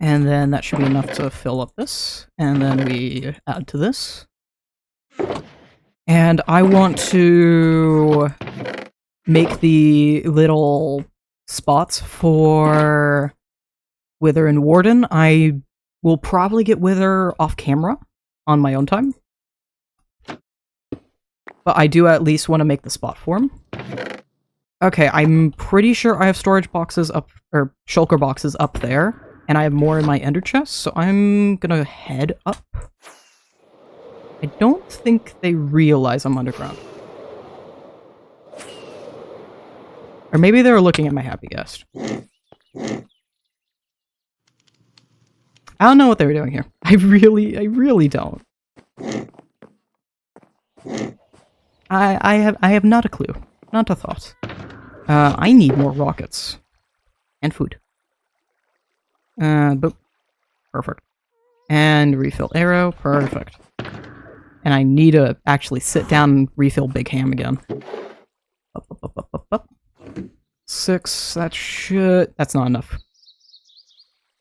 And then that should be enough to fill up this. And then we add to this. And I want to make the little spots for Wither and Warden. I will probably get Wither off camera on my own time. But I do at least want to make the spot for him. Okay, I'm pretty sure I have storage boxes up, or shulker boxes up there. And I have more in my ender chest, so I'm gonna head up. I don't think they realize I'm underground. Or maybe they were looking at my happy guest. I don't know what they were doing here. I really don't. I have not a clue. Not a thought. I need more rockets. And food. Boop. Perfect. And refill arrow. Perfect. And I need to actually sit down and refill Big Ham again. Up. 6. That's not enough.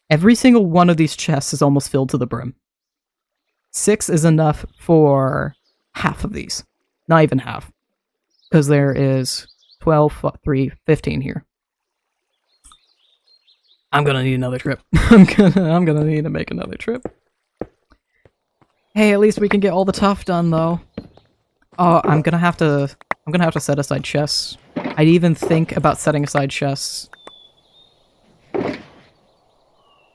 Every single one of these chests is almost filled to the brim. 6 is enough for half of these. Not even half. Because there is 12, 3, 15 here. I'm gonna need another trip. I'm gonna need to make another trip. Hey, at least we can get all the tough done, though. Oh, I'm gonna have to set aside chests. I'd even think about setting aside chests.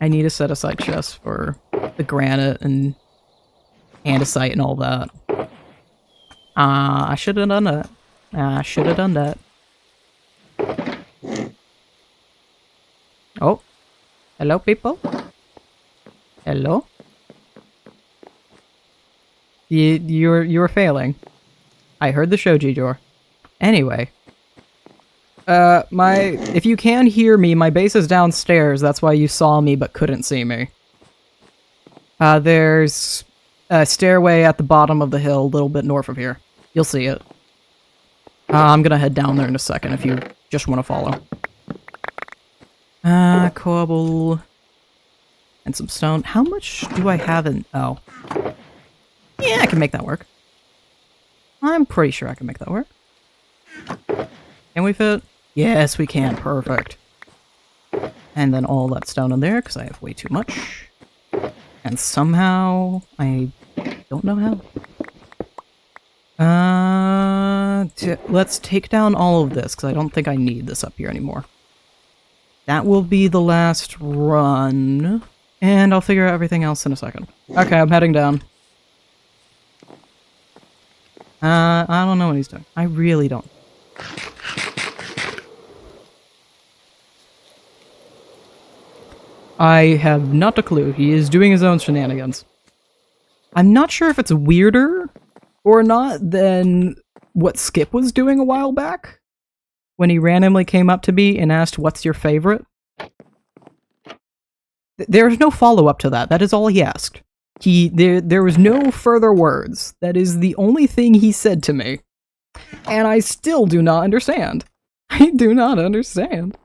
I need to set aside chests for the granite and andesite and all that. I should have done that. Oh. Hello, people? Hello? You're failing. I heard the shoji door. Anyway. If you can hear me, my base is downstairs. That's why you saw me but couldn't see me. There's a stairway at the bottom of the hill, a little bit north of here. You'll see it. I'm gonna head down there in a second if you just want to follow. Cobble. And some stone. How much do I have in... Oh. Yeah, I can make that work. I'm pretty sure I can make that work. Can we fit? Yes, we can. Perfect. And then all that stone in there, because I have way too much. And somehow... I don't know how. Let's take down all of this, because I don't think I need this up here anymore. That will be the last run. And I'll figure out everything else in a second. Okay, I'm heading down. I don't know what he's doing. I really don't. I have not a clue. He is doing his own shenanigans. I'm not sure if it's weirder or not than what Skip was doing a while back. When he randomly came up to me and asked, "What's your favorite?" There's no follow-up to that. That is all he asked. There was no further words. That is the only thing he said to me. And I still do not understand. I do not understand.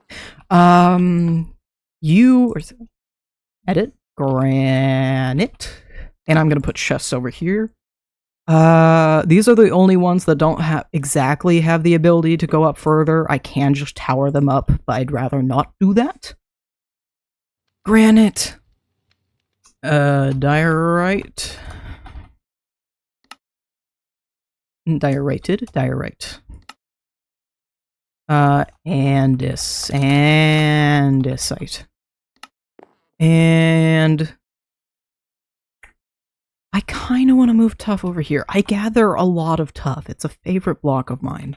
Edit granite. And I'm gonna put chests over here. These are the only ones that don't exactly have the ability to go up further. I can just tower them up, but I'd rather not do that. Granite. Diorite. Diorite. Andesite. And I kind of want to move tuff over here. I gather a lot of tuff. It's a favorite block of mine.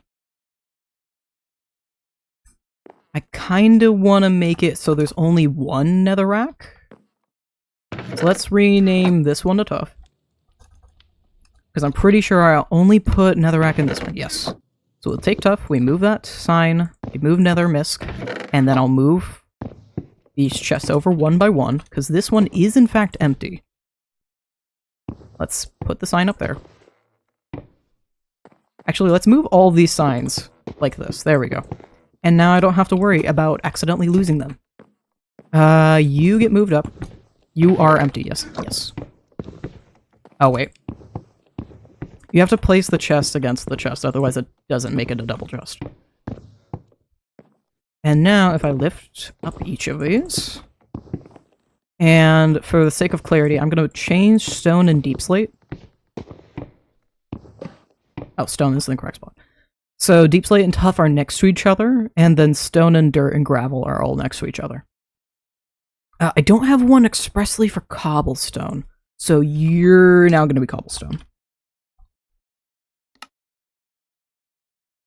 I kind of want to make it so there's only one netherrack. So let's rename this one to tuff. Because I'm pretty sure I'll only put netherrack in this one. Yes. So we'll take tuff, we move that sign, we move nether misc, and then I'll move these chests over one by one, because this one is in fact empty. Let's put the sign up there. Actually, let's move all these signs like this. There we go. And now I don't have to worry about accidentally losing them. You get moved up. You are empty, yes, yes. Oh, wait. You have to place the chest against the chest, otherwise it doesn't make it a double chest. And now, if I lift up each of these, and for the sake of clarity, I'm going to change stone and deep slate. Oh, stone is in the correct spot. So deep slate and tuff are next to each other, and then stone and dirt and gravel are all next to each other. I don't have one expressly for cobblestone, so you're now going to be cobblestone.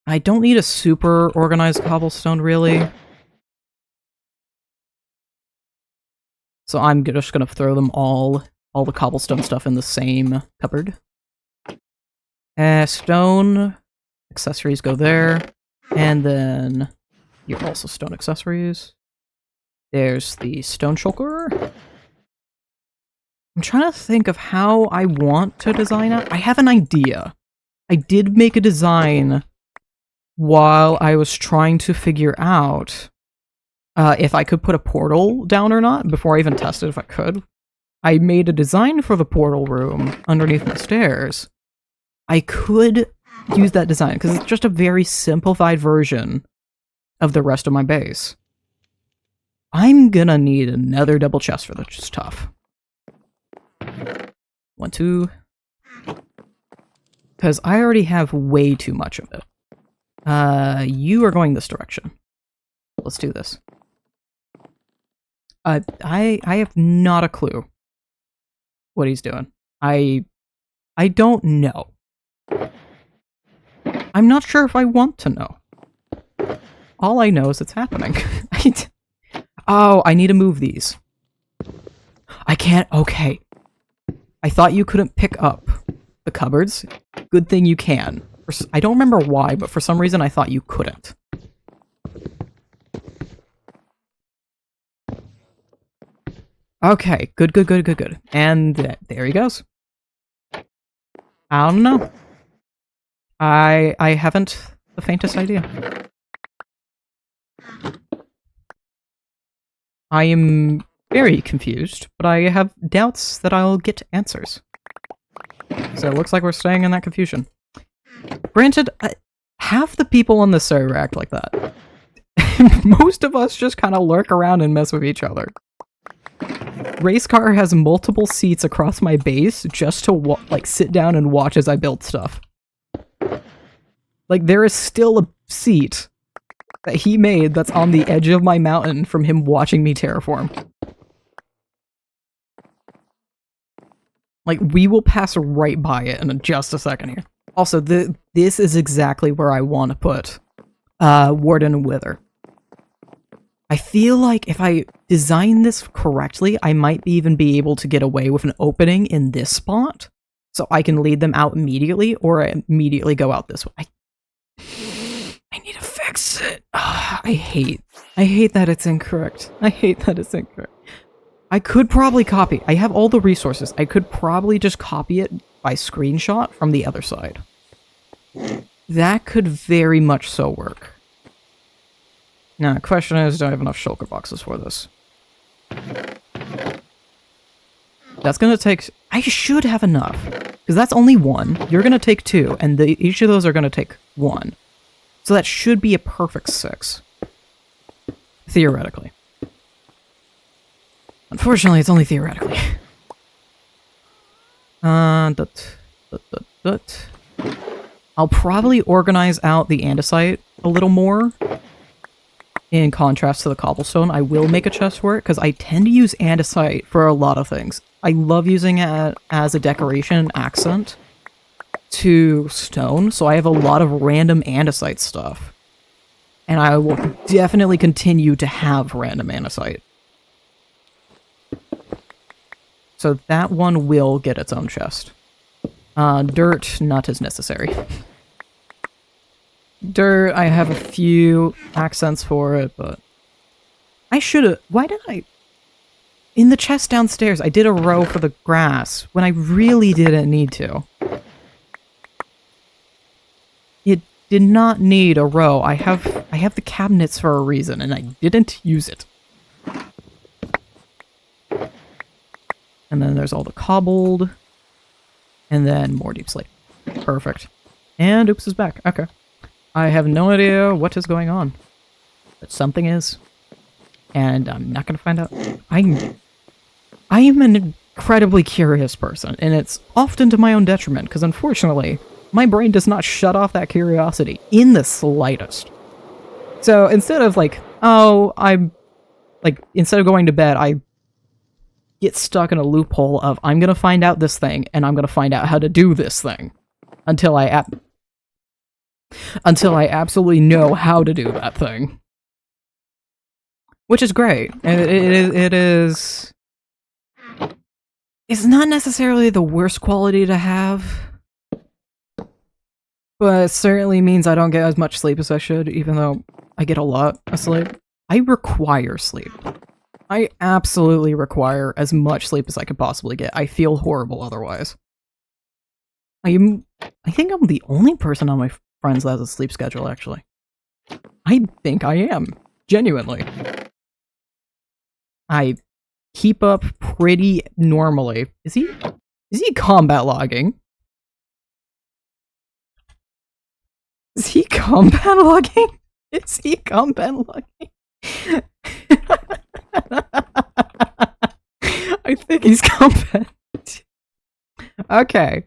I don't need a super organized cobblestone, really. So I'm just going to throw them all the cobblestone stuff in the same cupboard. Stone accessories go there, and then you're also stone accessories. There's the stone shulker. I'm trying to think of how I want to design it. I have an idea. I did make a design while I was trying to figure out if I could put a portal down or not, before I even tested if I could. I made a design for the portal room underneath the stairs. I could use that design, because it's just a very simplified version of the rest of my base. I'm gonna need another double chest for this stuff. 1, 2. Because I already have way too much of it. You are going this direction. Let's do this. I have not a clue what he's doing. I don't know. I'm not sure if I want to know. All I know is it's happening. Oh, I need to move these. I can't. Okay. I thought you couldn't pick up the cupboards. Good thing you can. I don't remember why, but for some reason I thought you couldn't. Okay, good. And there he goes. I don't know. I haven't the faintest idea. I am very confused, but I have doubts that I'll get answers. So it looks like we're staying in that confusion. Granted, half the people on the server act like that. Most of us just kind of lurk around and mess with each other. Racecar has multiple seats across my base just to sit down and watch as I build stuff. Like, there is still a seat that he made that's on the edge of my mountain from him watching me terraform. Like, we will pass right by it in just a second here. Also, this is exactly where I want to put Warden and Wither. I feel like if I design this correctly, I might even be able to get away with an opening in this spot, so I can lead them out immediately, or immediately go out this way. I need to fix it. I hate that it's incorrect. I I could probably copy. I have all the resources. I could probably just copy it by screenshot from the other side. That could very much so work. Now, the question is, do I have enough shulker boxes for this? That's gonna take... I should have enough. Because that's only one. You're gonna take 2, and each of those are gonna take 1. So that should be a perfect 6. Theoretically. Unfortunately, it's only theoretically. I'll probably organize out the andesite a little more. In contrast to the cobblestone, I will make a chest for it, because I tend to use andesite for a lot of things. I love using it as a decoration accent to stone, so I have a lot of random andesite stuff. And I will definitely continue to have random andesite. So that one will get its own chest. Dirt, not as necessary. Dirt, I have a few accents for it, but... I should've... Why did I... In the chest downstairs, I did a row for the grass, when I really didn't need to. It did not need a row. I have the cabinets for a reason, and I didn't use it. And then there's all the cobbled. And then more deep slate. Perfect. And Oops is back. Okay. I have no idea what is going on. But something is. And I'm not going to find out. I am an incredibly curious person, and it's often to my own detriment, because unfortunately, my brain does not shut off that curiosity in the slightest. So instead of like, oh, instead of going to bed, I get stuck in a loophole of, I'm going to find out this thing, and I'm going to find out how to do this thing. Until I absolutely know how to do that thing. Which is great. And it is... It's not necessarily the worst quality to have. But it certainly means I don't get as much sleep as I should, even though I get a lot of sleep. I require sleep. I absolutely require as much sleep as I could possibly get. I feel horrible otherwise. I think I'm the only person on my friends that has a sleep schedule, actually. I think I am. Genuinely. I keep up pretty normally. Is he combat logging? Is he combat logging? Is he combat logging? I think he's combat. Okay.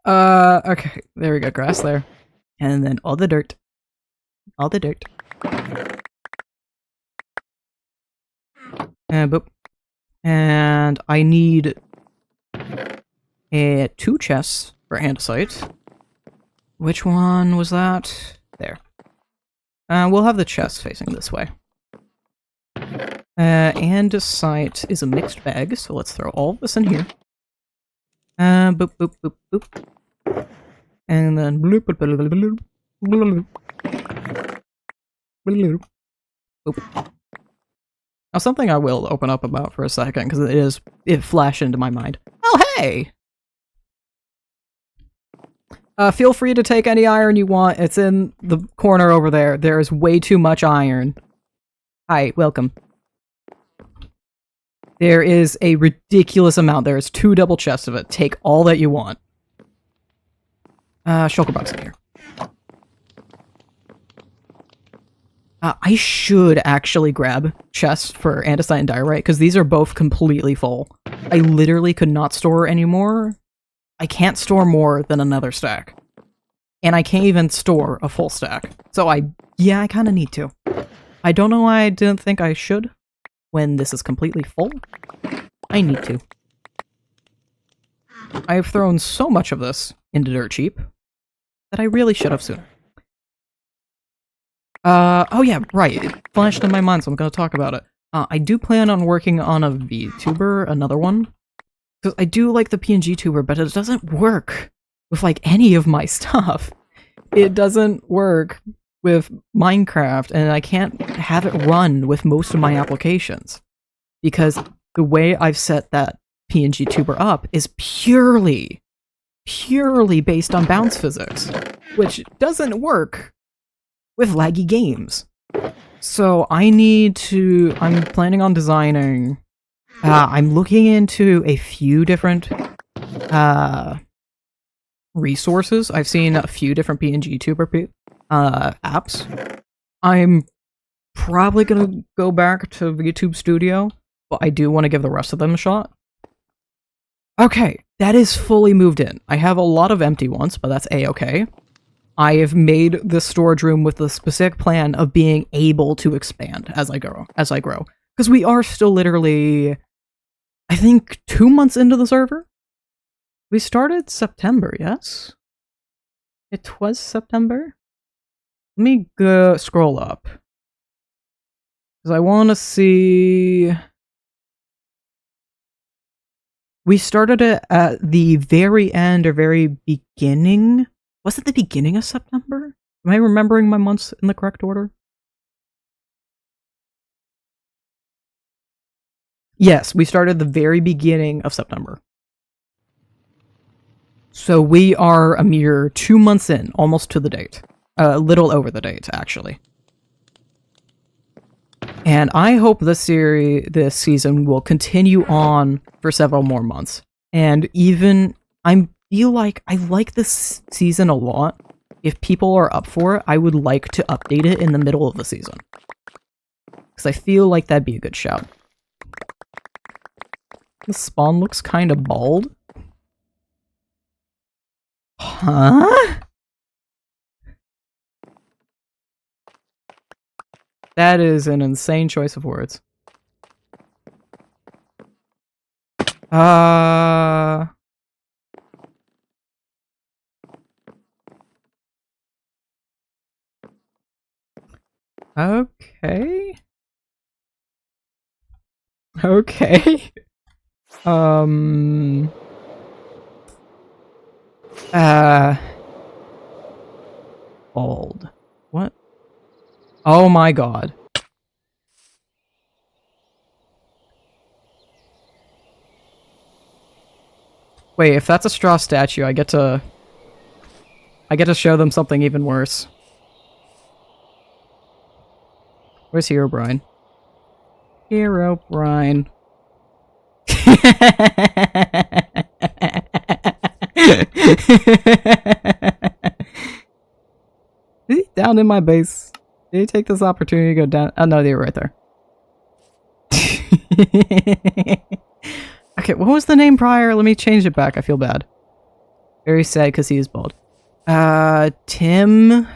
Okay. There we go. Grass there. And then all the dirt. All the dirt. Boop. And I need 2 chests for andesite. Which one was that? There. We'll have the chest facing this way. Andesite is a mixed bag, so let's throw all of this in here. Boop, boop, boop, boop. And then bloop, bloop, bloop, bloop, bloop, bloop. Boop. Now, something I will open up about for a second, because it flashed into my mind. Oh, hey! Feel free to take any iron you want. It's in the corner over there. There is way too much iron. Hi, welcome. There is a ridiculous amount. There is 2 double chests of it. Take all that you want. Shulker box in here. I should actually grab chests for andesite and diorite, because these are both completely full. I literally could not store any more. I can't store more than another stack. And I can't even store a full stack. So I kind of need to. I don't know why I didn't think I should when this is completely full. I need to. I've thrown so much of this into dirt cheap that I really should have sooner. Oh yeah, right. It flashed in my mind, so I'm gonna talk about it. I do plan on working on a VTuber, another one. Because I do like the PNG tuber, but it doesn't work with, like, any of my stuff. It doesn't work with Minecraft, and I can't have it run with most of my applications because the way I've set that PNG tuber up is purely based on bounce physics, which doesn't work with laggy games. So I'm planning on designing, I'm looking into a few different resources. I've seen a few different PNG tuber apps. I'm probably gonna go back to YouTube Studio, but I do want to give the rest of them a shot. Okay, that is fully moved in. I have a lot of empty ones, but that's a-okay. I have made this storage room with the specific plan of being able to expand as I grow. Because we are still literally, I think, 2 months into the server? We started September, yes? It was September? Let me go scroll up. Because I want to see... We started it at the very end or very beginning. Was it the beginning of September? Am I remembering my months in the correct order? Yes, we started the very beginning of September. So we are a mere 2 months in, almost to the date. A little over the date, actually. And I hope this season will continue on for several more months. And even, I feel like I like this season a lot. If people are up for it, I would like to update it in the middle of the season. Because I feel like that'd be a good shout. The spawn looks kind of bald. Huh? That is an insane choice of words. Okay. Okay. Bald. What? Oh my god. Wait, if that's a straw statue, I get to show them something even worse. Where's Herobrine? Herobrine. Is he down in my base? Did he take this opportunity to go down? Oh no, they were right there. Okay, what was the name prior? Let me change it back. I feel bad. Very sad because he is bald. Tim.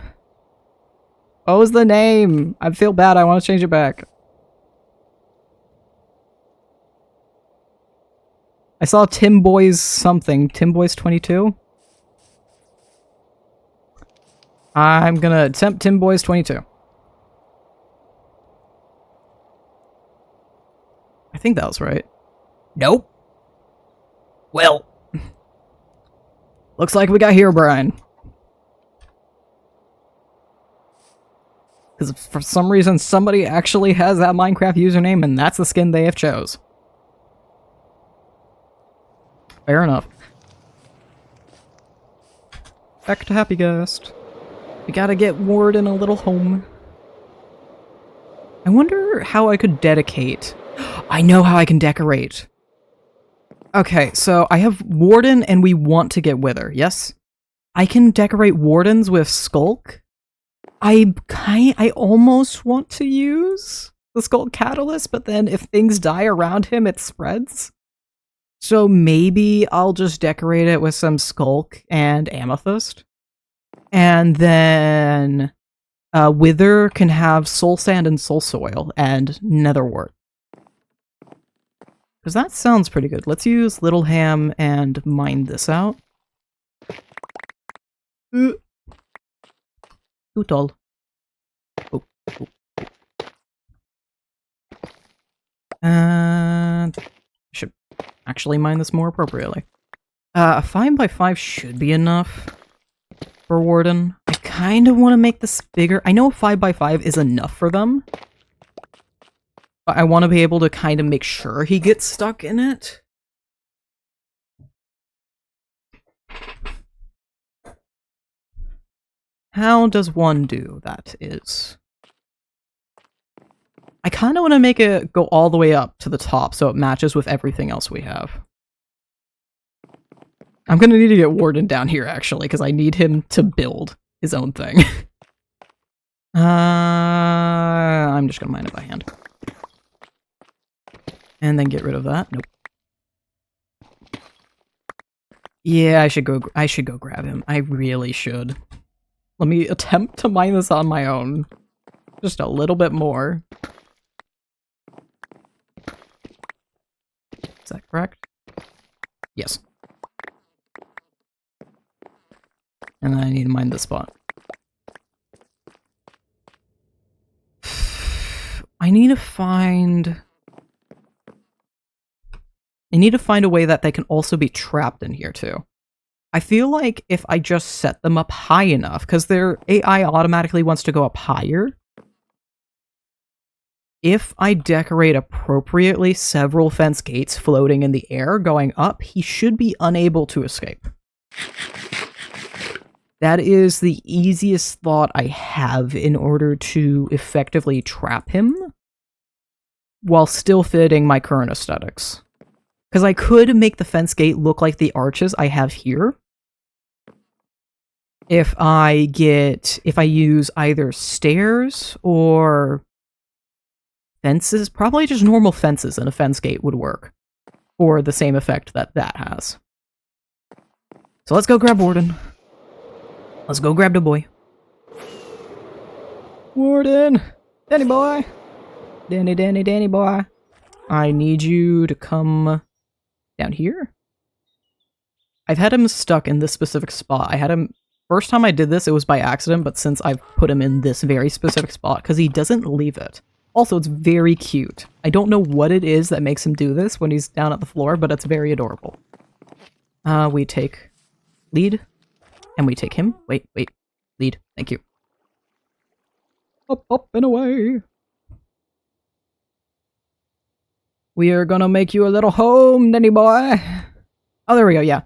What was the name? I feel bad. I want to change it back. I saw Tim Boys something. Tim Boys 22? I'm gonna attempt Tim Boys 22. I think that was right. Nope. Well. Looks like we got Herobrine. Because for some reason, somebody actually has that Minecraft username, and that's the skin they have chose. Fair enough. Back to Happy Guest. We gotta get Warden a little home. I wonder how I could dedicate. I know how I can decorate. Okay, so I have Warden and we want to get Wither, yes? I can decorate Wardens with Skulk. I almost want to use the Skulk Catalyst, but then if things die around him, it spreads. So maybe I'll just decorate it with some Skulk and Amethyst. And then Wither can have Soul Sand and Soul Soil and Netherwort. Because that sounds pretty good. Let's use Little Ham and mine this out. Too tall. Oh. And should actually mine this more appropriately. A 5x5 should be enough for Warden. I kind of want to make this bigger. I know 5x5 is enough for them. But I want to be able to kind of make sure he gets stuck in it. How does one do that is... I kind of want to make it go all the way up to the top so it matches with everything else we have. I'm going to need to get Warden down here, actually, because I need him to build his own thing. I'm just going to mine it by hand. And then get rid of that. Nope. Yeah, I should go grab him. I really should. Let me attempt to mine this on my own. Just a little bit more. Is that correct? Yes. And then I need to mine this spot. I need to find a way that they can also be trapped in here too. I feel like if I just set them up high enough, because their AI automatically wants to go up higher. If I decorate appropriately several fence gates floating in the air going up, he should be unable to escape. That is the easiest thought I have in order to effectively trap him while still fitting my current aesthetics. Because I could make the fence gate look like the arches I have here. If I use either stairs or fences, probably just normal fences and a fence gate would work for the same effect that that has. So let's go grab Warden. Let's go grab the boy. Warden! Danny boy! Danny boy. I need you to come down here. I've had him stuck in this specific spot. First time I did this, it was by accident, but since I've put him in this very specific spot, because he doesn't leave it. Also, it's very cute. I don't know what it is that makes him do this when he's down at the floor, but it's very adorable. We take lead, and we take him. Wait, lead. Thank you. Up, and away. We are gonna make you a little home, Danny boy. Oh, there we go, yeah.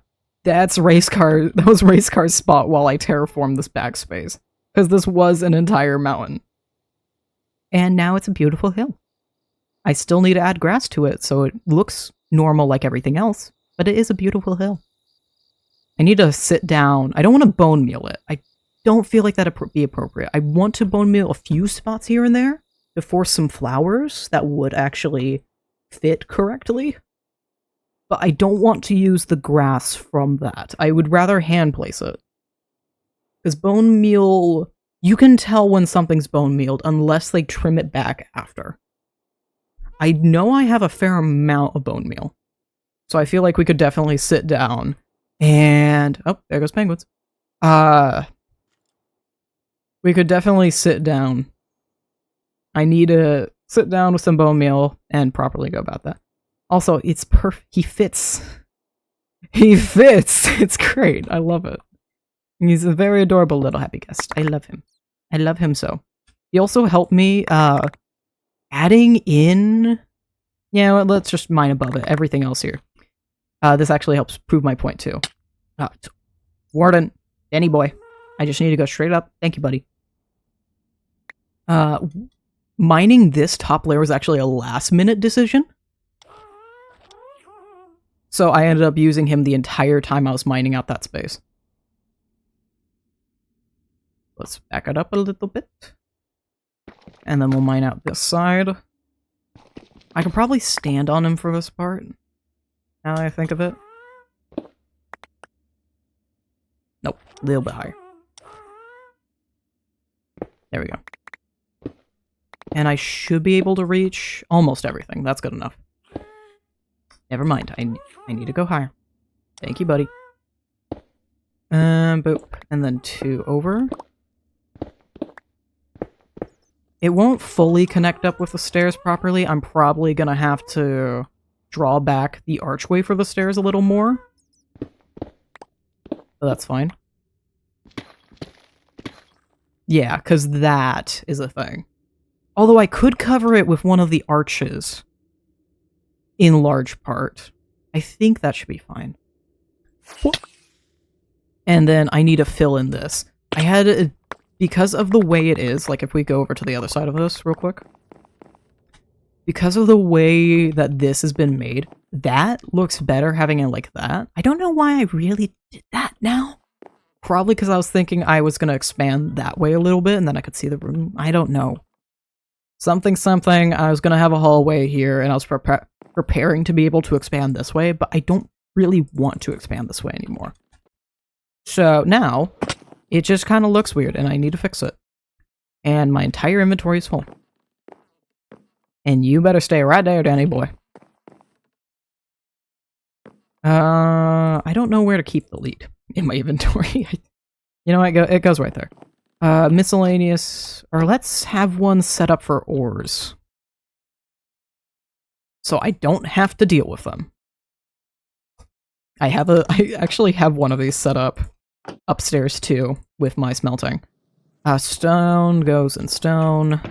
That was race car's spot while I terraformed this backspace. Because this was an entire mountain. And now it's a beautiful hill. I still need to add grass to it, so it looks normal like everything else, but it is a beautiful hill. I need to sit down. I don't want to bone meal it. I don't feel like that'd be appropriate. I want to bone meal a few spots here and there to force some flowers that would actually fit correctly. But I don't want to use the grass from that. I would rather hand place it. Because bone meal, you can tell when something's bone mealed unless they trim it back after. I know I have a fair amount of bone meal. So I feel like we could definitely sit down and... Oh, there goes penguins. We could definitely sit down. I need to sit down with some bone meal and properly go about that. Also, it's perfect. He fits. He fits! It's great. I love it. He's a very adorable little happy guest. I love him. I love him so. He also helped me, adding in... Yeah, well, let's just mine above it. Everything else here. This actually helps prove my point, too. Warden. Danny boy. I just need to go straight up. Thank you, buddy. Mining this top layer was actually a last-minute decision. So I ended up using him the entire time I was mining out that space. Let's back it up a little bit. And then we'll mine out this side. I could probably stand on him for this part, now that I think of it. Nope, a little bit higher. There we go. And I should be able to reach almost everything. That's good enough. Never mind. I need to go higher. Thank you, buddy. Boop. And then 2 over. It won't fully connect up with the stairs properly. I'm probably gonna have to draw back the archway for the stairs a little more. But that's fine. Yeah, because that is a thing. Although I could cover it with one of the arches in large part. I think that should be fine. And then I need to fill in this. I had, because of the way it is, like if we go over to the other side of this real quick. Because of the way that this has been made, that looks better having it like that. I don't know why I really did that now. Probably because I was thinking I was going to expand that way a little bit and then I could see the room. I don't know. Something, I was going to have a hallway here and I was preparing to be able to expand this way, but I don't really want to expand this way anymore. So now, it just kind of looks weird and I need to fix it. And my entire inventory is full. And you better stay right there, Danny boy. I don't know where to keep the lead in my inventory. You know what? It goes right there. Miscellaneous, or let's have one set up for ores. So I don't have to deal with them. I actually have one of these set up upstairs too, with my smelting. Stone goes in stone.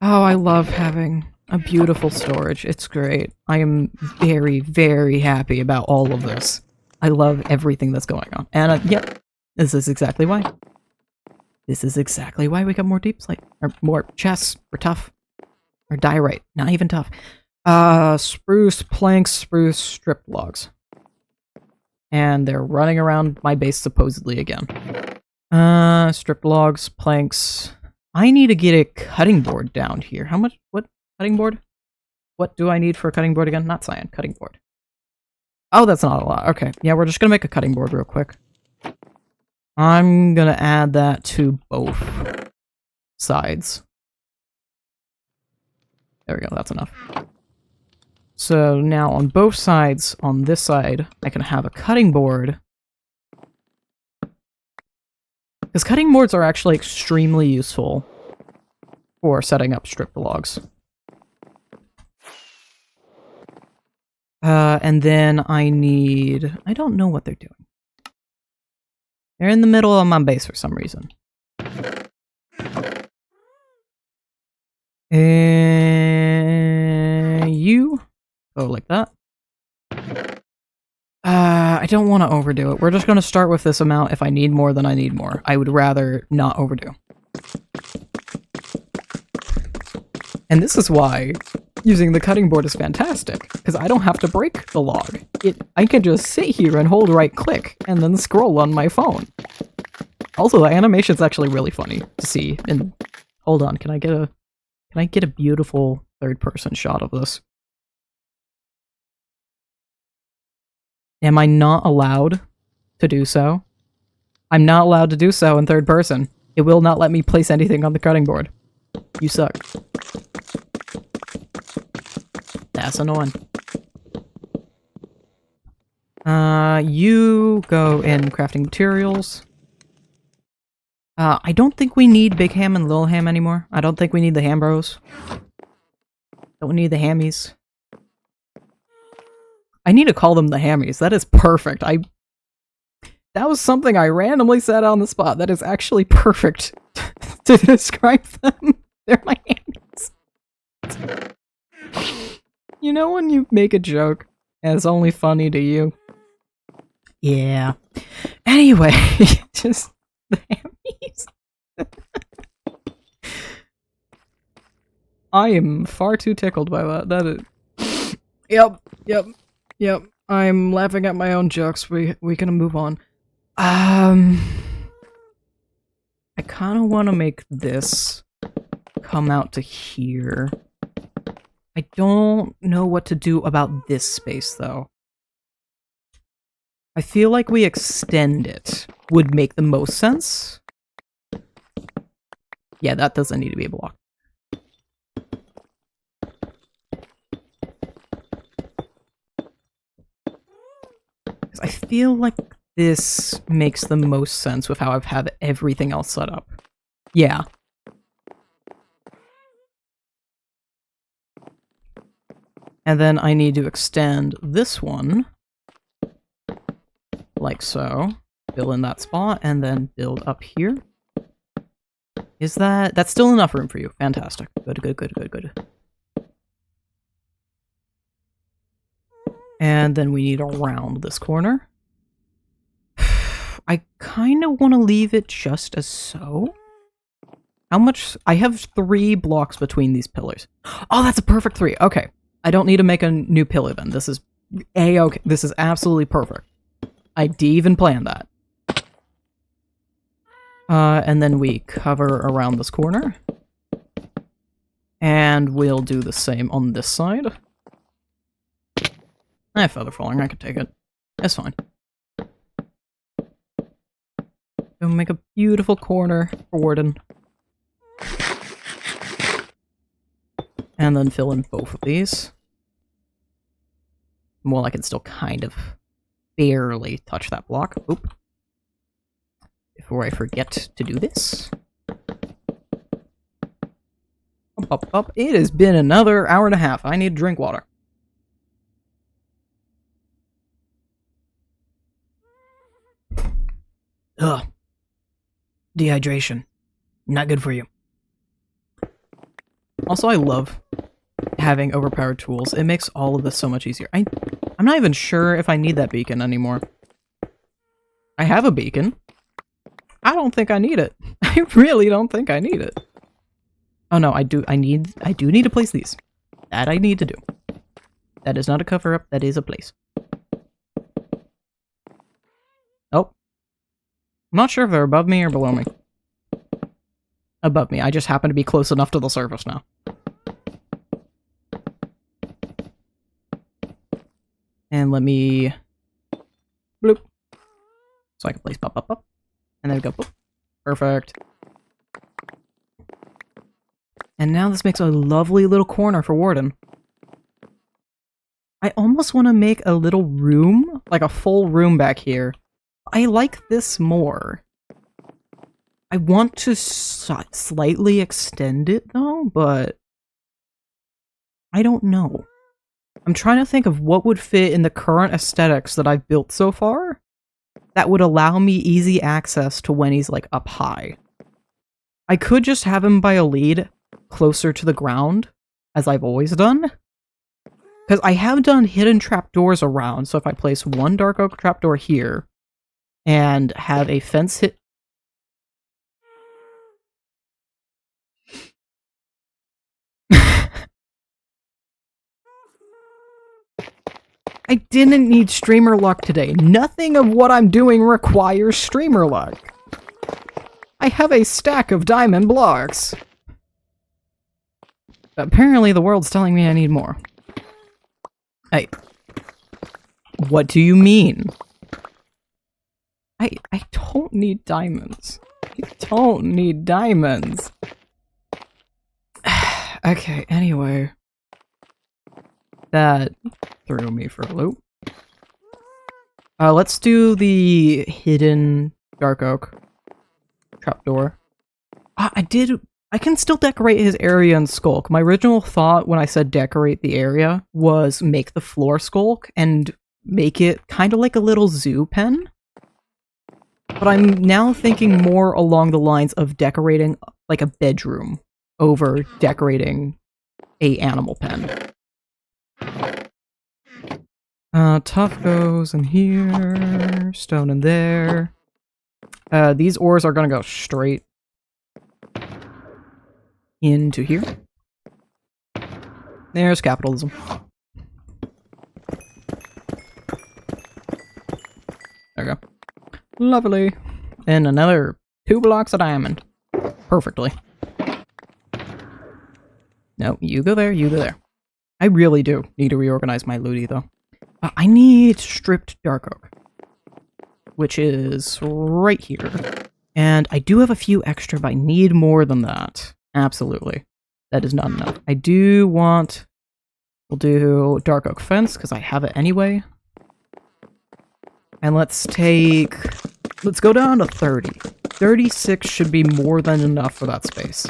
Oh, I love having a beautiful storage. It's great. I am very, very happy about all of this. I love everything that's going on. And yep, this is exactly why. This is exactly why we got more deep slate. Or more chests. Or tough. Or diorite. Not even tough. Spruce, planks, spruce, strip logs. And they're running around my base supposedly again. Strip logs, planks. I need to get a cutting board down here. How much? What? Cutting board? What do I need for a cutting board again? Not cyan, cutting board. Oh, that's not a lot. Okay, yeah, we're just gonna make a cutting board real quick. I'm gonna add that to both sides. There we go, that's enough. So now on both sides, on this side, I can have a cutting board. Because cutting boards are actually extremely useful for setting up strip logs. And then I don't know what they're doing. They're in the middle of my base for some reason. And you go like that. I don't want to overdo it. We're just going to start with this amount. If I need more, then I need more. I would rather not overdo. And this is why using the cutting board is fantastic, because I don't have to break the log. I can just sit here and hold right click, and then scroll on my phone. Also, the animation's actually really funny to see. And hold on, can I get a beautiful third-person shot of this? Am I not allowed to do so? I'm not allowed to do so in third person. It will not let me place anything on the cutting board. You suck. That's annoying. You go in crafting materials. I don't think we need Big Ham and Little Ham anymore. I don't think we need the Ham Bros. Don't need the Hammies. I need to call them the Hammies. That is perfect. That was something I randomly said on the spot. That is actually perfect to describe them. They're my Hammies. You know when you make a joke and it's only funny to you? Yeah. Anyway, just the Hammies. I am far too tickled by that. That is... Yep. I'm laughing at my own jokes. We gonna move on. I kind of want to make this come out to here. I don't know what to do about this space, though. I feel like we extend it would make the most sense. Yeah, that doesn't need to be a block. I feel like this makes the most sense with how I've had everything else set up. Yeah. And then I need to extend this one. Like so. fill in that spot, and then build up here. That's still enough room for you. Fantastic. Good, good, good, good, good. And then we need around this corner. I kind of want to leave it just as so. How much? I have 3 blocks between these pillars. Oh, that's a perfect 3. Okay. I don't need to make a new pillar then. This is A-okay. This is absolutely perfect. I did even plan that. And then we cover around this corner. And we'll do the same on this side. I have feather falling, I can take it. It's fine. We'll make a beautiful corner for Warden. And then fill in both of these. Well, I can still kind of barely touch that block. Oop. Before I forget to do this. Up, up, up. It has been another hour and a half. I need to drink water. Ugh. Dehydration. Not good for you. Also, I love having overpowered tools. It makes all of this so much easier. I'm not even sure if I need that beacon anymore. I have a beacon. I don't think I need it. I really don't think I need it. Oh no, I do need to place these. That I need to do. That is not a cover-up, that is a place. Oh. I'm not sure if they're above me or below me. Above me. I just happen to be close enough to the surface now. And let me... bloop. So I can place pop, pop, pop. And then go boop. Perfect. And now this makes a lovely little corner for Warden. I almost want to make a little room, like a full room back here. I like this more. I want to slightly extend it though, but I don't know. I'm trying to think of what would fit in the current aesthetics that I've built so far that would allow me easy access to when he's like up high. I could just have him by a lead closer to the ground, as I've always done. Because I have done hidden trapdoors around, so if I place one dark oak trapdoor here, and have a fence hit... I didn't need streamer luck today. Nothing of what I'm doing requires streamer luck. I have a stack of diamond blocks. Apparently the world's telling me I need more. Hey. What do you mean? I don't need diamonds. I don't need diamonds. Okay, anyway. That threw me for a loop. Let's do the hidden dark oak trapdoor. I can still decorate his area and skulk. My original thought when I said decorate the area was make the floor skulk and make it kind of like a little zoo pen. But I'm now thinking more along the lines of decorating like a bedroom over decorating a animal pen. Tough goes in here, stone in there. These ores are gonna go straight into here. There's capitalism. There we go. Lovely. And another 2 blocks of diamond. Perfectly. No, you go there, you go there. I really do need to reorganize my looty, though. I need stripped dark oak, which is right here. And I do have a few extra, but I need more than that. Absolutely. That is not enough. I do want... We'll do dark oak fence, because I have it anyway. And let's go down to 30. 36 should be more than enough for that space.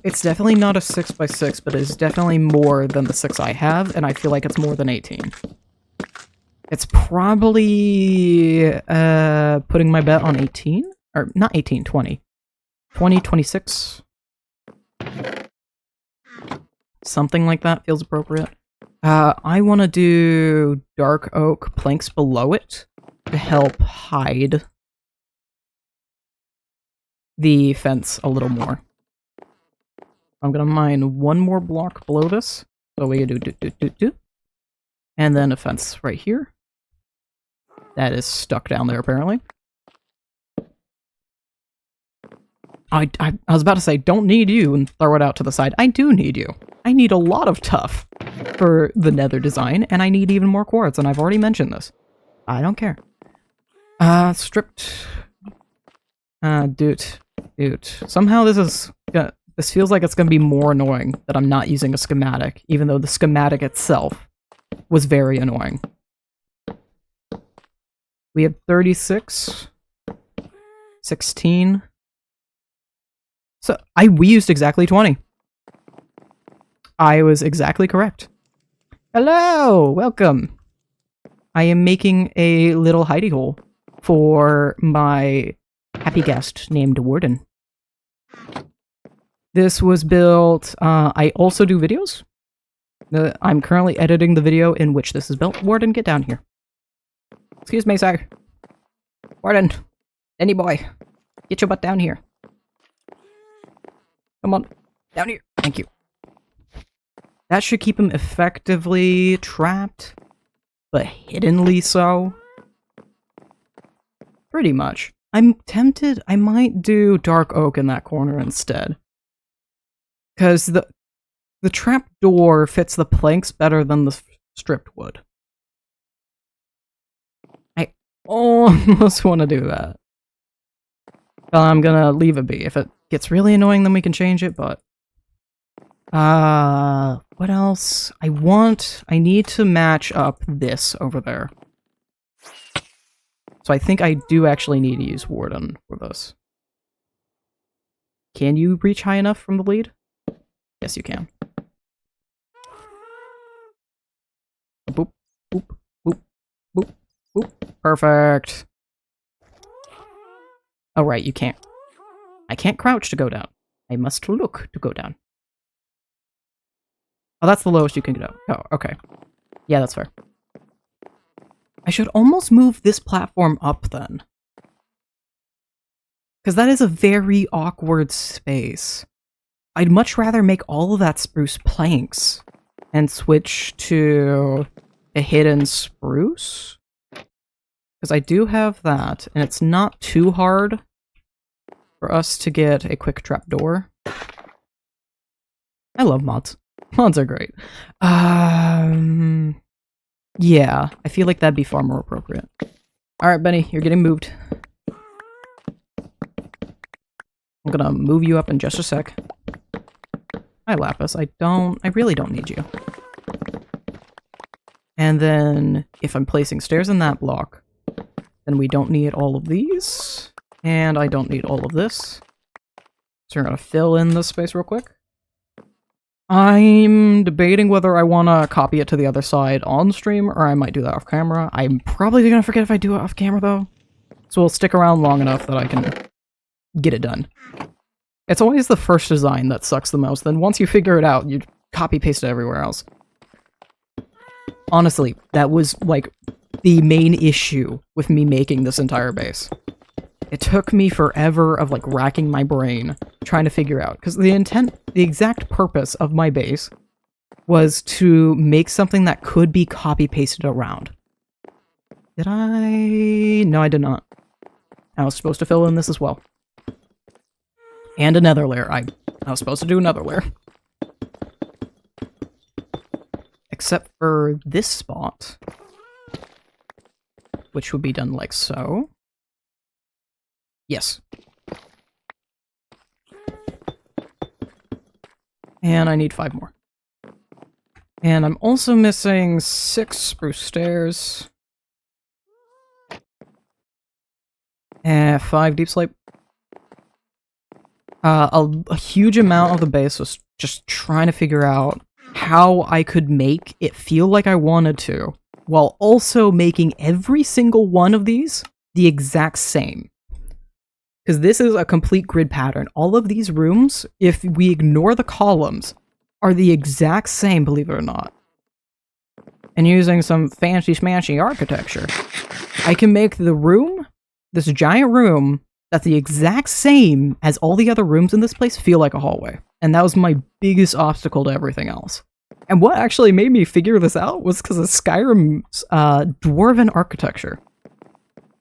It's definitely not a 6x6, but it's definitely more than the 6 I have, and I feel like it's more than 18. It's probably putting my bet on 18? Or not 18, 20. 20, 26. Something like that feels appropriate. I want to do dark oak planks below it to help hide the fence a little more. I'm gonna mine one more block below this. So we do. And then a fence right here. That is stuck down there, apparently. I was about to say, don't need you and throw it out to the side. I do need you. I need a lot of tuff for the nether design, and I need even more quartz, and I've already mentioned this. I don't care. Stripped. Dude. Somehow this feels like it's gonna be more annoying that I'm not using a schematic, even though the schematic itself was very annoying. We have 36. 16. So, we used exactly 20. I was exactly correct. Hello! Welcome! I am making a little hidey hole for my happy guest named Warden. This was built... I also do videos. I'm currently editing the video in which this is built. Warden, get down here. Excuse me, sir. Warden! Any boy. Get your butt down here. Come on. Down here. Thank you. That should keep him effectively trapped, but hiddenly so. Pretty much. I'm tempted, I might do dark oak in that corner instead. Because the trap door fits the planks better than the stripped wood. I almost want to do that. I'm gonna leave it be. If it gets really annoying, then we can change it, but... what else? I need to match up this over there. So I think I do actually need to use Warden for this. Can you reach high enough from the lead? Yes, you can. Boop, boop, boop, boop, boop. Perfect. Oh, right, you can't. I can't crouch to go down. I must look to go down. Oh, that's the lowest you can go. Oh, okay. Yeah, that's fair. I should almost move this platform up, then. Because that is a very awkward space. I'd much rather make all of that spruce planks and switch to a hidden spruce. Because I do have that, and it's not too hard for us to get a quick trapdoor. I love mods. Mods are great. Yeah, I feel like that'd be far more appropriate. Alright, Benny, you're getting moved. I'm gonna move you up in just a sec. Hi, Lapis. I really don't need you. And then, if I'm placing stairs in that block, then we don't need all of these. And I don't need all of this. So we're gonna fill in this space real quick. I'm debating whether I want to copy it to the other side on stream, or I might do that off camera. I'm probably gonna forget if I do it off camera, though. So we'll stick around long enough that I can get it done. It's always the first design that sucks the most, then once you figure it out, you copy-paste it everywhere else. Honestly, that was, like, the main issue with me making this entire base. It took me forever of, like, racking my brain, trying to figure out, because the exact purpose of my base was to make something that could be copy-pasted around. Did I? No, I did not. I was supposed to fill in this as well. And another layer. I was supposed to do another layer. Except for this spot, which would be done like so. Yes. And I need 5 more. And I'm also missing 6 spruce stairs. And 5 deep slate. A huge amount of the base was just trying to figure out how I could make it feel like I wanted to, while also making every single one of these the exact same. Because this is a complete grid pattern. All of these rooms, if we ignore the columns, are the exact same, believe it or not. And using some fancy smashy architecture, I can make the room, this giant room, that's the exact same as all the other rooms in this place, feel like a hallway. And that was my biggest obstacle to everything else. And what actually made me figure this out was because of Skyrim's dwarven architecture.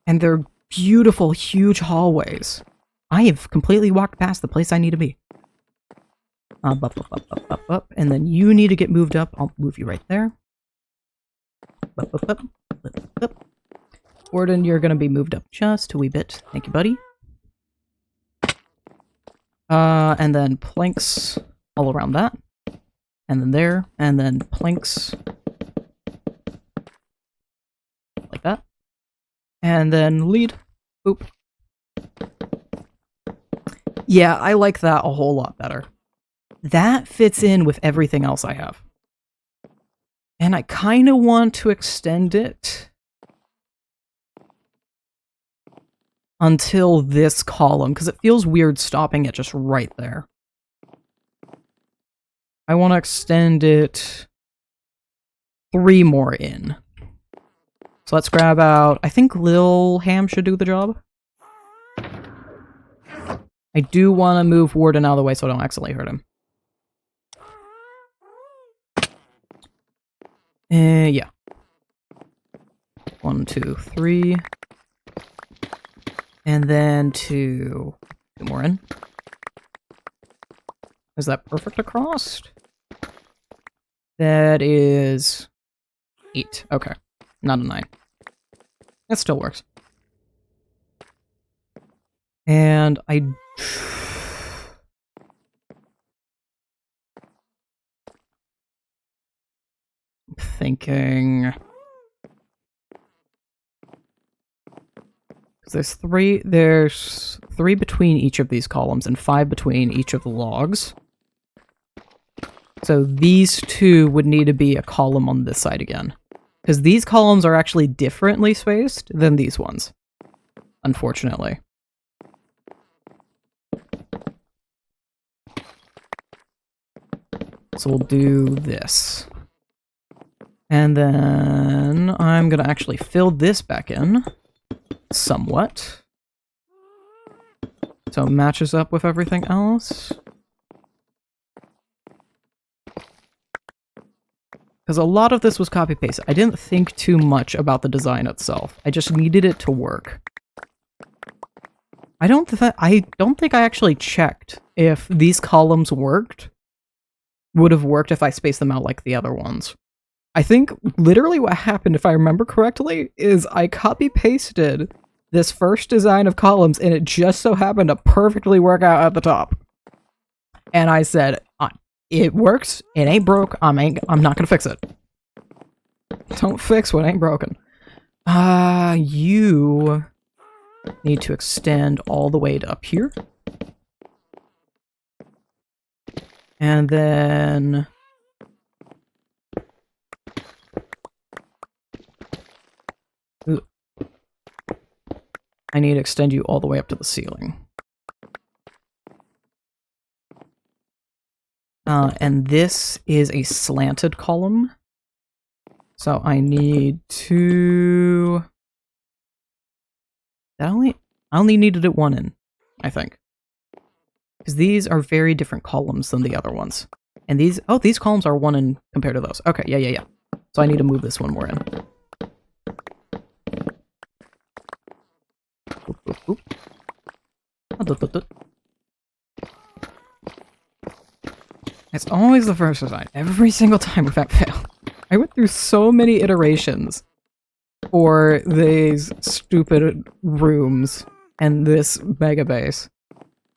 And their beautiful, huge hallways. I have completely walked past the place I need to be. Up. And then you need to get moved up. I'll move you right there. Up. Warden, you're going to be moved up just a wee bit. Thank you, buddy. And then planks all around that. And then there. And then planks. Like that. And then lead. Oop. Yeah, I like that a whole lot better. That fits in with everything else I have. And I kind of want to extend it until this column, because it feels weird stopping it just right there. I want to extend it 3 more in. So let's grab out, I think Lil Ham should do the job. I do want to move Warden out of the way so I don't accidentally hurt him. Yeah. 1, 2, 3. And then 2 more in. Is that perfect across? That is 8. Okay. Not a 9. That still works. And I'm thinking... There's 3 between each of these columns and 5 between each of the logs. So these 2 would need to be a column on this side again. Because these columns are actually differently spaced than these ones. Unfortunately. So we'll do this. And then I'm going to actually fill this back in. Somewhat. So it matches up with everything else. Because a lot of this was copy-paste. I didn't think too much about the design itself. I just needed it to work. I don't think I actually checked if these columns would have worked if I spaced them out like the other ones. I think literally what happened, if I remember correctly, is I copy-pasted this first design of columns and it just so happened to perfectly work out at the top. And I said, it works, it ain't broke, I'm not gonna fix it. Don't fix what ain't broken. You need to extend all the way to up here. And then... Ooh. I need to extend you all the way up to the ceiling. And this is a slanted column. So I need to... I only needed it 1 in, I think. Because these are very different columns than the other ones. And these columns are 1 in compared to those. Okay, yeah. So I need to move this 1 more in. Oop. It's always the first design, every single time without fail. I went through so many iterations for these stupid rooms and this mega base.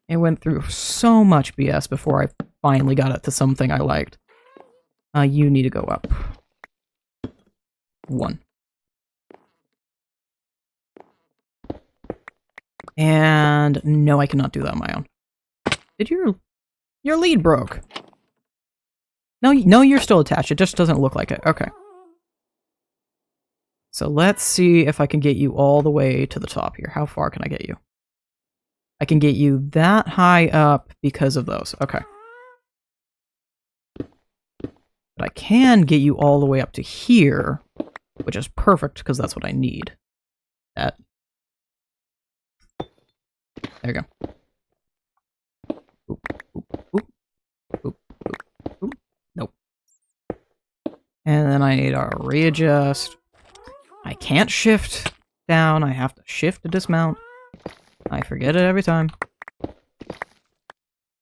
It went through so much BS before I finally got it to something I liked. You need to go up. 1. And no, I cannot do that on my own. Did your lead broke? No, you're still attached. It just doesn't look like it. Okay. So let's see if I can get you all the way to the top here. How far can I get you? I can get you that high up because of those. Okay. But I can get you all the way up to here, which is perfect because that's what I need. That. There you go. Oop, oop, oop, oop, oop, oop. Nope. And then I need to readjust. I can't shift down. I have to shift to dismount. I forget it every time.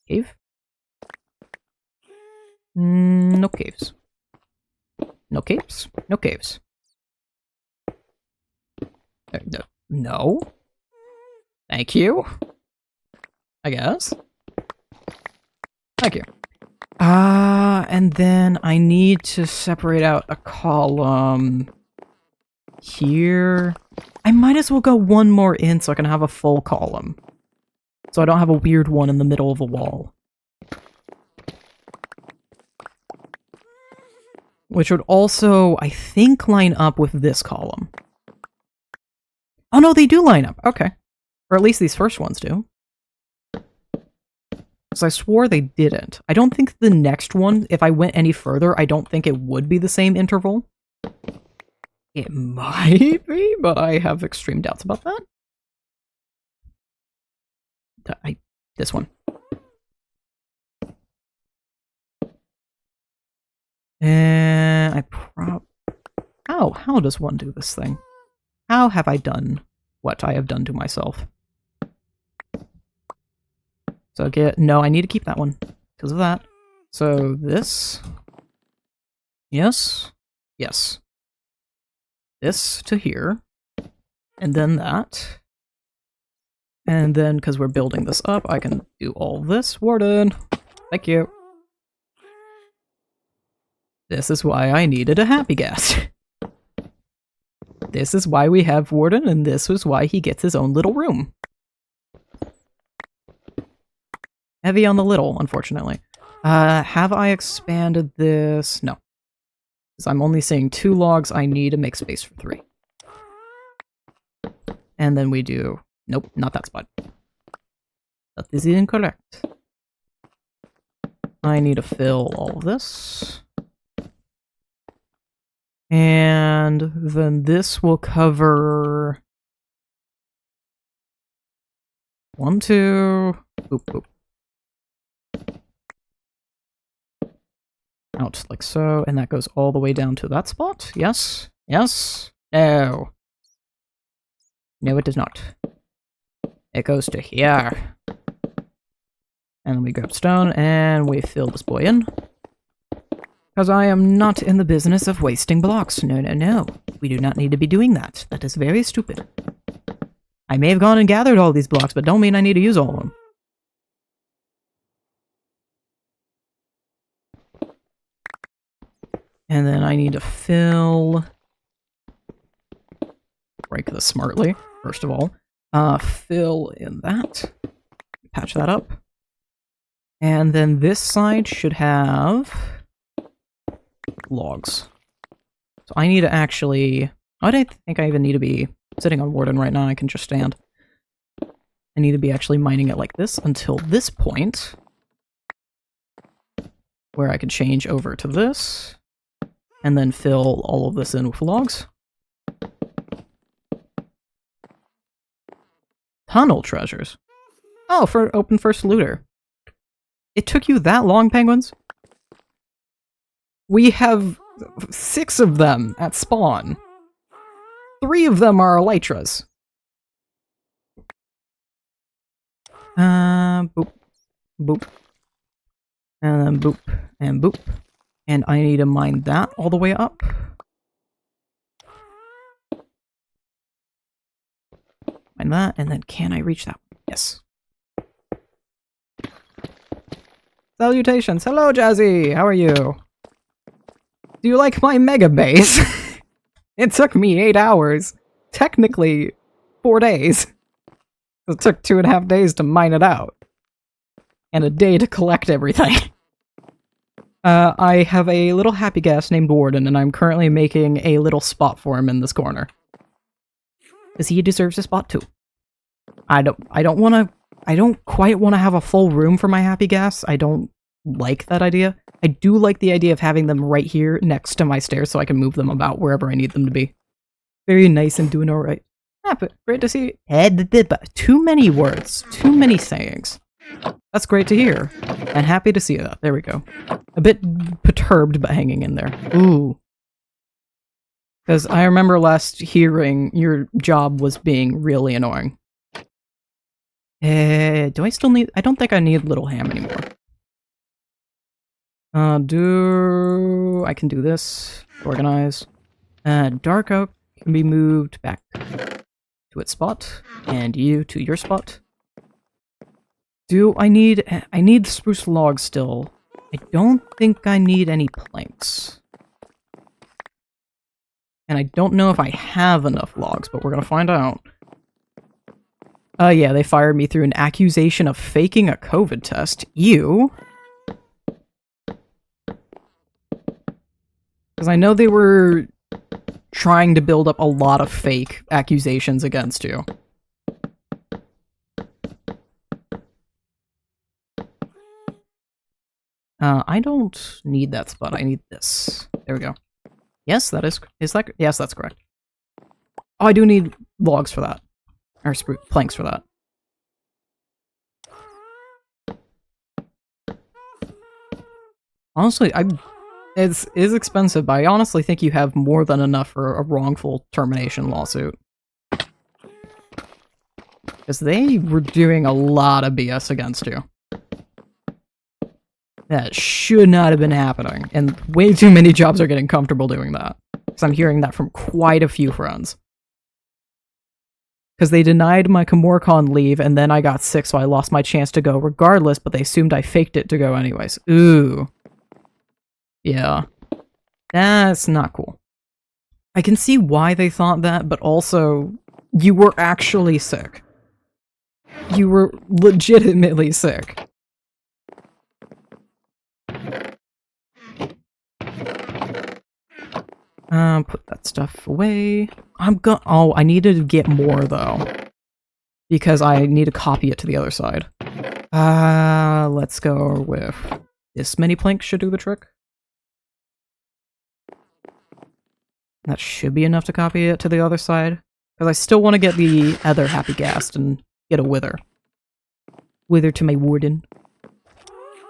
Cave? No caves. No caves? No caves. No. Thank you. I guess. Thank you. And then I need to separate out a column here. I might as well go one more in so I can have a full column. So I don't have a weird one in the middle of a wall. Which would also, I think, line up with this column. Oh no, they do line up. Okay. Or at least these first ones do. Because I swore they didn't. I don't think the next one, if I went any further, I don't think it would be the same interval. It might be, but I have extreme doubts about that. This one. And how does one do this thing? How have I done what I have done to myself? So no, I need to keep that one because of that. So this, yes, yes. This to here, and then that. And then, because we're building this up, I can do all this. Warden! Thank you. This is why I needed a happy gas. This is why we have Warden, and this is why he gets his own little room. Heavy on the little, unfortunately. Have I expanded this? No. Because I'm only seeing 2 logs, I need to make space for 3. And then we do... Nope, not that spot. That is incorrect. I need to fill all this. And then this will cover... 1, 2... Boop, boop. Out like so, and that goes all the way down to that spot. Yes? Yes? No. No, it does not. It goes to here. And then we grab stone, and we fill this boy in. Because I am not in the business of wasting blocks. No, no, no. We do not need to be doing that. That is very stupid. I may have gone and gathered all these blocks, but don't mean I need to use all of them. And then I need to fill... Break this smartly, first of all. Fill in that. Patch that up. And then this side should have... logs. So I need to actually... I don't think I even need to be sitting on Warden right now. I can just stand. I need to be actually mining it like this until this point. Where I can change over to this. And then fill all of this in with logs. Tunnel treasures. Oh, for open first looter. It took you that long, penguins? We have 6 of them at spawn. 3 of them are elytras. Boop. Boop. And then boop. And boop. And I need to mine that all the way up. Mine that, and then can I reach that one? Yes. Salutations! Hello, Jazzy! How are you? Do you like my megabase? It took me 8 hours. Technically, 4 days. It took 2.5 days to mine it out. And a day to collect everything. I have a little happy gas named Warden, and I'm currently making a little spot for him in this corner. Because he deserves a spot too. I don't quite want to have a full room for my happy gas. I don't like that idea. I do like the idea of having them right here next to my stairs so I can move them about wherever I need them to be. Very nice and doing alright. But great to see you. Too many words. Too many sayings. That's great to hear. And happy to see that. There we go. A bit perturbed, but hanging in there. Ooh. Because I remember last hearing your job was being really annoying. Do I still need... I don't think I need Little Ham anymore. I can do this. Organize. Dark Oak can be moved back to its spot. And you to your spot. I need spruce logs still. I don't think I need any planks. And I don't know if I have enough logs, but we're gonna find out. Yeah, they fired me through an accusation of faking a COVID test. Ew. Because I know they were trying to build up a lot of fake accusations against you. I don't need that spot. I need this. There we go. Yes, that is that... Yes, that's correct. Oh, I do need logs for that. Or planks for that. Honestly, it is expensive, but I honestly think you have more than enough for a wrongful termination lawsuit. Because they were doing a lot of BS against you. That should not have been happening, and way too many jobs are getting comfortable doing that. Because I'm hearing that from quite a few friends. Because they denied my Comorcon leave, and then I got sick, so I lost my chance to go regardless, but they assumed I faked it to go anyways. Ooh. Yeah. That's not cool. I can see why they thought that, but also, you were actually sick. You were legitimately sick. Put that stuff away. Oh, I need to get more, though. Because I need to copy it to the other side. Let's go with... This many planks should do the trick. That should be enough to copy it to the other side. Because I still want to get the other happy gas and get a wither. Wither to my warden.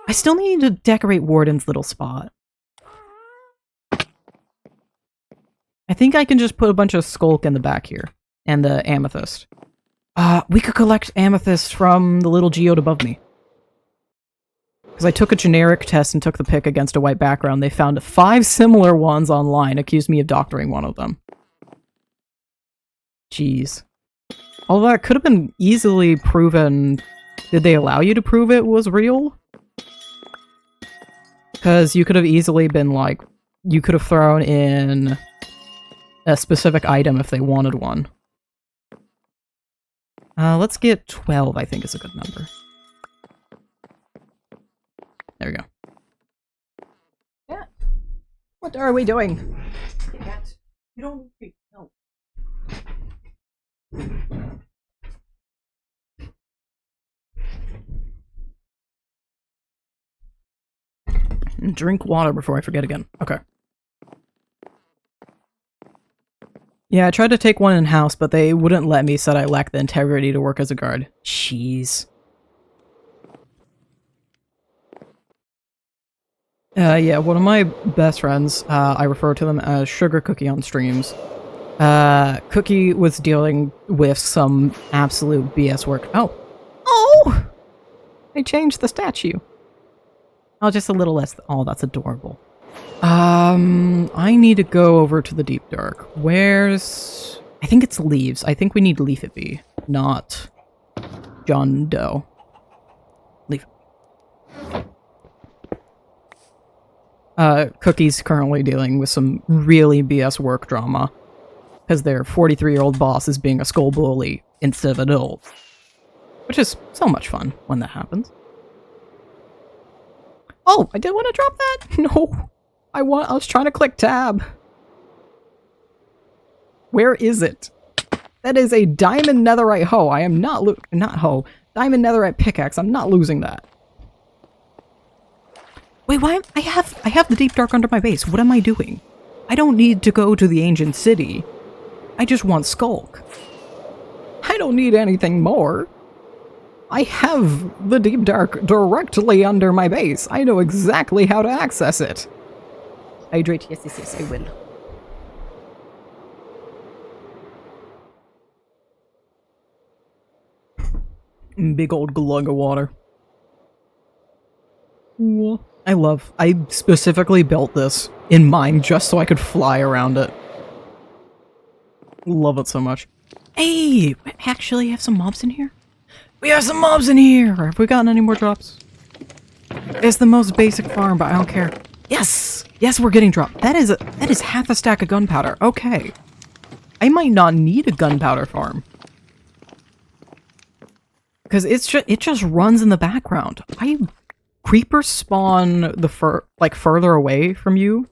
I still need to decorate Warden's little spot. I think I can just put a bunch of skulk in the back here. And the amethyst. We could collect amethyst from the little geode above me. Because I took a generic test and took the pick against a white background. They found 5 similar ones online, accused me of doctoring one of them. Jeez. Although that could have been easily proven... Did they allow you to prove it was real? Because you could have easily been like... You could have thrown in... a specific item if they wanted one. Let's get 12, I think is a good number. There we go. Yeah. What are we doing? Cat. You don't no. Drink water before I forget again. Okay. Yeah, I tried to take one in-house, but they wouldn't let me, said I lacked the integrity to work as a guard. Jeez. Yeah, one of my best friends, I refer to them as Sugar Cookie on streams. Cookie was dealing with some absolute BS work. Oh! Oh! They changed the statue. Oh, just a little less. Oh, that's adorable. I need to go over to the Deep Dark. Where's... I think it's Leaves. I think we need Leaf It Be, not John Doe. Leaf. Cookie's currently dealing with some really BS work drama. Because their 43-year-old boss is being a school bully instead of an adult. Which is so much fun when that happens. Oh, I didn't want to drop that? No. I was trying to click tab. Where is it? That is a diamond netherite hoe. I am not diamond netherite pickaxe. I'm not losing that. Wait, why? I have the deep dark under my base. What am I doing? I don't need to go to the ancient city. I just want Skulk. I don't need anything more. I have the deep dark directly under my base. I know exactly how to access it. Hydrate, yes, I will. Big old glug of water. I specifically built this in mind just so I could fly around it. Love it so much. Hey, actually have some mobs in here? We have some mobs in here! Have we gotten any more drops? It's the most basic farm, but I don't care. Yes! Yes, we're getting dropped. That is half a stack of gunpowder. Okay. I might not need a gunpowder farm. Because it just runs in the background. Creepers spawn further away from you.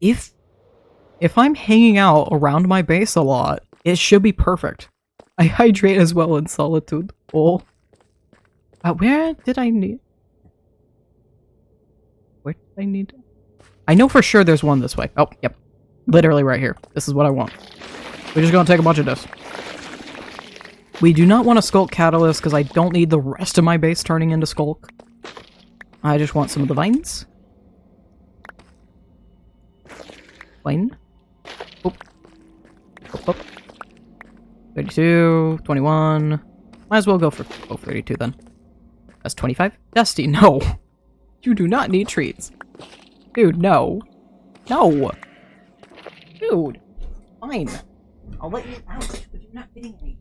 If I'm hanging out around my base a lot, it should be perfect. I hydrate as well in solitude. Oh. Where did I need? Where did I need? I know for sure there's one this way. Oh, yep. Literally right here. This is what I want. We're just gonna take a bunch of this. We do not want a Skulk Catalyst because I don't need the rest of my base turning into Skulk. I just want some of the vines. Vine. Oop. Oop, oop. 32, 21. Might as well go for 32 then. That's 25. Dusty, no. You do not need trees. Dude, no. No. Dude. Fine. I'll let you out, but you're not getting any.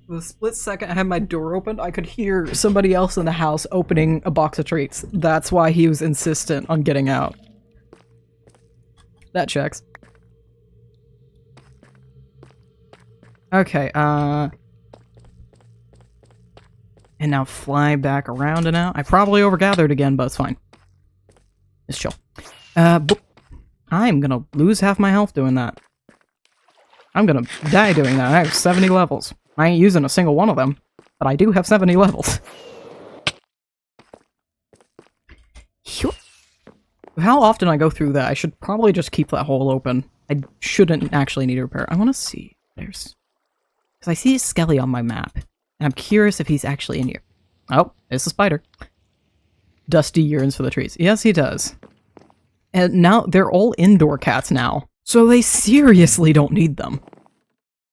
The split second I had my door opened, I could hear somebody else in the house opening a box of treats. That's why he was insistent on getting out. That checks. Okay, and now fly back around and out. I probably overgathered again, but it's fine. It's chill. I'm gonna lose half my health doing that. I'm gonna die doing that. I have 70 levels. I ain't using a single one of them, but I do have 70 levels. How often I go through that, I should probably just keep that hole open. I shouldn't actually need to repair. I want to see. Because I see a Skelly on my map, and I'm curious if he's actually in here. Oh, it's a spider. Dusty yearns for the trees. Yes, he does. And now they're all indoor cats now, so they seriously don't need them.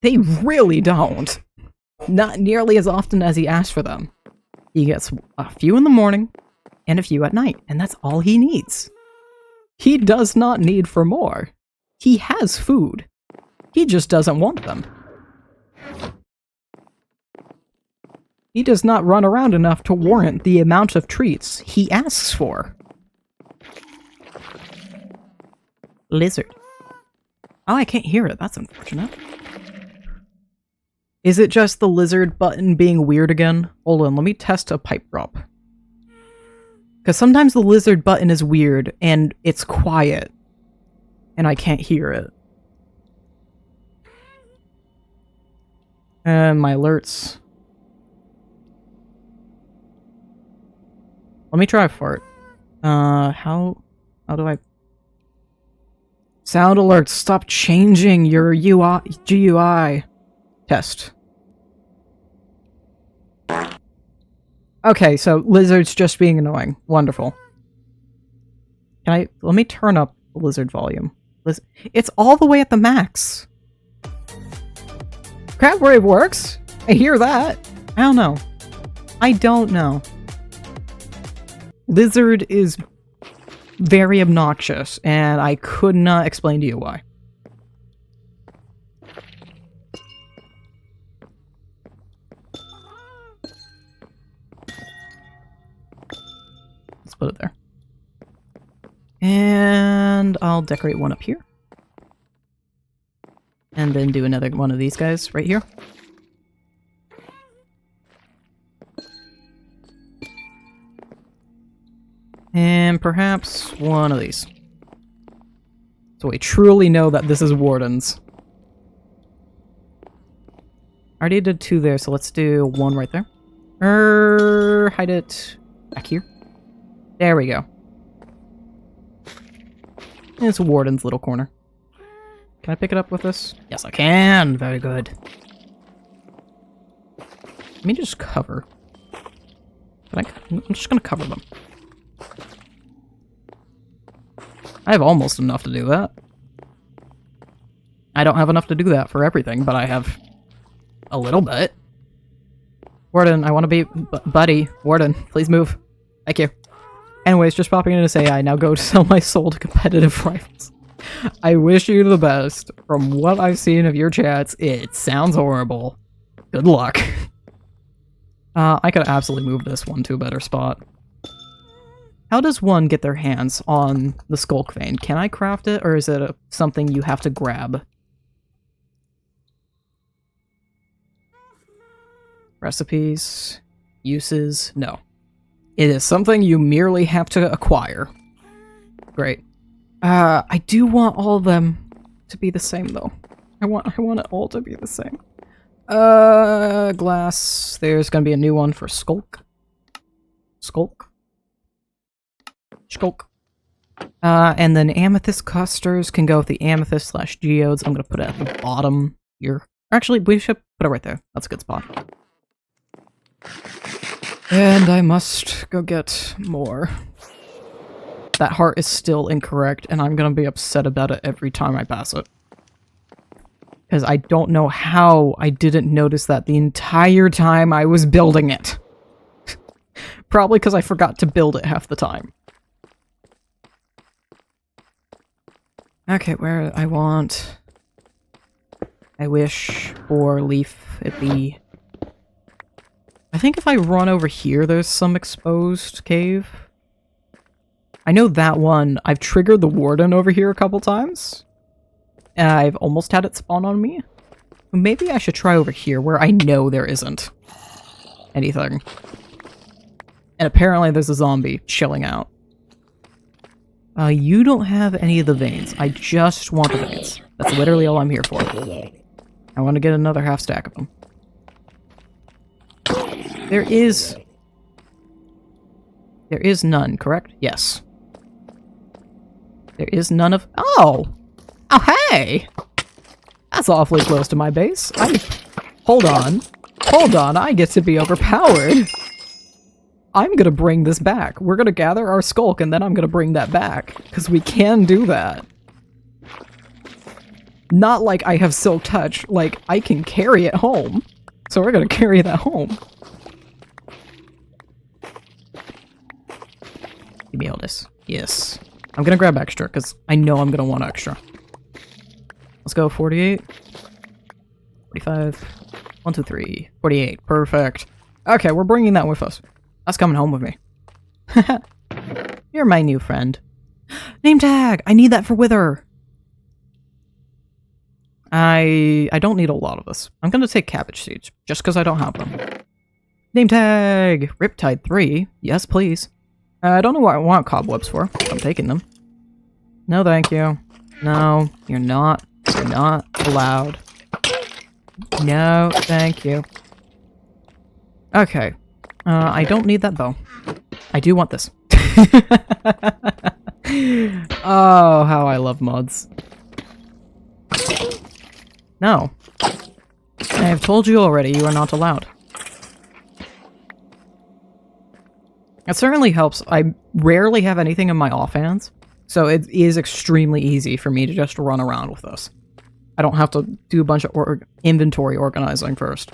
They really don't. Not nearly as often as he asked for them. He gets a few in the morning and a few at night, and that's all he needs. He does not need for more. He has food. He just doesn't want them. He does not run around enough to warrant the amount of treats he asks for. Lizard. Oh, I can't hear it. That's unfortunate. Is it just the lizard button being weird again? Hold on, let me test a pipe drop. Because sometimes the lizard button is weird, and it's quiet, and I can't hear it. And my alerts. Let me try a fart. How do I... Sound alerts, stop changing your GUI. Test. Okay, so lizard's just being annoying. Wonderful. Let me turn up the lizard volume. It's all the way at the max. Crab Wave works. I hear that. I don't know. I don't know. Lizard is very obnoxious, and I could not explain to you why. Let's put it there. And I'll decorate one up here. And then do another one of these guys right here. And perhaps one of these. So we truly know that this is Warden's. I already did 2 there, so let's do 1 right there. Hide it back here. There we go. And it's Warden's little corner. Can I pick it up with this? Yes, I can. Very good. Let me just cover. I'm just gonna cover them. I have almost enough to do that. I don't have enough to do that for everything, but I have a little bit. Warden, I want to be... buddy, Warden, please move. Thank you. Anyways, just popping in to say I now go to sell my soul to competitive rivals. I wish you the best. From what I've seen of your chats, it sounds horrible. Good luck. I could absolutely move this one to a better spot. How does one get their hands on the Skulk Vein? Can I craft it, or is it something you have to grab? Recipes, uses, no. It is something you merely have to acquire. Great. I do want all of them to be the same, though. I want it all to be the same. Glass. There's gonna be a new one for Skulk. Skulk. And then amethyst clusters can go with the amethyst / geodes. I'm gonna put it at the bottom here. Actually, we should put it right there. That's a good spot. And I must go get more. That heart is still incorrect, and I'm gonna be upset about it every time I pass it. Because I don't know how I didn't notice that the entire time I was building it. Probably because I forgot to build it half the time. Okay, where I want... I wish for leaf it be... I think if I run over here, there's some exposed cave. I know that one. I've triggered the Warden over here a couple times. And I've almost had it spawn on me. Maybe I should try over here where I know there isn't anything. And apparently there's a zombie chilling out. You don't have any of the veins. I just want the veins. That's literally all I'm here for. I want to get another half stack of them. There is none, correct? Yes. There is none of... Oh! Oh, hey! That's awfully close to my base. Hold on. Hold on, I get to be overpowered. I'm gonna bring this back. We're gonna gather our skulk, and then I'm gonna bring that back. Because we can do that. Not like I have Silk Touch, like, I can carry it home. So we're gonna carry that home. Give me all this. Yes. I'm gonna grab extra, because I know I'm gonna want extra. Let's go 48. 45. 1, 2, 3. 48. Perfect. Okay, we're bringing that with us. That's coming home with me. You're my new friend. Name tag! I need that for Wither! I don't need a lot of this. I'm gonna take cabbage seeds, just because I don't have them. Name tag! Riptide 3. Yes, please. I don't know what I want cobwebs for. I'm taking them. No, thank you. No, you're not. You're not allowed. No, thank you. Okay. I don't need that bow. I do want this. Oh, how I love mods. No. I have told you already, you are not allowed. It certainly helps. I rarely have anything in my offhands, so it is extremely easy for me to just run around with this. I don't have to do a bunch of inventory organizing first.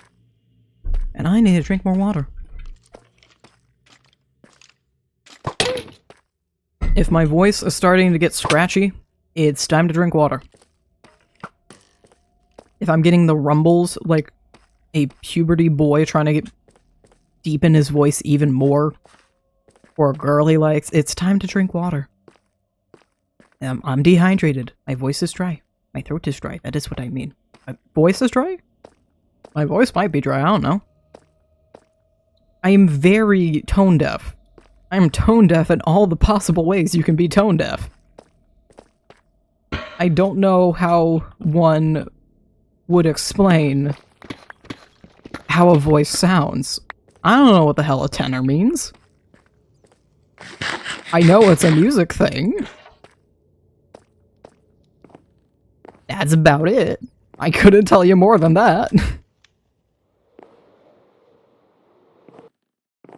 And I need to drink more water. If my voice is starting to get scratchy, it's time to drink water. If I'm getting the rumbles like a puberty boy trying to deepen his voice even more, or a girl he likes, it's time to drink water. I'm dehydrated. My voice is dry. My throat is dry. That is what I mean. My voice is dry? My voice might be dry. I don't know. I am very tone deaf. I'm tone deaf in all the possible ways you can be tone deaf. I don't know how one would explain how a voice sounds. I don't know what the hell a tenor means. I know it's a music thing. That's about it. I couldn't tell you more than that.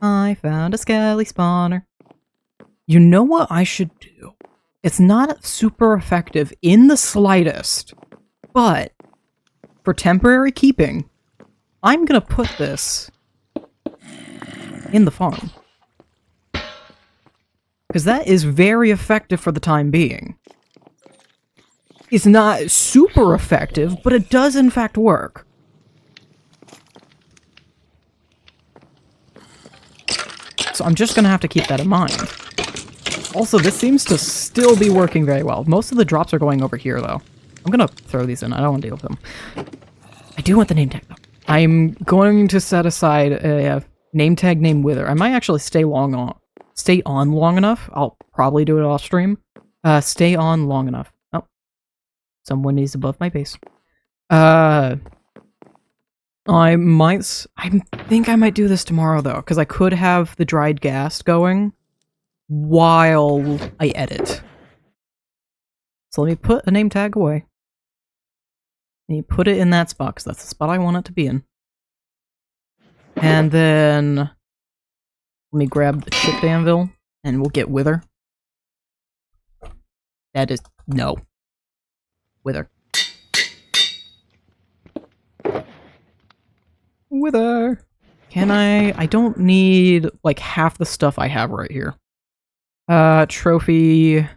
I found a skelly spawner. You know what I should do? It's not super effective in the slightest, but for temporary keeping, I'm gonna put this in the farm. Because that is very effective for the time being. It's not super effective, but it does in fact work. So I'm just gonna have to keep that in mind. Also, this seems to still be working very well. Most of the drops are going over here, though. I'm gonna throw these in. I don't want to deal with them. I do want the name tag, though. I'm going to set aside a name tag named Wither. I might actually stay on long enough. I'll probably do it off stream. Stay on long enough. Oh. Someone is above my base. I think I might do this tomorrow, though, because I could have the dried gas going while I edit. So let me put a name tag away. And you put it in that spot, because that's the spot I want it to be in. And then let me grab the chipped anvil, and we'll get Wither. That is... no. Wither. Wither! Can I don't need, like, half the stuff I have right here. Trophy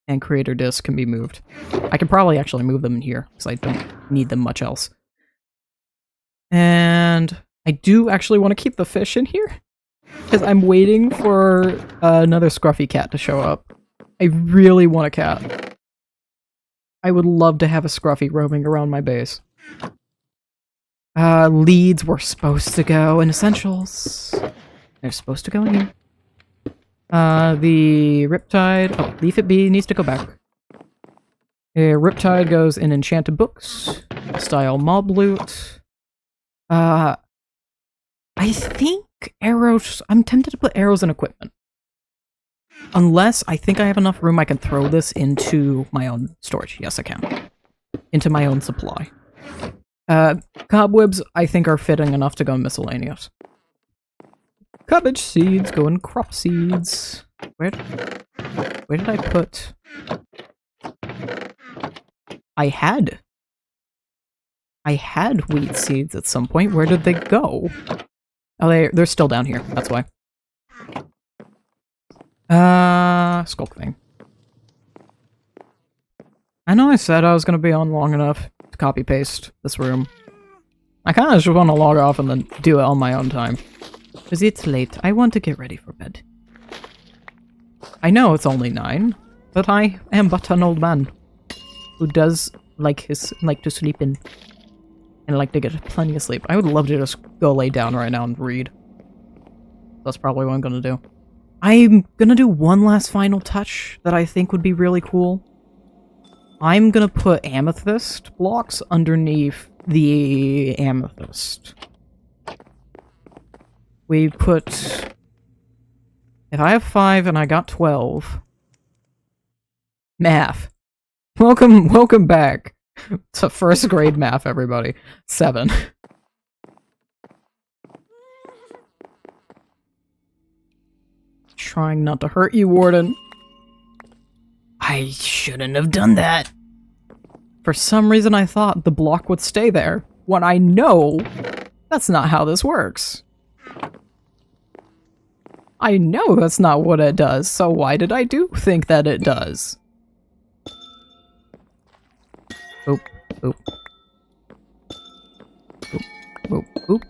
and creator disc can be moved. I can probably actually move them in here, because I don't need them much else. And I do actually want to keep the fish in here, because I'm waiting for another scruffy cat to show up. I really want a cat. I would love to have a scruffy roaming around my base. Leads were supposed to go in essentials. They're supposed to go in here. The Riptide... oh, Leaf It Be needs to go back. Riptide goes in Enchanted Books. Style Mob Loot. I think arrows... I'm tempted to put arrows in equipment. Unless I think I have enough room I can throw this into my own storage. Yes, I can. Into my own supply. Cobwebs, I think, are fitting enough to go in miscellaneous. Cabbage seeds go in crop seeds. Where did I put... I had wheat seeds at some point. Where did they go? Oh, they're still down here. That's why. Skulk thing. I know I said I was gonna be on long enough to copy-paste this room. I kinda just want to log off and then do it on my own time. Because it's late. I want to get ready for bed. I know it's only 9, but I am but an old man who does like to sleep in and like to get plenty of sleep. I would love to just go lay down right now and read. That's probably what I'm gonna do. I'm gonna do one last final touch that I think would be really cool. I'm gonna put amethyst blocks underneath the amethyst. We put... if I have 5 and I got 12... Math. Welcome back to first grade math, everybody. 7. Trying not to hurt you, Warden. I shouldn't have done that. For some reason I thought the block would stay there, when I know that's not how this works. I know that's not what it does, so why did I think that it does? Oop, oop. Oop, oop, oop.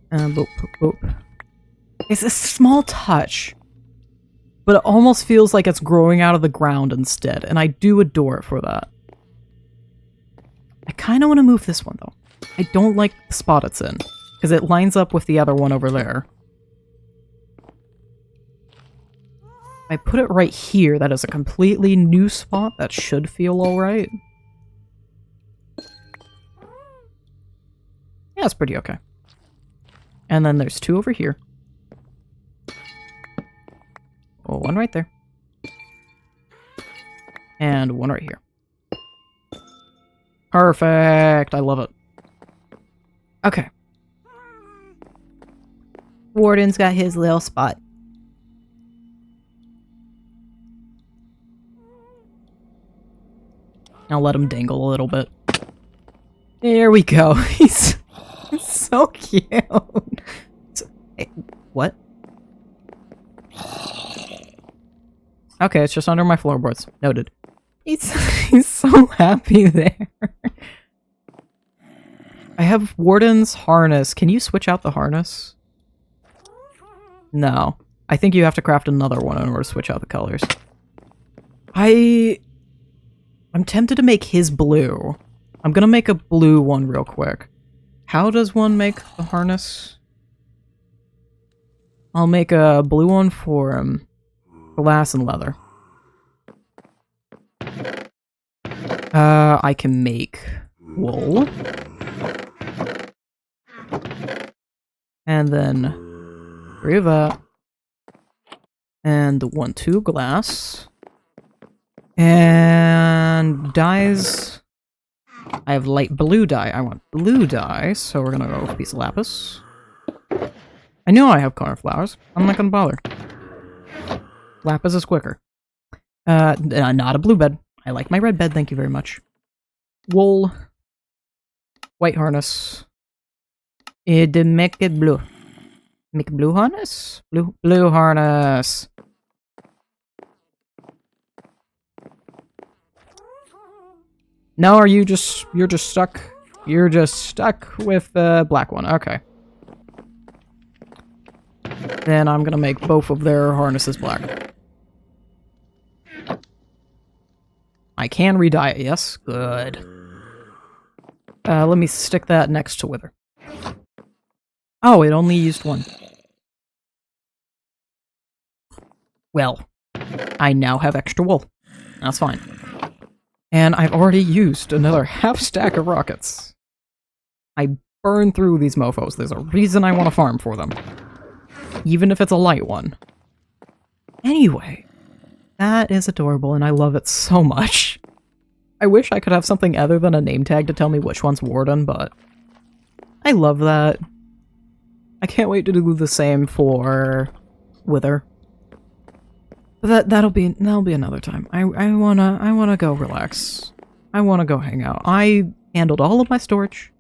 Boop, boop, boop. It's a small touch, but it almost feels like it's growing out of the ground instead, and I do adore it for that. I kind of want to move this one, though. I don't like the spot it's in. because it lines up with the other one over there. If I put it right here, that is a completely new spot. That should feel alright. Yeah, it's pretty okay. And then there's 2 over here. Oh, 1 right there. And 1 right here. Perfect! I love it. Okay. Warden's got his little spot. I'll let him dangle a little bit. There we go. He's so cute. Hey, what? Okay, it's just under my floorboards. Noted. He's so happy there. I have Warden's harness. Can you switch out the harness? No. I think you have to craft another one in order to switch out the colors. I'm tempted to make his blue. I'm gonna make a blue one real quick. How does one make the harness? I'll make a blue one for him. Glass and leather. I can make wool. And then 3 of that. And 1, 2 glass. And dyes. I have light blue dye. I want blue dye, so we're gonna go with a piece of lapis. I know I have cornflowers. I'm not gonna bother. Lapis is quicker. Not a blue bed. I like my red bed, thank you very much. Wool. White harness. Make it blue. Make blue harness? Blue harness. No, you're just stuck? You're just stuck with the black one. Okay. Then I'm gonna make both of their harnesses black. I can re-dye it, yes? Good. Let me stick that next to Wither. Oh, it only used 1. Well, I now have extra wool. That's fine. And I've already used another half stack of rockets. I burn through these mofos. There's a reason I want to farm for them. Even if it's a light one. Anyway, that is adorable and I love it so much. I wish I could have something other than a name tag to tell me which one's Warden, but I love that. I can't wait to do the same for Wither. But that'll be another time. I wanna go relax. I wanna go hang out. I handled all of my storage.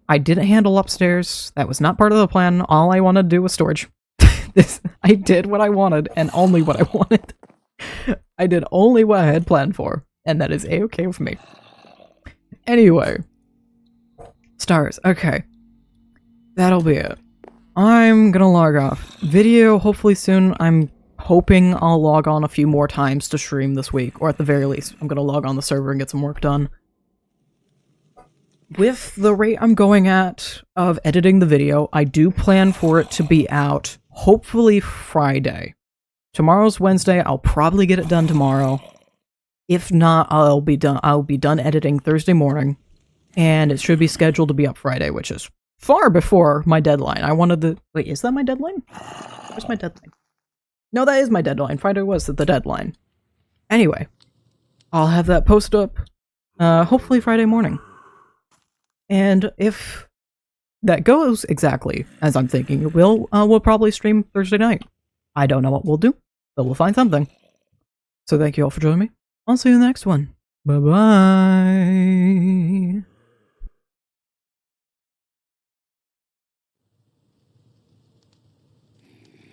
I didn't handle upstairs. That was not part of the plan. All I wanted to do was storage. I did what I wanted and only what I wanted. I did only what I had planned for, and that is a-okay with me. Anyway. Stars. Okay. That'll be it. I'm gonna log off. Video hopefully soon. I'm hoping I'll log on a few more times to stream this week, or at the very least, I'm gonna log on the server and get some work done. With the rate I'm going at of editing the video, I do plan for it to be out hopefully Friday. Tomorrow's Wednesday, I'll probably get it done tomorrow. If not, I'll be done editing Thursday morning, and it should be scheduled to be up Friday, which is far before my deadline. I wanted to... Wait, is that my deadline? Where's my deadline? No, that is my deadline. Friday was the deadline. Anyway, I'll have that post up, hopefully Friday morning. And if that goes exactly as I'm thinking, we'll probably stream Thursday night. I don't know what we'll do, but we'll find something. So thank you all for joining me. I'll see you in the next one. Bye-bye.